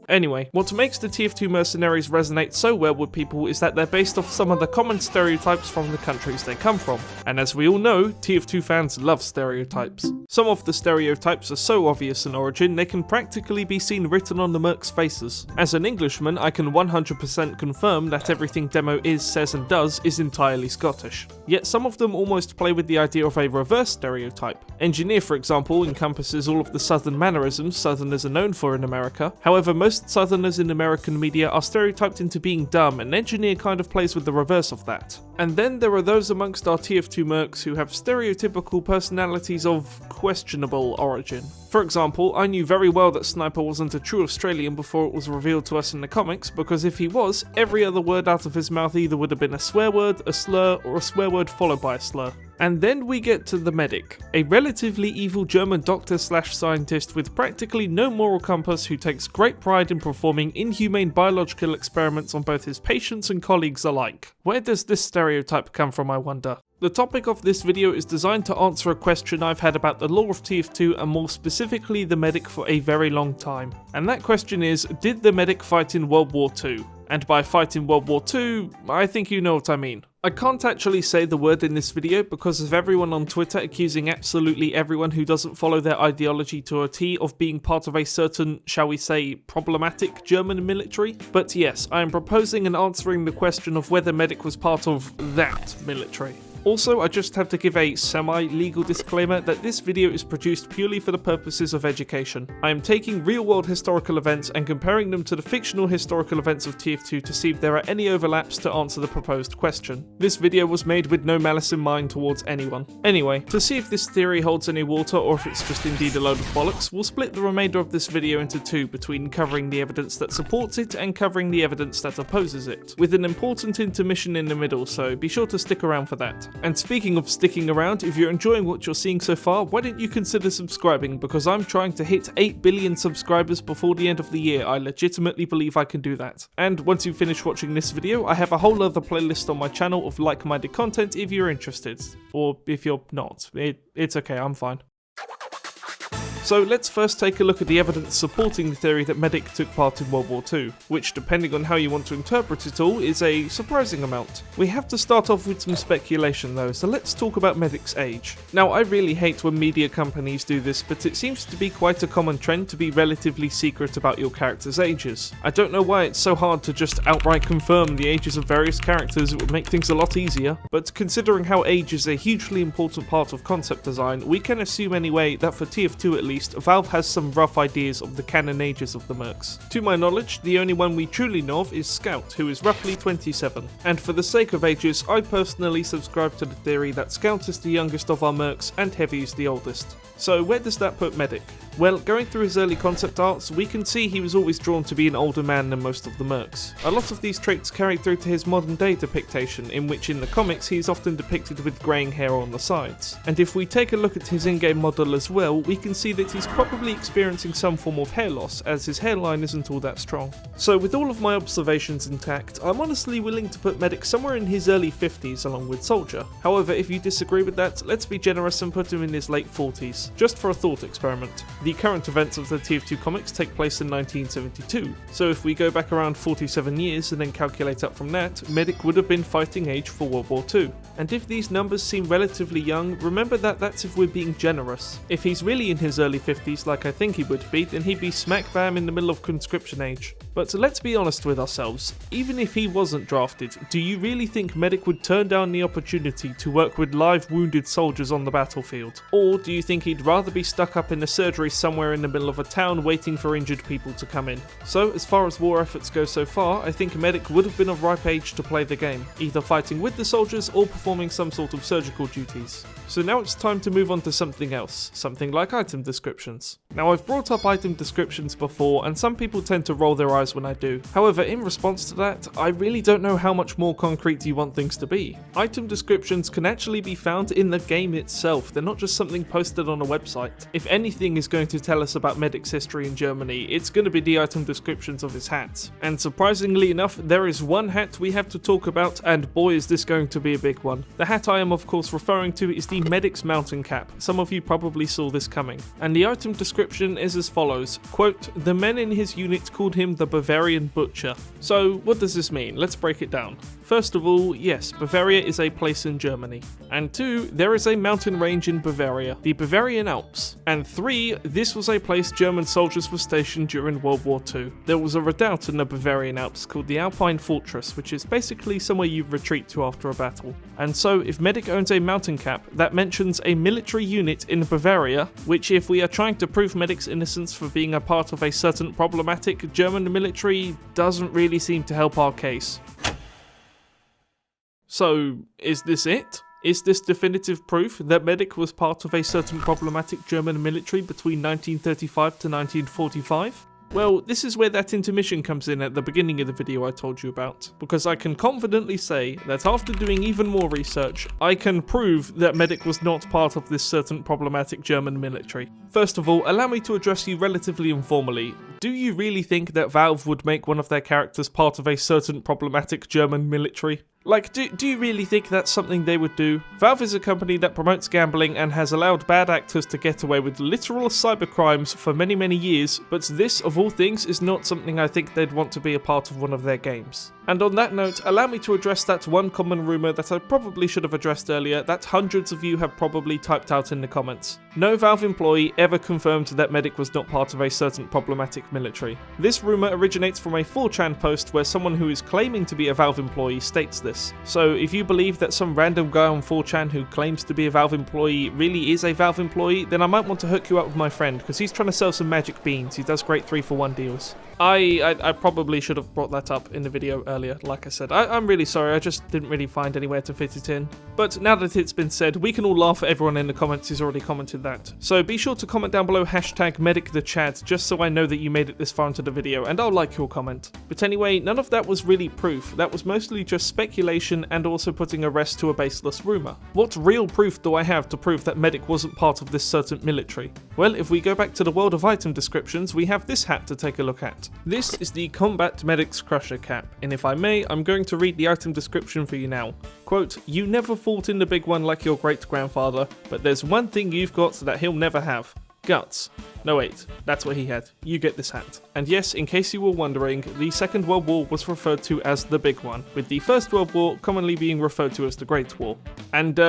Anyway, what makes the TF2 Mercenaries resonate so well with people is that they're based off some of the common stereotypes from the countries they come from. And as we all know, TF2 fans love stereotypes. Some of the stereotypes are so obvious in origin, they can practically be seen written on the Mercs' faces. As an Englishman, I can 100% confirm that everything Demo is, says and does is entirely Scottish. Yet some of them almost play with the idea of a reverse stereotype. Engineer, for example, encompasses all of the southern mannerisms Southerners are known for in America. However, most Southerners in American media are stereotyped into being dumb, and Engineer kind of plays with the reverse of that. And then there are those amongst our TF2 Mercs who have stereotypical personalities of questionable origin. For example, I knew very well that Sniper wasn't a true Australian before it was revealed to us in the comics, because if he was, every other word out of his mouth either would have been a swear word, a slur, or a swear word followed by a slur. And then we get to the Medic, a relatively evil German doctor/scientist with practically no moral compass who takes great pride in performing inhumane biological experiments on both his patients and colleagues alike. Where does this stereotype come from, I wonder? The topic of this video is designed to answer a question I've had about the lore of TF2 and more specifically the Medic for a very long time. And that question is, did the Medic fight in World War II? And by fight in World War II, I think you know what I mean. I can't actually say the word in this video because of everyone on Twitter accusing absolutely everyone who doesn't follow their ideology to a T of being part of a certain, shall we say, problematic German military. But yes, I am proposing and answering the question of whether Medic was part of that military. Also, I just have to give a semi-legal disclaimer that this video is produced purely for the purposes of education. I am taking real-world historical events and comparing them to the fictional historical events of TF2 to see if there are any overlaps to answer the proposed question. This video was made with no malice in mind towards anyone. Anyway, to see if this theory holds any water or if it's just indeed a load of bollocks, we'll split the remainder of this video into two between covering the evidence that supports it and covering the evidence that opposes it, with an important intermission in the middle, so be sure to stick around for that. And speaking of sticking around, if you're enjoying what you're seeing so far, why don't you consider subscribing, because I'm trying to hit 8 billion subscribers before the end of the year. I legitimately believe I can do that. And once you finish watching this video, I have a whole other playlist on my channel of like-minded content if you're interested. Or if you're not. It's okay, I'm fine. So let's first take a look at the evidence supporting the theory that Medic took part in World War II, which, depending on how you want to interpret it all, is a surprising amount. We have to start off with some speculation though, so let's talk about Medic's age. Now, I really hate when media companies do this, but it seems to be quite a common trend to be relatively secret about your characters' ages. I don't know why it's so hard to just outright confirm the ages of various characters. It would make things a lot easier, but considering how age is a hugely important part of concept design, we can assume anyway that for TF2 at least, Valve has some rough ideas of the canon ages of the Mercs. To my knowledge, the only one we truly know of is Scout, who is roughly 27. And for the sake of ages, I personally subscribe to the theory that Scout is the youngest of our Mercs and Heavy is the oldest. So where does that put Medic? Well, going through his early concept arts, we can see he was always drawn to be an older man than most of the Mercs. A lot of these traits carry through to his modern day depiction, in which in the comics he is often depicted with greying hair on the sides. And if we take a look at his in-game model as well, we can see that he's probably experiencing some form of hair loss, as his hairline isn't all that strong. So with all of my observations intact, I'm honestly willing to put Medic somewhere in his early 50s along with Soldier. However, if you disagree with that, let's be generous and put him in his late 40s, just for a thought experiment. The current events of the TF2 comics take place in 1972, so if we go back around 47 years and then calculate up from that, Medic would have been fighting age for World War II. And if these numbers seem relatively young, remember that that's if we're being generous. If he's really in his early early 50s like I think he would be, then he'd be smack bam in the middle of conscription age. But let's be honest with ourselves, even if he wasn't drafted, do you really think Medic would turn down the opportunity to work with live wounded soldiers on the battlefield? Or do you think he'd rather be stuck up in a surgery somewhere in the middle of a town waiting for injured people to come in? So as far as war efforts go so far, I think Medic would have been of ripe age to play the game, either fighting with the soldiers or performing some sort of surgical duties. So now it's time to move on to something else, something like item descriptions. Now I've brought up item descriptions before and some people tend to roll their eyes when I do. However, in response to that, I really don't know how much more concrete you want things to be. Item descriptions can actually be found in the game itself, they're not just something posted on a website. If anything is going to tell us about Medic's history in Germany, it's going to be the item descriptions of his hats. And surprisingly enough, there is one hat we have to talk about, and boy is this going to be a big one. The hat I am of course referring to is the Medic's mountain cap. Some of you probably saw this coming. And the item description is as follows, quote, "The men in his unit called him the Bavarian Butcher." So what does this mean? Let's break it down. First of all, yes, Bavaria is a place in Germany. And 2, there is a mountain range in Bavaria, the Bavarian Alps. And 3, this was a place German soldiers were stationed during World War II. There was a redoubt in the Bavarian Alps called the Alpine Fortress, which is basically somewhere you retreat to after a battle. And so if Medic owns a mountain cap, that mentions a military unit in Bavaria, which if we are trying to prove Medic's innocence for being a part of a certain problematic German military, doesn't really seem to help our case. So, is this it? Is this definitive proof that Medic was part of a certain problematic German military between 1935 to 1945? Well, this is where that intermission comes in at the beginning of the video I told you about, because I can confidently say that after doing even more research, I can prove that Medic was not part of this certain problematic German military. First of all, allow me to address you relatively informally. Do you really think that Valve would make one of their characters part of a certain problematic German military? Like, do you really think that's something they would do? Valve is a company that promotes gambling and has allowed bad actors to get away with literal cybercrimes for many, many years, but this, of all things, is not something I think they'd want to be a part of one of their games. And on that note, allow me to address that one common rumour that I probably should have addressed earlier that hundreds of you have probably typed out in the comments. No Valve employee ever confirmed that Medic was not part of a certain problematic military. This rumour originates from a 4chan post where someone who is claiming to be a Valve employee states this. So if you believe that some random guy on 4chan who claims to be a Valve employee really is a Valve employee, then I might want to hook you up with my friend, because he's trying to sell some magic beans. He does great 3-for-1 deals. I probably should have brought that up in the video earlier, like I said. I'm really sorry, I just didn't really find anywhere to fit it in. But now that it's been said, we can all laugh at everyone in the comments who's already commented that. So be sure to comment down below #MedicTheChat, just so I know that you made it this far into the video, and I'll like your comment. But anyway, none of that was really proof. That was mostly just speculation and also putting a rest to a baseless rumour. What real proof do I have to prove that Medic wasn't part of this certain military? Well, if we go back to the world of item descriptions, we have this hat to take a look at. This is the Combat Medic's Crusher cap, and if I may, I'm going to read the item description for you now. Quote, "You never fought in the big one like your great-grandfather, but there's one thing you've got that he'll never have. Guts. No wait, that's what he had. You get this hat." And yes, in case you were wondering, the Second World War was referred to as the Big One, with the First World War commonly being referred to as the Great War. And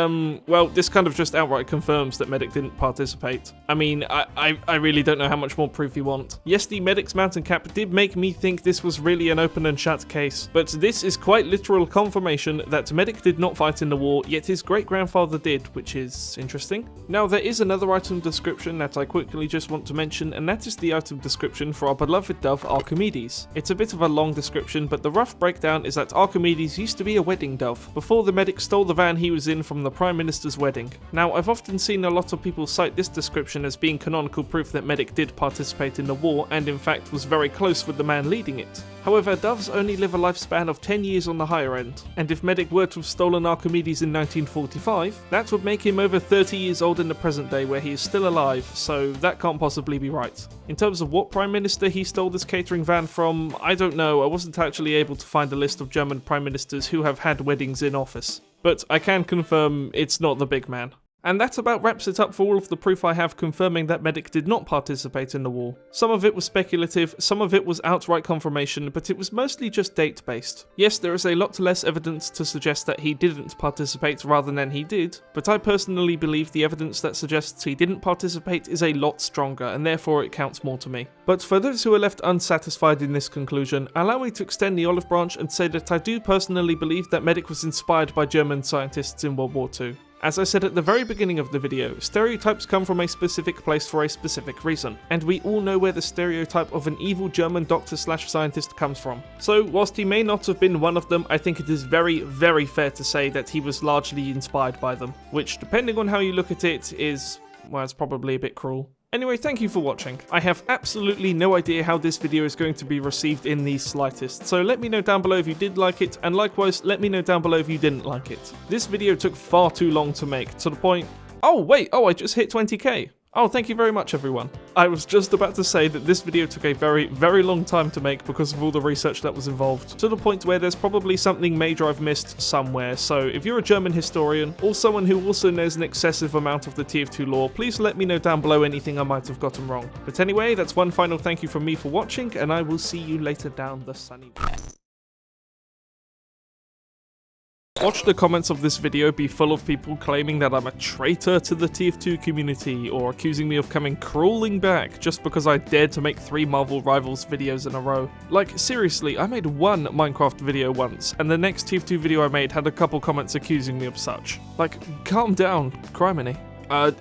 well, this kind of just outright confirms that Medic didn't participate. I mean, I really don't know how much more proof you want. Yes, the Medic's mountain cap did make me think this was really an open and shut case, but this is quite literal confirmation that Medic did not fight in the war, yet his great-grandfather did, which is interesting. Now, there is another item description that I quickly just want to mention, and that is the item description for our beloved dove Archimedes. It's a bit of a long description, but the rough breakdown is that Archimedes used to be a wedding dove, before the Medic stole the van he was in from the Prime Minister's wedding. Now, I've often seen a lot of people cite this description as being canonical proof that Medic did participate in the war, and in fact was very close with the man leading it. However, doves only live a lifespan of 10 years on the higher end, and if Medic were to have stolen Archimedes in 1945, that would make him over 30 years old in the present day where he is still alive, so that can't possibly be right. In terms of what Prime Minister he stole this catering van from, I don't know. I wasn't actually able to find a list of German Prime Ministers who have had weddings in office. But I can confirm it's not the big man. And that about wraps it up for all of the proof I have confirming that Medic did not participate in the war. Some of it was speculative, some of it was outright confirmation, but it was mostly just date-based. Yes, there is a lot less evidence to suggest that he didn't participate rather than he did, but I personally believe the evidence that suggests he didn't participate is a lot stronger, and therefore it counts more to me. But for those who are left unsatisfied in this conclusion, allow me to extend the olive branch and say that I do personally believe that Medic was inspired by German scientists in World War II. As I said at the very beginning of the video, stereotypes come from a specific place for a specific reason, and we all know where the stereotype of an evil German doctor/scientist comes from. So, whilst he may not have been one of them, I think it is very, very fair to say that he was largely inspired by them, which, depending on how you look at it, is, well, it's probably a bit cruel. Anyway, thank you for watching. I have absolutely no idea how this video is going to be received in the slightest, so let me know down below if you did like it, and likewise, let me know down below if you didn't like it. This video took far too long to make, to the point... Oh wait, I just hit 20k. Oh, thank you very much, everyone. I was just about to say that this video took a very, very long time to make because of all the research that was involved, to the point where there's probably something major I've missed somewhere, so if you're a German historian, or someone who also knows an excessive amount of the TF2 lore, please let me know down below anything I might have gotten wrong. But anyway, that's one final thank you from me for watching, and I will see you later down the sunny way. Watch the comments of this video be full of people claiming that I'm a traitor to the TF2 community, or accusing me of coming crawling back just because I dared to make 3 Marvel Rivals videos in a row. Like, seriously, I made one Minecraft video once, and the next TF2 video I made had a couple comments accusing me of such. Like, calm down, criminy.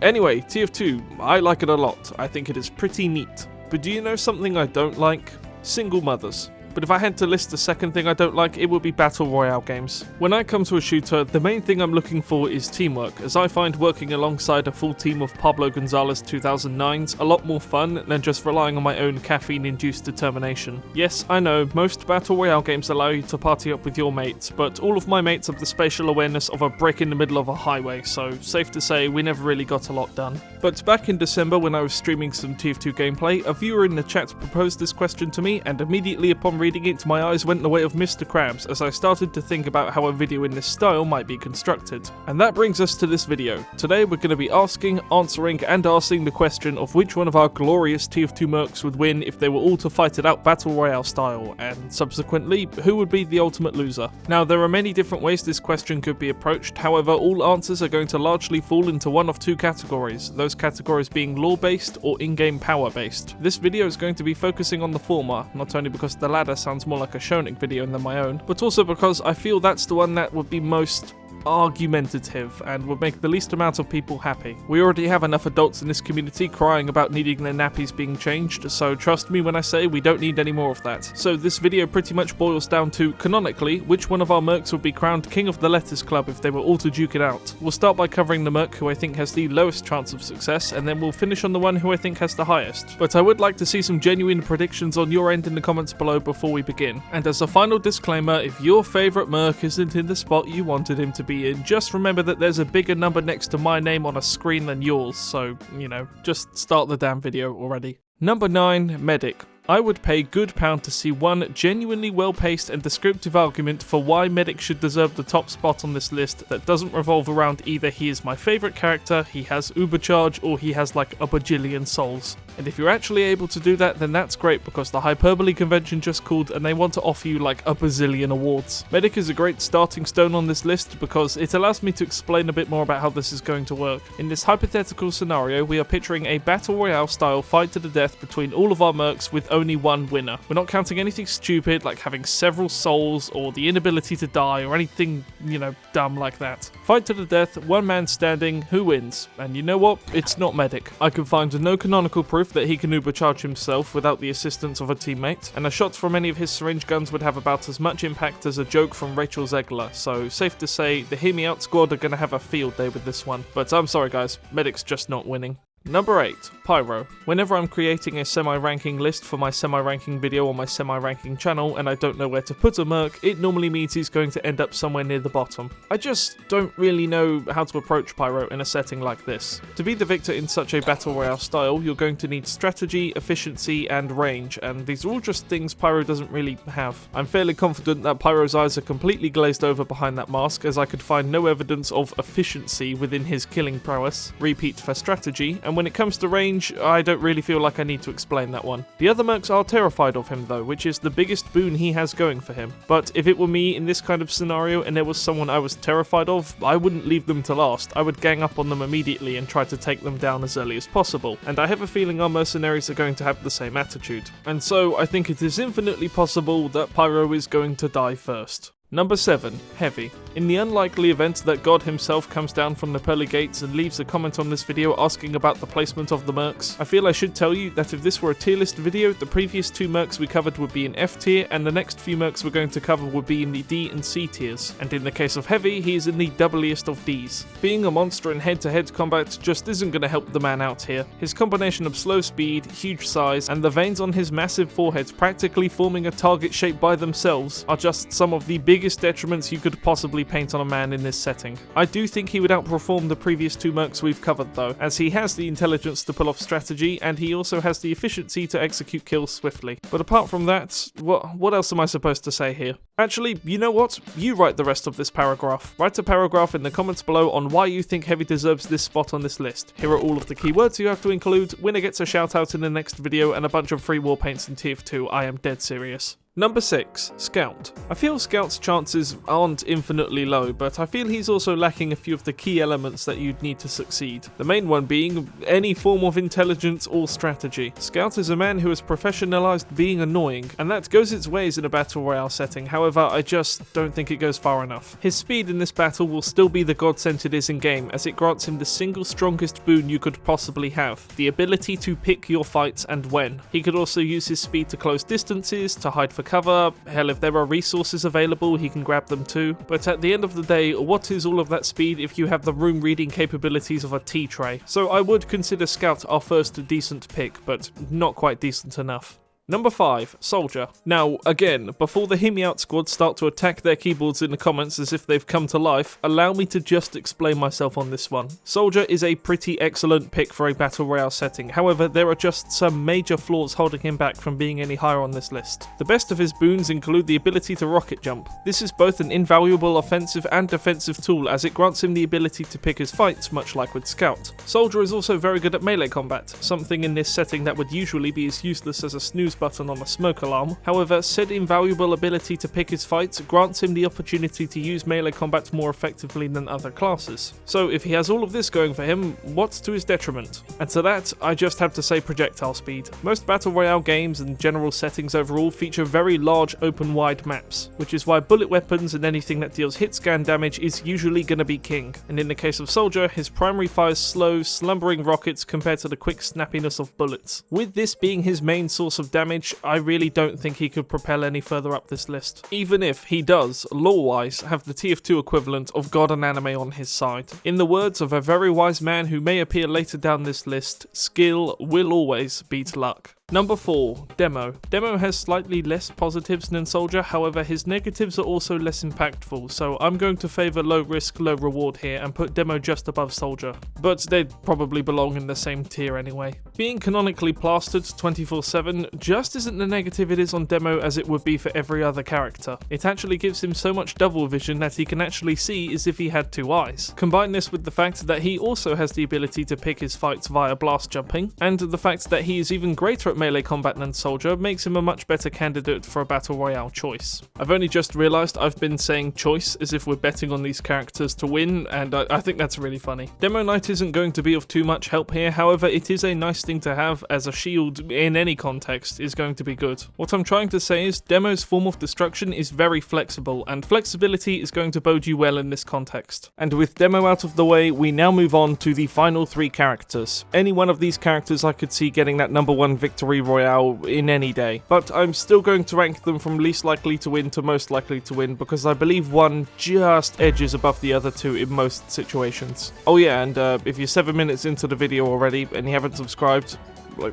Anyway, TF2, I like it a lot. I think it is pretty neat. But do you know something I don't like? Single mothers. But if I had to list the second thing I don't like, it would be Battle Royale games. When I come to a shooter, the main thing I'm looking for is teamwork, as I find working alongside a full team of Pablo Gonzalez 2009s a lot more fun than just relying on my own caffeine-induced determination. Yes, I know, most Battle Royale games allow you to party up with your mates, but all of my mates have the spatial awareness of a brick in the middle of a highway, so safe to say we never really got a lot done. But back in December when I was streaming some TF2 gameplay, a viewer in the chat proposed this question to me, and immediately upon reading it, my eyes went the way of Mr. Krabs as I started to think about how a video in this style might be constructed. And that brings us to this video. Today we're going to be asking, answering, and asking the question of which one of our glorious TF2 Mercs would win if they were all to fight it out Battle Royale style, and subsequently, who would be the ultimate loser. Now, there are many different ways this question could be approached, however, all answers are going to largely fall into one of 2 categories, those categories being lore-based or in-game power-based. This video is going to be focusing on the former, not only because the latter sounds more like a Shonik video than my own, but also because I feel that's the one that would be most argumentative and would make the least amount of people happy. We already have enough adults in this community crying about needing their nappies being changed, so trust me when I say we don't need any more of that. So this video pretty much boils down to, canonically, which one of our Mercs would be crowned King of the Letters Club if they were all to duke it out. We'll start by covering the Merc who I think has the lowest chance of success, and then we'll finish on the one who I think has the highest. But I would like to see some genuine predictions on your end in the comments below before we begin. And as a final disclaimer, if your favourite Merc isn't in the spot you wanted him to be in, just remember that there's a bigger number next to my name on a screen than yours, so, you know, just start the damn video already. Number 9, Medic. I would pay good pound to see one genuinely well-paced and descriptive argument for why Medic should deserve the top spot on this list that doesn't revolve around either he is my favourite character, he has ubercharge, or he has like a bajillion souls. And if you're actually able to do that, then that's great because the Hyperbole convention just called and they want to offer you like a bazillion awards. Medic is a great starting stone on this list because it allows me to explain a bit more about how this is going to work. In this hypothetical scenario, we are picturing a Battle Royale style fight to the death between all of our Mercs with only one winner. We're not counting anything stupid like having several souls or the inability to die or anything, you know, dumb like that. Fight to the death, one man standing, who wins? And you know what? It's not Medic. I can find no canonical proof that he can ubercharge himself without the assistance of a teammate, and a shot from any of his syringe guns would have about as much impact as a joke from Rachel Zegler, so safe to say the Hear Me Out squad are going to have a field day with this one. But I'm sorry guys, Medic's just not winning. Number 8. Pyro. Whenever I'm creating a semi-ranking list for my semi-ranking video on my semi-ranking channel and I don't know where to put a Merc, it normally means he's going to end up somewhere near the bottom. I just don't really know how to approach Pyro in a setting like this. To be the victor in such a battle royale style, you're going to need strategy, efficiency, and range, and these are all just things Pyro doesn't really have. I'm fairly confident that Pyro's eyes are completely glazed over behind that mask, as I could find no evidence of efficiency within his killing prowess. Repeat for strategy, and when it comes to range, I don't really feel like I need to explain that one. The other Mercs are terrified of him though, which is the biggest boon he has going for him. But if it were me in this kind of scenario and there was someone I was terrified of, I wouldn't leave them to last. I would gang up on them immediately and try to take them down as early as possible. And I have a feeling our mercenaries are going to have the same attitude. And so I think it is infinitely possible that Pyro is going to die first. Number 7. Heavy. In the unlikely event that God himself comes down from the pearly gates and leaves a comment on this video asking about the placement of the Mercs, I feel I should tell you that if this were a tier list video, the previous 2 Mercs we covered would be in F tier, and the next few Mercs we're going to cover would be in the D and C tiers. And in the case of Heavy, he is in the doubliest of Ds. Being a monster in head-to-head combat just isn't going to help the man out here. His combination of slow speed, huge size, and the veins on his massive forehead practically forming a target shape by themselves are just some of the biggest detriments you could possibly paint on a man in this setting. I do think he would outperform the previous 2 Mercs we've covered though, as he has the intelligence to pull off strategy and he also has the efficiency to execute kills swiftly. But apart from that, what else am I supposed to say here? Actually, you know what? You write the rest of this paragraph. Write a paragraph in the comments below on why you think Heavy deserves this spot on this list. Here are all of the keywords you have to include, winner gets a shout out in the next video and a bunch of free war paints in TF2, I am dead serious. Number 6. Scout. I feel Scout's chances aren't infinitely low, but I feel he's also lacking a few of the key elements that you'd need to succeed. The main one being any form of intelligence or strategy. Scout is a man who has professionalized being annoying, and that goes its ways in a battle royale setting, however I just don't think it goes far enough. His speed in this battle will still be the godsend it is in game, as it grants him the single strongest boon you could possibly have, the ability to pick your fights and when. He could also use his speed to close distances, to hide for cover, hell if there are resources available he can grab them too, but at the end of the day what is all of that speed if you have the room reading capabilities of a tea tray? So I would consider Scout our first decent pick, but not quite decent enough. Number 5. Soldier. Now, again, before the Hear Me Out squad start to attack their keyboards in the comments as if they've come to life, allow me to just explain myself on this one. Soldier is a pretty excellent pick for a battle royale setting, however there are just some major flaws holding him back from being any higher on this list. The best of his boons include the ability to rocket jump. This is both an invaluable offensive and defensive tool as it grants him the ability to pick his fights, much like with Scout. Soldier is also very good at melee combat, something in this setting that would usually be as useless as a snooze button on a smoke alarm. However, said invaluable ability to pick his fights grants him the opportunity to use melee combat more effectively than other classes. So if he has all of this going for him, what's to his detriment? And to that, I just have to say projectile speed. Most battle royale games and general settings overall feature very large open wide maps, which is why bullet weapons and anything that deals hit scan damage is usually going to be king. And in the case of Soldier, his primary fires slow, slumbering rockets compared to the quick snappiness of bullets. With this being his main source of damage, I really don't think he could propel any further up this list, even if he does, lore-wise, have the TF2 equivalent of God and anime on his side. In the words of a very wise man who may appear later down this list, skill will always beat luck. Number 4. Demo. Demo has slightly less positives than Soldier, however his negatives are also less impactful, so I'm going to favour low risk, low reward here and put Demo just above Soldier, but they'd probably belong in the same tier anyway. Being canonically plastered 24/7 just isn't the negative it is on Demo as it would be for every other character. It actually gives him so much double vision that he can actually see as if he had 2 eyes. Combine this with the fact that he also has the ability to pick his fights via blast jumping, and the fact that he is even greater at melee combat than Soldier makes him a much better candidate for a battle royale choice. I've only just realised I've been saying choice as if we're betting on these characters to win, and I think that's really funny. Demo Knight isn't going to be of too much help here, however it is a nice thing to have as a shield in any context is going to be good. What I'm trying to say is Demo's form of destruction is very flexible, and flexibility is going to bode you well in this context. And with Demo out of the way, we now move on to the final 3 characters. Any one of these characters I could see getting that number 1 victory every Royale in any day. But I'm still going to rank them from least likely to win to most likely to win, because I believe one just edges above the other two in most situations. Oh yeah, and if you're 7 minutes into the video already and you haven't subscribed,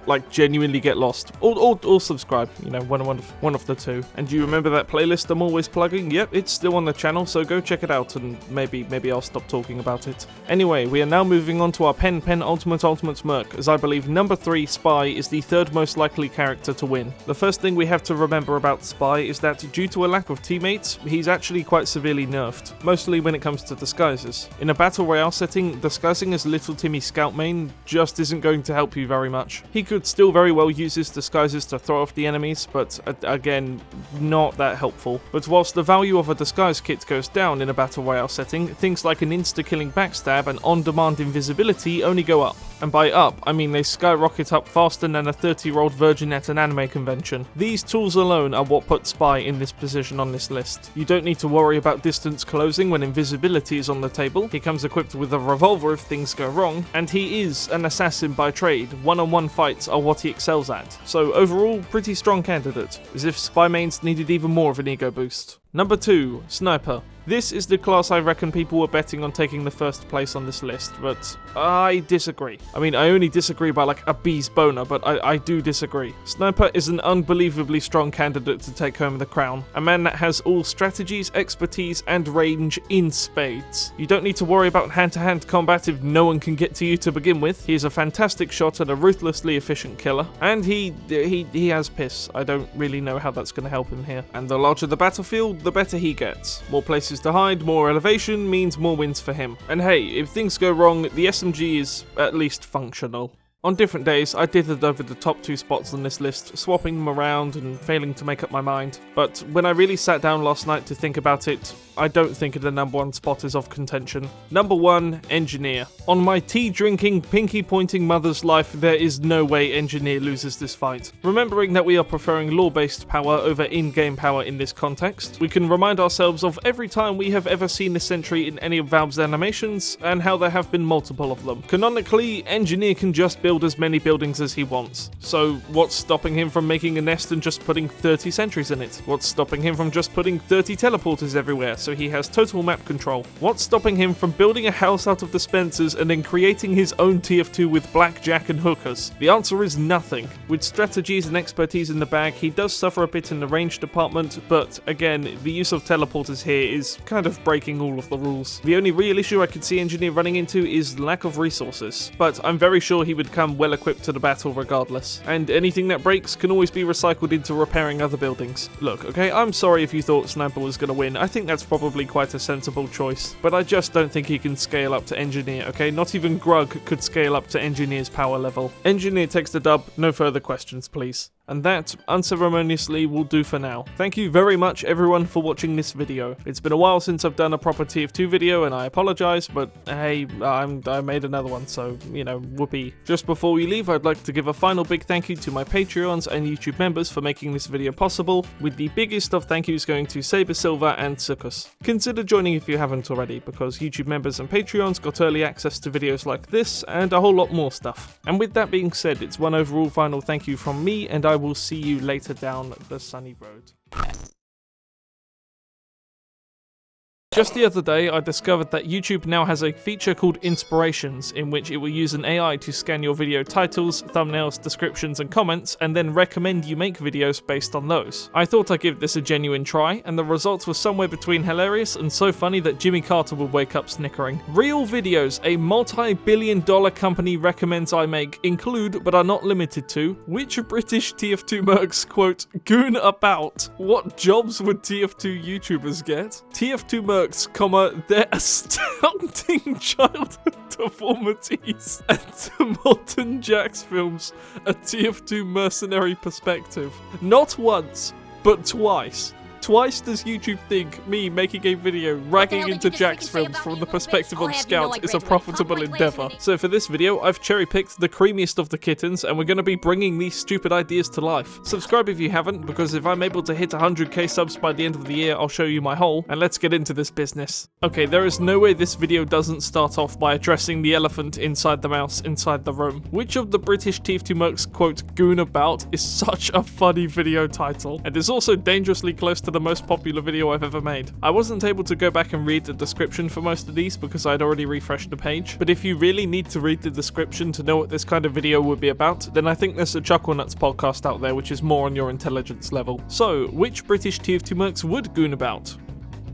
like genuinely get lost. Or subscribe, you know, one of the two. And do you remember that playlist I'm always plugging? Yep, it's still on the channel, so go check it out, and maybe I'll stop talking about it. Anyway, we are now moving on to our ultimate Merc, as I believe number 3, Spy, is the third most likely character to win. The first thing we have to remember about Spy is that due to a lack of teammates, he's actually quite severely nerfed, mostly when it comes to disguises. In a battle royale setting, disguising as Little Timmy Scout main just isn't going to help you very much. He could still very well use his disguises to throw off the enemies, but again, not that helpful. But whilst the value of a disguise kit goes down in a battle royale setting, things like an insta-killing backstab and on-demand invisibility only go up. And by up, I mean they skyrocket up faster than a 30-year-old virgin at an anime convention. These tools alone are what put Spy in this position on this list. You don't need to worry about distance closing when invisibility is on the table. He comes equipped with a revolver if things go wrong, and he is an assassin by trade. One-on-one fights are what he excels at. So overall, pretty strong candidate, as if Spy mains needed even more of an ego boost. Number 2, Sniper. This is the class I reckon people were betting on taking the first place on this list, but I disagree. I mean, I only disagree by like a bee's boner, but I do disagree. Sniper is an unbelievably strong candidate to take home the crown. A man that has all strategies, expertise, and range in spades. You don't need to worry about hand-to-hand combat if no one can get to you to begin with. He is a fantastic shot and a ruthlessly efficient killer. And he has piss. I don't really know how that's going to help him here. And the larger the battlefield, the better he gets. More places to hide, more elevation means more wins for him. And hey, if things go wrong, the SMG is at least functional. On different days, I dithered over the top 2 spots on this list, swapping them around and failing to make up my mind. But when I really sat down last night to think about it, I don't think the number 1 spot is of contention. Number 1, Engineer. On my tea-drinking, pinky-pointing mother's life, there is no way Engineer loses this fight. Remembering that we are preferring lore-based power over in-game power in this context, we can remind ourselves of every time we have ever seen this sentry in any of Valve's animations, and how there have been multiple of them. Canonically, Engineer can just build as many buildings as he wants. So what's stopping him from making a nest and just putting 30 sentries in it? What's stopping him from just putting 30 teleporters everywhere so he has total map control? What's stopping him from building a house out of dispensers and then creating his own TF2 with blackjack and hookers? The answer is nothing. With strategies and expertise in the bag, he does suffer a bit in the range department, but again, the use of teleporters here is kind of breaking all of the rules. The only real issue I could see Engineer running into is lack of resources, but I'm very sure he would come well equipped to the battle regardless, and anything that breaks can always be recycled into repairing other buildings. Look, okay, I'm sorry if you thought Sniper was going to win. I think that's probably quite a sensible choice, but I just don't think he can scale up to Engineer, okay? Not even Grug could scale up to Engineer's power level. Engineer takes the dub, no further questions please. And that, unceremoniously, will do for now. Thank you very much everyone for watching this video. It's been a while since I've done a proper TF2 video and I apologise, but hey, I made another one, so, you know, whoopee. Just before we leave, I'd like to give a final big thank you to my Patreons and YouTube members for making this video possible, with the biggest of thank yous going to Saber Silver and Sukus. Consider joining if you haven't already, because YouTube members and Patreons got early access to videos like this and a whole lot more stuff. And with that being said, it's one overall final thank you from me, and I will see you later down the sunny road. Just the other day, I discovered that YouTube now has a feature called Inspirations, in which it will use an AI to scan your video titles, thumbnails, descriptions, and comments, and then recommend you make videos based on those. I thought I'd give this a genuine try, and the results were somewhere between hilarious and so funny that Jimmy Carter would wake up snickering. Real videos a multi-billion-dollar company recommends I make include, but are not limited to, which British TF2 Mercs, quote, goon about? What jobs would TF2 YouTubers get? TF2 Mercs, their astounding childhood deformities, and to Molten Jack's films, a TF2 mercenary perspective. Not once, but twice. Twice does YouTube think me making a video ragging into Jack's films from the perspective of Scout is a profitable endeavour. So for this video, I've cherry-picked the creamiest of the kittens, and we're going to be bringing these stupid ideas to life. Subscribe if you haven't, because if I'm able to hit 100k subs by the end of the year, I'll show you my haul, and let's get into this business. Okay, there is no way this video doesn't start off by addressing the elephant inside the mouse inside the room. Which of the British TF2 Mercs quote goon about is such a funny video title, and is also dangerously close to the most popular video I've ever made. I wasn't able to go back and read the description for most of these because I'd already refreshed the page, but if you really need to read the description to know what this kind of video would be about, then I think there's a Chuckle Nuts podcast out there which is more on your intelligence level. So, which British TF2 Mercs would goon about?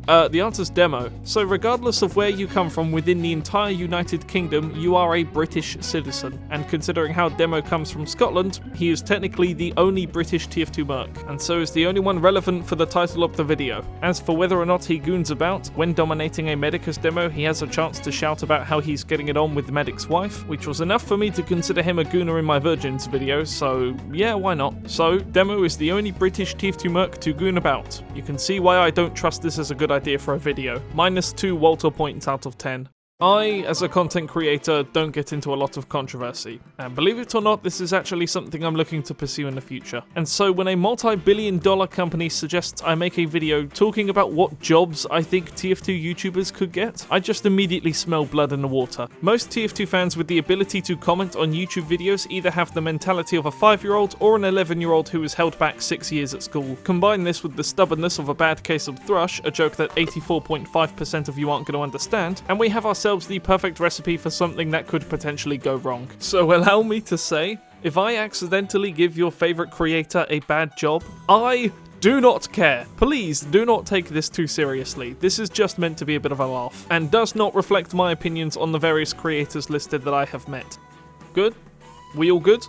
The answer's Demo. So regardless of where you come from within the entire United Kingdom, you are a British citizen. And considering how Demo comes from Scotland, he is technically the only British TF2 Merc, and so is the only one relevant for the title of the video. As for whether or not he goons about, when dominating a Medic as Demo, he has a chance to shout about how he's getting it on with Medic's wife, which was enough for me to consider him a gooner in my Virgins video, so yeah, why not? So, Demo is the only British TF2 Merc to goon about. You can see why I don't trust this as a good idea for a video. -2 Walter points out of 10. I, as a content creator, don't get into a lot of controversy, and believe it or not, this is actually something I'm looking to pursue in the future. And so when a multi-billion-dollar company suggests I make a video talking about what jobs I think TF2 YouTubers could get, I just immediately smell blood in the water. Most TF2 fans with the ability to comment on YouTube videos either have the mentality of a 5-year-old or an 11-year-old who was held back 6 years at school. Combine this with the stubbornness of a bad case of thrush, a joke that 84.5% of you aren't going to understand, and we have ourselves the perfect recipe for something that could potentially go wrong. So allow me to say, if I accidentally give your favorite creator a bad job, I do not care. Please do not take this too seriously. This is just meant to be a bit of a laugh, and does not reflect my opinions on the various creators listed that I have met. Good? We all good?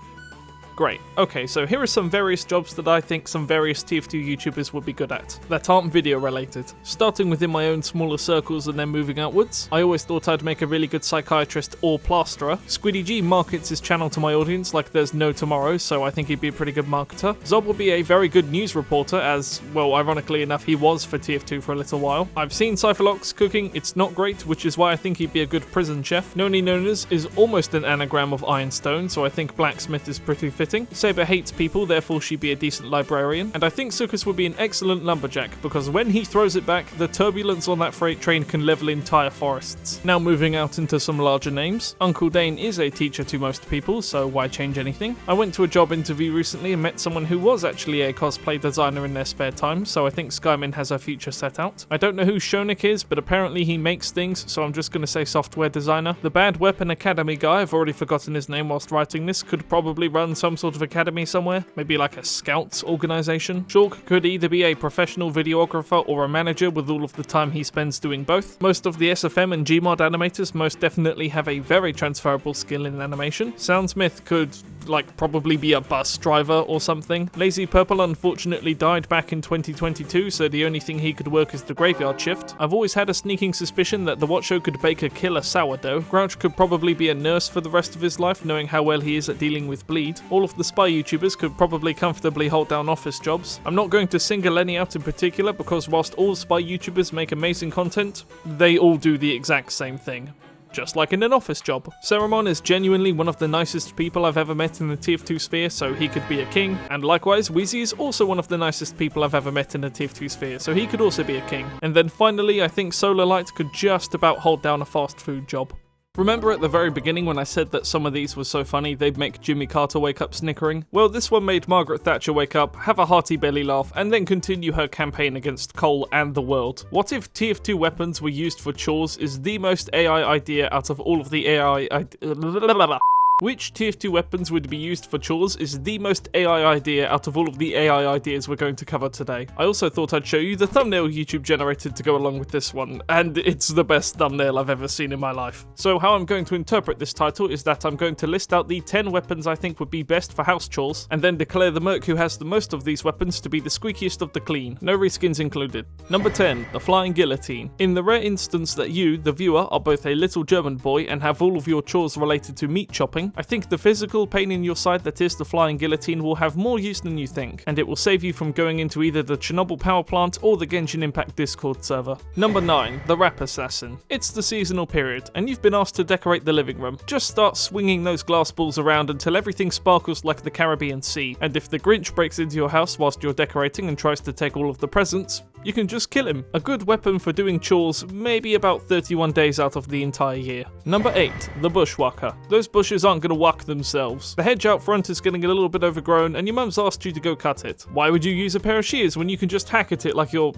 Great. Okay, so here are some various jobs that I think some various TF2 YouTubers would be good at, that aren't video related. Starting within my own smaller circles and then moving outwards, I always thought I'd make a really good psychiatrist or plasterer. Squiddy G markets his channel to my audience like there's no tomorrow, so I think he'd be a pretty good marketer. Zob will be a very good news reporter, as, well, ironically enough, he was for TF2 for a little while. I've seen Cypherlox cooking, it's not great, which is why I think he'd be a good prison chef. Noni Nonas is almost an anagram of Ironstone, so I think blacksmith is pretty fitting. Saber hates people, therefore she'd be a decent librarian. And I think Sukas would be an excellent lumberjack, because when he throws it back, the turbulence on that freight train can level entire forests. Now moving out into some larger names, Uncle Dane is a teacher to most people, so why change anything? I went to a job interview recently and met someone who was actually a cosplay designer in their spare time, so I think Skymin has her future set out. I don't know who Shonik is, but apparently he makes things, so I'm just going to say software designer. The Bad Weapon Academy guy, I've already forgotten his name whilst writing this, could probably run some sort of academy somewhere, maybe like a scouts organization. Shulk could either be a professional videographer or a manager with all of the time he spends doing both. Most of the SFM and Gmod animators most definitely have a very transferable skill in animation. Soundsmith could probably be a bus driver or something. Lazy Purple unfortunately died back in 2022, so the only thing he could work is the graveyard shift. I've always had a sneaking suspicion that the Watcho could bake a killer sourdough. Grouch could probably be a nurse for the rest of his life, knowing how well he is at dealing with bleed. All of the spy YouTubers could probably comfortably hold down office jobs. I'm not going to single any out in particular, because whilst all spy YouTubers make amazing content, they all do the exact same thing. Just like in an office job. Ceramon is genuinely one of the nicest people I've ever met in the TF2 sphere, so he could be a king. And likewise, Wheezy is also one of the nicest people I've ever met in the TF2 sphere, so he could also be a king. And then finally, I think Solar Light could just about hold down a fast food job. Remember at the very beginning when I said that some of these were so funny they'd make Jimmy Carter wake up snickering? Well, this one made Margaret Thatcher wake up, have a hearty belly laugh, and then continue her campaign against coal and the world. What if TF2 weapons were used for chores is the most AI idea out of all of the Which TF2 weapons would be used for chores is the most AI idea out of all of the AI ideas we're going to cover today. I also thought I'd show you the thumbnail YouTube generated to go along with this one, and it's the best thumbnail I've ever seen in my life. So how I'm going to interpret this title is that I'm going to list out the 10 weapons I think would be best for house chores, and then declare the Merc who has the most of these weapons to be the squeakiest of the clean. No reskins included. Number 10, the Flying Guillotine. In the rare instance that you, the viewer, are both a little German boy and have all of your chores related to meat chopping, anything, I think the physical pain in your side that is the flying guillotine will have more use than you think, and it will save you from going into either the Chernobyl power plant or the Genshin Impact Discord server. Number 9, the Rap Assassin. It's the seasonal period, and you've been asked to decorate the living room. Just start swinging those glass balls around until everything sparkles like the Caribbean Sea, and if the Grinch breaks into your house whilst you're decorating and tries to take all of the presents, you can just kill him. A good weapon for doing chores maybe about 31 days out of the entire year. Number 8, the Bushwhacker. Those bushes aren't going to whack themselves. The hedge out front is getting a little bit overgrown and your mum's asked you to go cut it. Why would you use a pair of shears when you can just hack at it like you're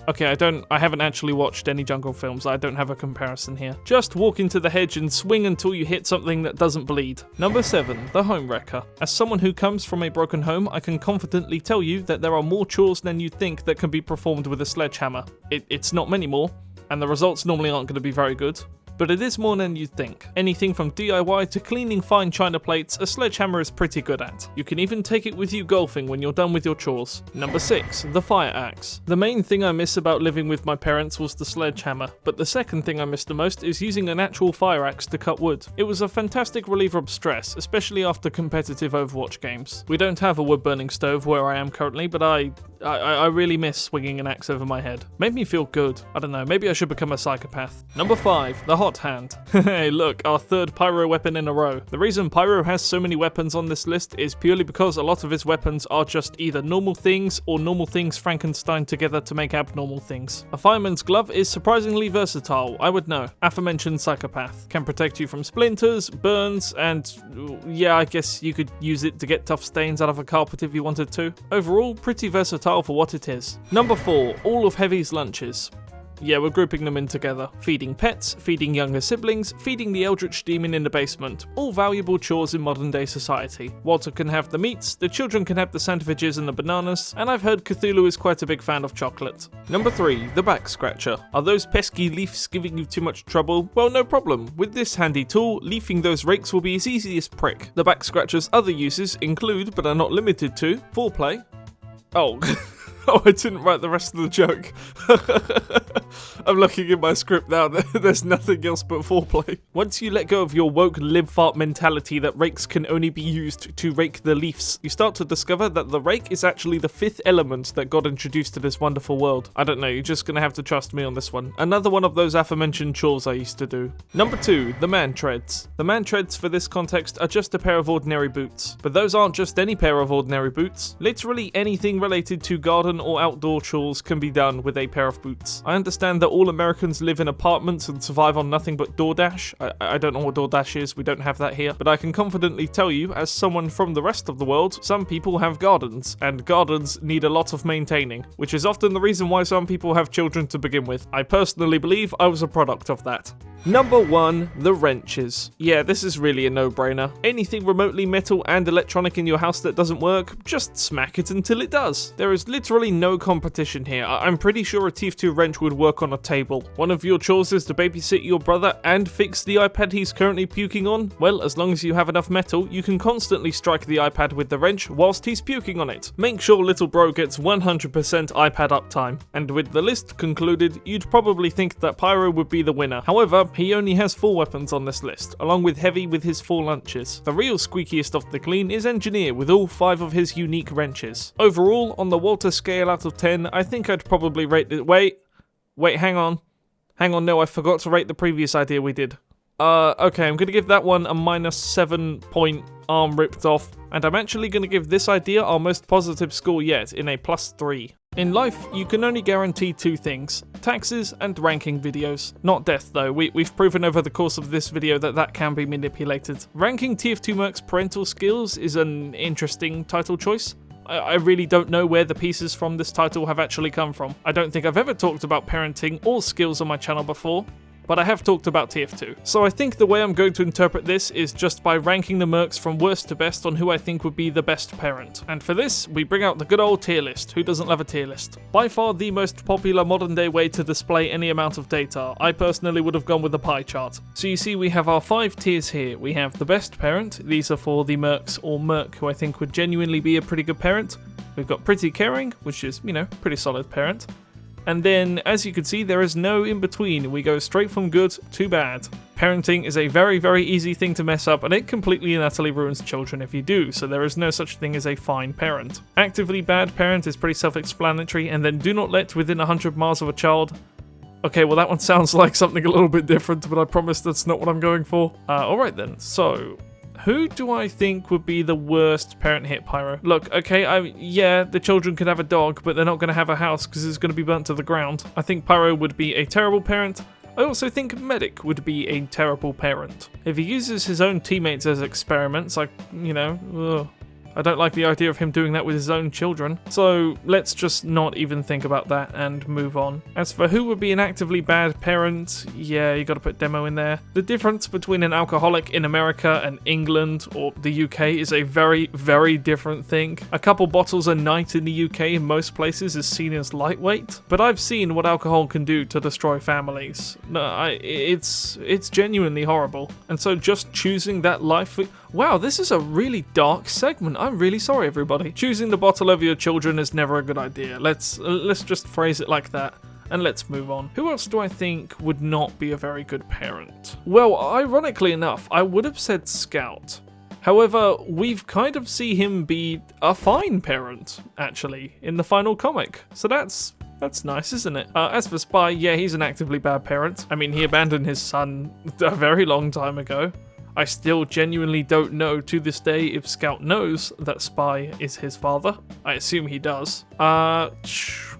Okay, I haven't actually watched any jungle films, I don't have a comparison here. Just walk into the hedge and swing until you hit something that doesn't bleed. Number 7, the Home Wrecker. As someone who comes from a broken home, I can confidently tell you that there are more chores than you'd think that can be performed with a sledgehammer. It's not many more, and the results normally aren't going to be very good. But it is more than you'd think. Anything from DIY to cleaning fine china plates, a sledgehammer is pretty good at. You can even take it with you golfing when you're done with your chores. Number 6, the Fire Axe. The main thing I miss about living with my parents was the sledgehammer, but the second thing I miss the most is using an actual fire axe to cut wood. It was a fantastic reliever of stress, especially after competitive Overwatch games. We don't have a wood-burning stove where I am currently, but I really miss swinging an axe over my head. Made me feel good. I don't know, maybe I should become a psychopath. Number 5, the Hot Hand. Hey look, our third pyro weapon in a row. The reason Pyro has so many weapons on this list is purely because a lot of his weapons are just either normal things or normal things Frankenstein together to make abnormal things. A fireman's glove is surprisingly versatile, I would know. Aforementioned psychopath. Can protect you from splinters, burns, and yeah, I guess you could use it to get tough stains out of a carpet if you wanted to. Overall, pretty versatile for what it is. Number 4, all of Heavy's lunches. Yeah, we're grouping them in together. Feeding pets, feeding younger siblings, feeding the Eldritch Demon in the basement. All valuable chores in modern day society. Walter can have the meats, the children can have the sandwiches and the bananas, and I've heard Cthulhu is quite a big fan of chocolate. Number 3, the Back Scratcher. Are those pesky leafs giving you too much trouble? Well, no problem. With this handy tool, leafing those rakes will be as easy as prick. The Back Scratcher's other uses include, but are not limited to, foreplay. Oh... Oh, I didn't write the rest of the joke. I'm looking in my script now, there's nothing else but foreplay. Once you let go of your woke lib-fart mentality that rakes can only be used to rake the leaves, you start to discover that the rake is actually the 5th element that God introduced to this wonderful world. I don't know, you're just gonna have to trust me on this one. Another one of those aforementioned chores I used to do. Number 2, the man treads. The man treads for this context are just a pair of ordinary boots. But those aren't just any pair of ordinary boots. Literally anything related to garden or outdoor chores can be done with a pair of boots. I understand that all Americans live in apartments and survive on nothing but DoorDash. I don't know what DoorDash is, we don't have that here, but I can confidently tell you, as someone from the rest of the world, some people have gardens, and gardens need a lot of maintaining, which is often the reason why some people have children to begin with. I personally believe I was a product of that. Number 1, the wrenches. Yeah, this is really a no-brainer. Anything remotely metal and electronic in your house that doesn't work, just smack it until it does. There is literally no competition here. I'm pretty sure a TF2 wrench would work on a table. One of your chores is to babysit your brother and fix the iPad he's currently puking on? Well, as long as you have enough metal, you can constantly strike the iPad with the wrench whilst he's puking on it. Make sure little bro gets 100% iPad uptime. And with the list concluded, you'd probably think that Pyro would be the winner. However, he only has 4 weapons on this list, along with Heavy with his 4 lunches. The real squeakiest of the clean is Engineer with all 5 of his unique wrenches. Overall, on the Walter scale out of 10, I think I'd probably rate it. Wait, hang on, no, I forgot to rate the previous idea we did. Okay, I'm gonna give that one a -7 point arm ripped off, and I'm actually gonna give this idea our most positive score yet in a +3. In life, you can only guarantee 2 things: taxes and ranking videos. Not death though, we've proven over the course of this video that can be manipulated. Ranking TF2 Mercs parental skills is an interesting title choice. I really don't know where the pieces from this title have actually come from. I don't think I've ever talked about parenting or skills on my channel before, but I have talked about TF2. So I think the way I'm going to interpret this is just by ranking the Mercs from worst to best on who I think would be the best parent. And for this, we bring out the good old tier list. Who doesn't love a tier list? By far the most popular modern day way to display any amount of data. I personally would have gone with a pie chart. So you see we have our 5 tiers here. We have the best parent. These are for the Mercs or Merc who I think would genuinely be a pretty good parent. We've got pretty caring, which is, you know, pretty solid parent. And then, as you can see, there is no in-between. We go straight from good to bad. Parenting is a very, very easy thing to mess up, and it completely and utterly ruins children if you do, so there is no such thing as a fine parent. Actively bad parent is pretty self-explanatory, and then do not let within 100 miles of a child. Okay, well that one sounds like something a little bit different, but I promise that's not what I'm going for. Alright then, so who do I think would be the worst parent hit, Pyro? Look, okay, yeah, the children could have a dog, but they're not going to have a house because it's going to be burnt to the ground. I think Pyro would be a terrible parent. I also think Medic would be a terrible parent. If he uses his own teammates as experiments, I don't like the idea of him doing that with his own children, so let's just not even think about that and move on. As for who would be an actively bad parent, yeah, you gotta put Demo in there. The difference between an alcoholic in America and England or the UK is a very, very different thing. A couple bottles a night in the UK in most places is seen as lightweight, but I've seen what alcohol can do to destroy families. No, it's genuinely horrible. And so just choosing that life... Wow, this is a really dark segment. I'm really sorry, everybody. Choosing the bottle over your children is never a good idea. Let's just phrase it like that, and let's move on. Who else do I think would not be a very good parent? Well, ironically enough, I would have said Scout. However, we've kind of see him be a fine parent, actually, in the final comic. So that's nice, isn't it? As for Spy, yeah, he's an actively bad parent. I mean, he abandoned his son a very long time ago. I still genuinely don't know to this day if Scout knows that Spy is his father. I assume he does.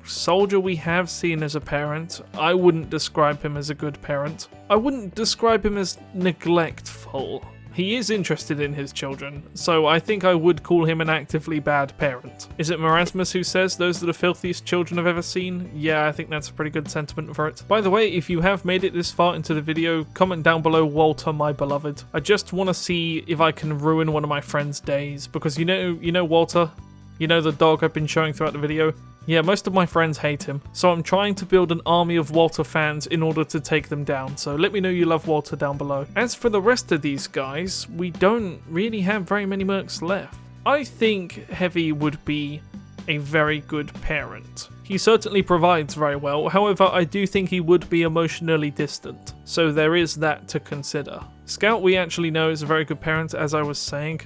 Soldier we have seen as a parent. I wouldn't describe him as a good parent. I wouldn't describe him as neglectful. He is interested in his children, so I think I would call him an actively bad parent. Is it Marasmus who says those are the filthiest children I've ever seen? Yeah, I think that's a pretty good sentiment for it. By the way, if you have made it this far into the video, comment down below Walter, my beloved. I just want to see if I can ruin one of my friend's days, because you know Walter? You know the dog I've been showing throughout the video? Yeah, most of my friends hate him, so I'm trying to build an army of Walter fans in order to take them down, so let me know you love Walter down below. As for the rest of these guys, we don't really have very many Mercs left. I think Heavy would be a very good parent. He certainly provides very well, however I do think he would be emotionally distant, so there is that to consider. Scout we actually know is a very good parent, as I was saying,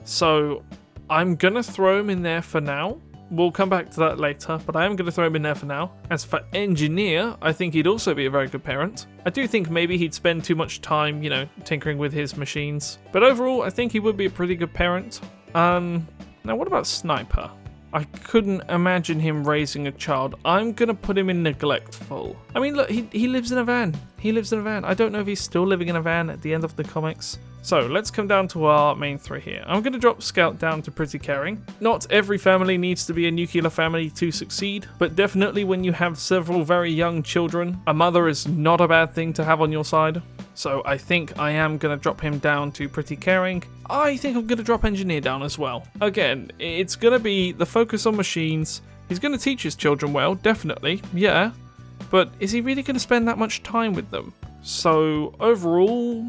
so I'm gonna throw him in there for now. We'll come back to that later, but I am going to throw him in there for now. As for Engineer, I think he'd also be a very good parent. I do think maybe he'd spend too much time, tinkering with his machines. But overall, I think he would be a pretty good parent. Now what about Sniper? I couldn't imagine him raising a child. I'm going to put him in neglectful. I mean, look, he lives in a van. He lives in a van. I don't know if he's still living in a van at the end of the comics. So let's come down to our main three here. I'm going to drop Scout down to pretty caring. Not every family needs to be a nuclear family to succeed, but definitely when you have several very young children, a mother is not a bad thing to have on your side. So I think I am going to drop him down to pretty caring. I think I'm going to drop Engineer down as well. Again, it's going to be the focus on machines. He's going to teach his children well, definitely, yeah. But is he really going to spend that much time with them? So overall...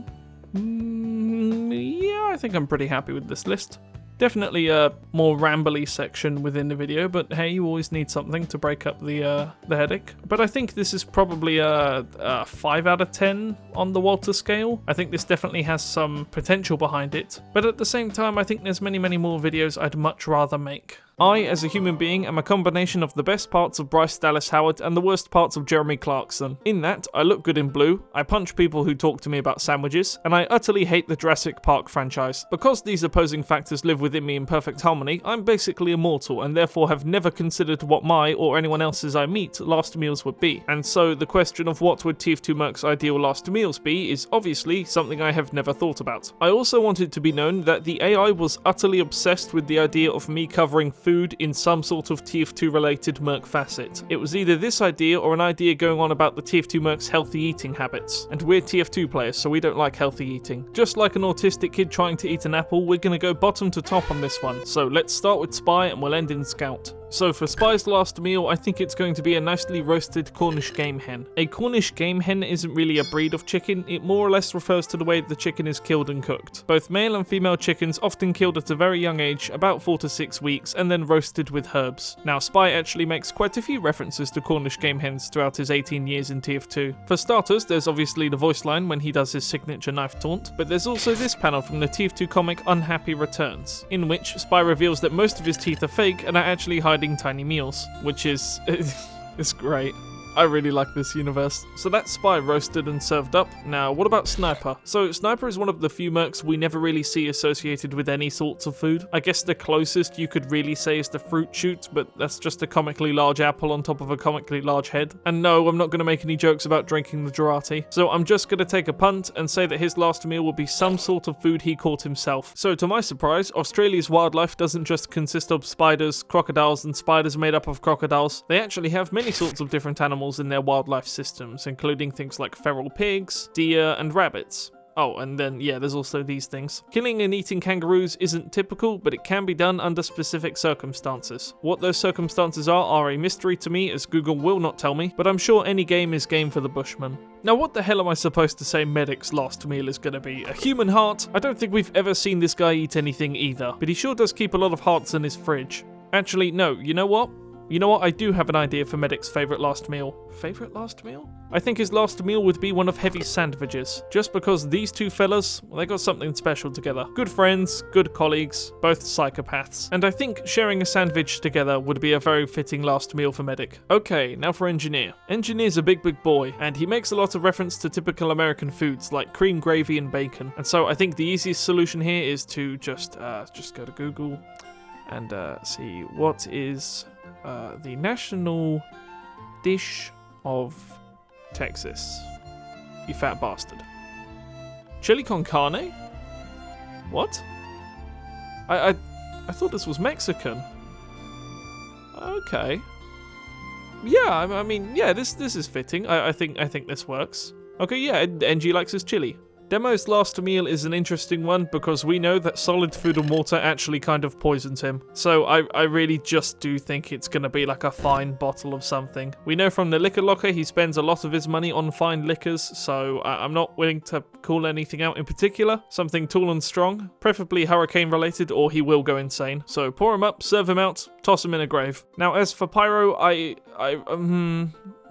yeah, I think I'm pretty happy with this list. Definitely a more rambly section within the video, but hey, you always need something to break up the headache. But I think this is probably a 5 out of 10 on the Walter scale. I think this definitely has some potential behind it, but at the same time, I think there's many more videos I'd much rather make. I, as a human being, am a combination of the best parts of Bryce Dallas Howard and the worst parts of Jeremy Clarkson. In that, I look good in blue, I punch people who talk to me about sandwiches, and I utterly hate the Jurassic Park franchise. Because these opposing factors live within me in perfect harmony, I'm basically immortal and therefore have never considered what my, or anyone else's I meet, last meals would be. And so the question of what would TF2 Mercs' ideal last meals be is obviously something I have never thought about. I also want it to be known that the AI was utterly obsessed with the idea of me covering food in some sort of TF2 related Merc facet. It was either this idea or an idea going on about the TF2 Mercs' healthy eating habits. And we're TF2 players, so we don't like healthy eating. Just like an autistic kid trying to eat an apple, we're gonna go bottom to top on this one. So let's start with Spy and we'll end in Scout. So for Spy's last meal, I think it's going to be a nicely roasted Cornish game hen. A Cornish game hen isn't really a breed of chicken, it more or less refers to the way the chicken is killed and cooked. Both male and female chickens often killed at a very young age, about 4 to 6 weeks, and then roasted with herbs. Now Spy actually makes quite a few references to Cornish game hens throughout his 18 years in TF2. For starters, there's obviously the voice line when he does his signature knife taunt, but there's also this panel from the TF2 comic Unhappy Returns, in which Spy reveals that most of his teeth are fake and are actually hiding tiny meals, which is it's great. I really like this universe. So that's Spy roasted and served up. Now, what about Sniper? So Sniper is one of the few mercs we never really see associated with any sorts of food. I guess the closest you could really say is the fruit shoot, but that's just a comically large apple on top of a comically large head. And no, I'm not going to make any jokes about drinking the Durati. So I'm just going to take a punt and say that his last meal will be some sort of food he caught himself. So to my surprise, Australia's wildlife doesn't just consist of spiders, crocodiles, and spiders made up of crocodiles. They actually have many sorts of different animals in their wildlife systems, including things like feral pigs, deer, and rabbits. Oh, and then, yeah, there's also these things. Killing and eating kangaroos isn't typical, but it can be done under specific circumstances. What those circumstances are a mystery to me, as Google will not tell me, but I'm sure any game is game for the bushman. Now, what the hell am I supposed to say Medic's last meal is gonna be? A human heart? I don't think we've ever seen this guy eat anything either, but he sure does keep a lot of hearts in his fridge. Actually, no, you know what? I do have an idea for Medic's favourite last meal. Favourite last meal? I think his last meal would be one of Heavy's sandwiches. Just because these two fellas, well, they got something special together. Good friends, good colleagues, both psychopaths. And I think sharing a sandwich together would be a very fitting last meal for Medic. Okay, now for Engineer. Engineer's a big boy, and he makes a lot of reference to typical American foods like cream gravy and bacon. And so I think the easiest solution here is to just go to Google and see what is the national dish of Texas. You fat bastard. Chili con carne? What? I thought this was Mexican. Okay. Yeah, I mean, yeah, this is fitting. I think this works. Okay, yeah, NG likes his chili. Demo's last meal is an interesting one because we know that solid food and water actually kind of poisons him. So I really just do think it's going to be like a fine bottle of something. We know from the liquor locker he spends a lot of his money on fine liquors, so I'm not willing to call anything out in particular. Something tall and strong, preferably hurricane related, or he will go insane. So pour him up, serve him out, toss him in a grave. Now as for Pyro, I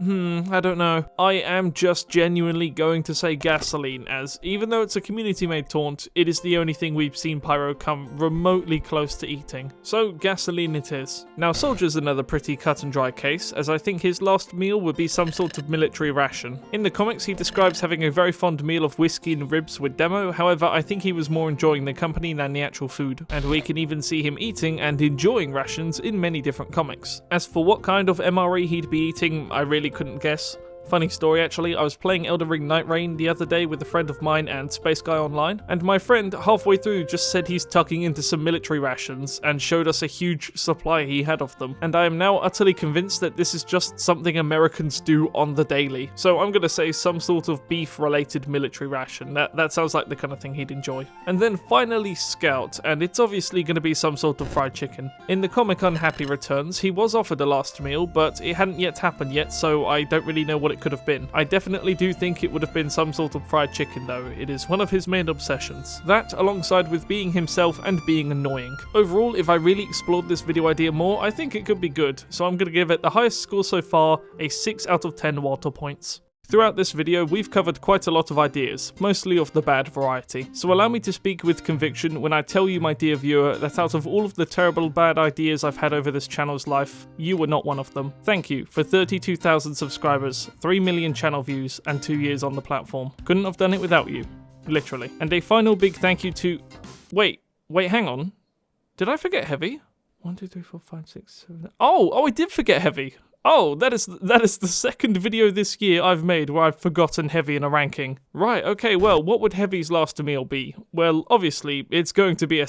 don't know. I am just genuinely going to say gasoline, as even though it's a community-made taunt, it is the only thing we've seen Pyro come remotely close to eating. So gasoline it is. Now Soldier's another pretty cut and dry case, as I think his last meal would be some sort of military ration. In the comics he describes having a very fond meal of whiskey and ribs with Demo, however I think he was more enjoying the company than the actual food, and we can even see him eating and enjoying rations in many different comics. As for what kind of MRE he'd be eating, I really couldn't guess. Funny story actually, I was playing Elden Ring Night Rain the other day with a friend of mine and Space Guy Online, and my friend halfway through just said he's tucking into some military rations and showed us a huge supply he had of them, and I am now utterly convinced that this is just something Americans do on the daily. So I'm gonna say some sort of beef related military ration. That sounds like the kind of thing he'd enjoy. And then finally Scout, and it's obviously gonna be some sort of fried chicken. In the comic Unhappy Returns, he was offered a last meal, but it hadn't yet happened yet, so I don't really know what it could have been. I definitely do think it would have been some sort of fried chicken though. It is one of his main obsessions. That alongside with being himself and being annoying. Overall, if I really explored this video idea more, I think it could be good, so I'm gonna give it the highest score so far, a 6 out of 10 water points. Throughout this video, we've covered quite a lot of ideas, mostly of the bad variety, so allow me to speak with conviction when I tell you, my dear viewer, that out of all of the terrible bad ideas I've had over this channel's life, you were not one of them. Thank you for 32,000 subscribers, 3 million channel views, and 2 years on the platform. Couldn't have done it without you. Literally. And a final big thank you to... Wait, hang on. Did I forget Heavy? 1, 2, 3, 4, 5, 6, 7... Oh, I did forget Heavy. Oh, that is the second video this year I've made where I've forgotten Heavy in a ranking. Right, okay, well, what would Heavy's last meal be? Well, obviously, it's going to be a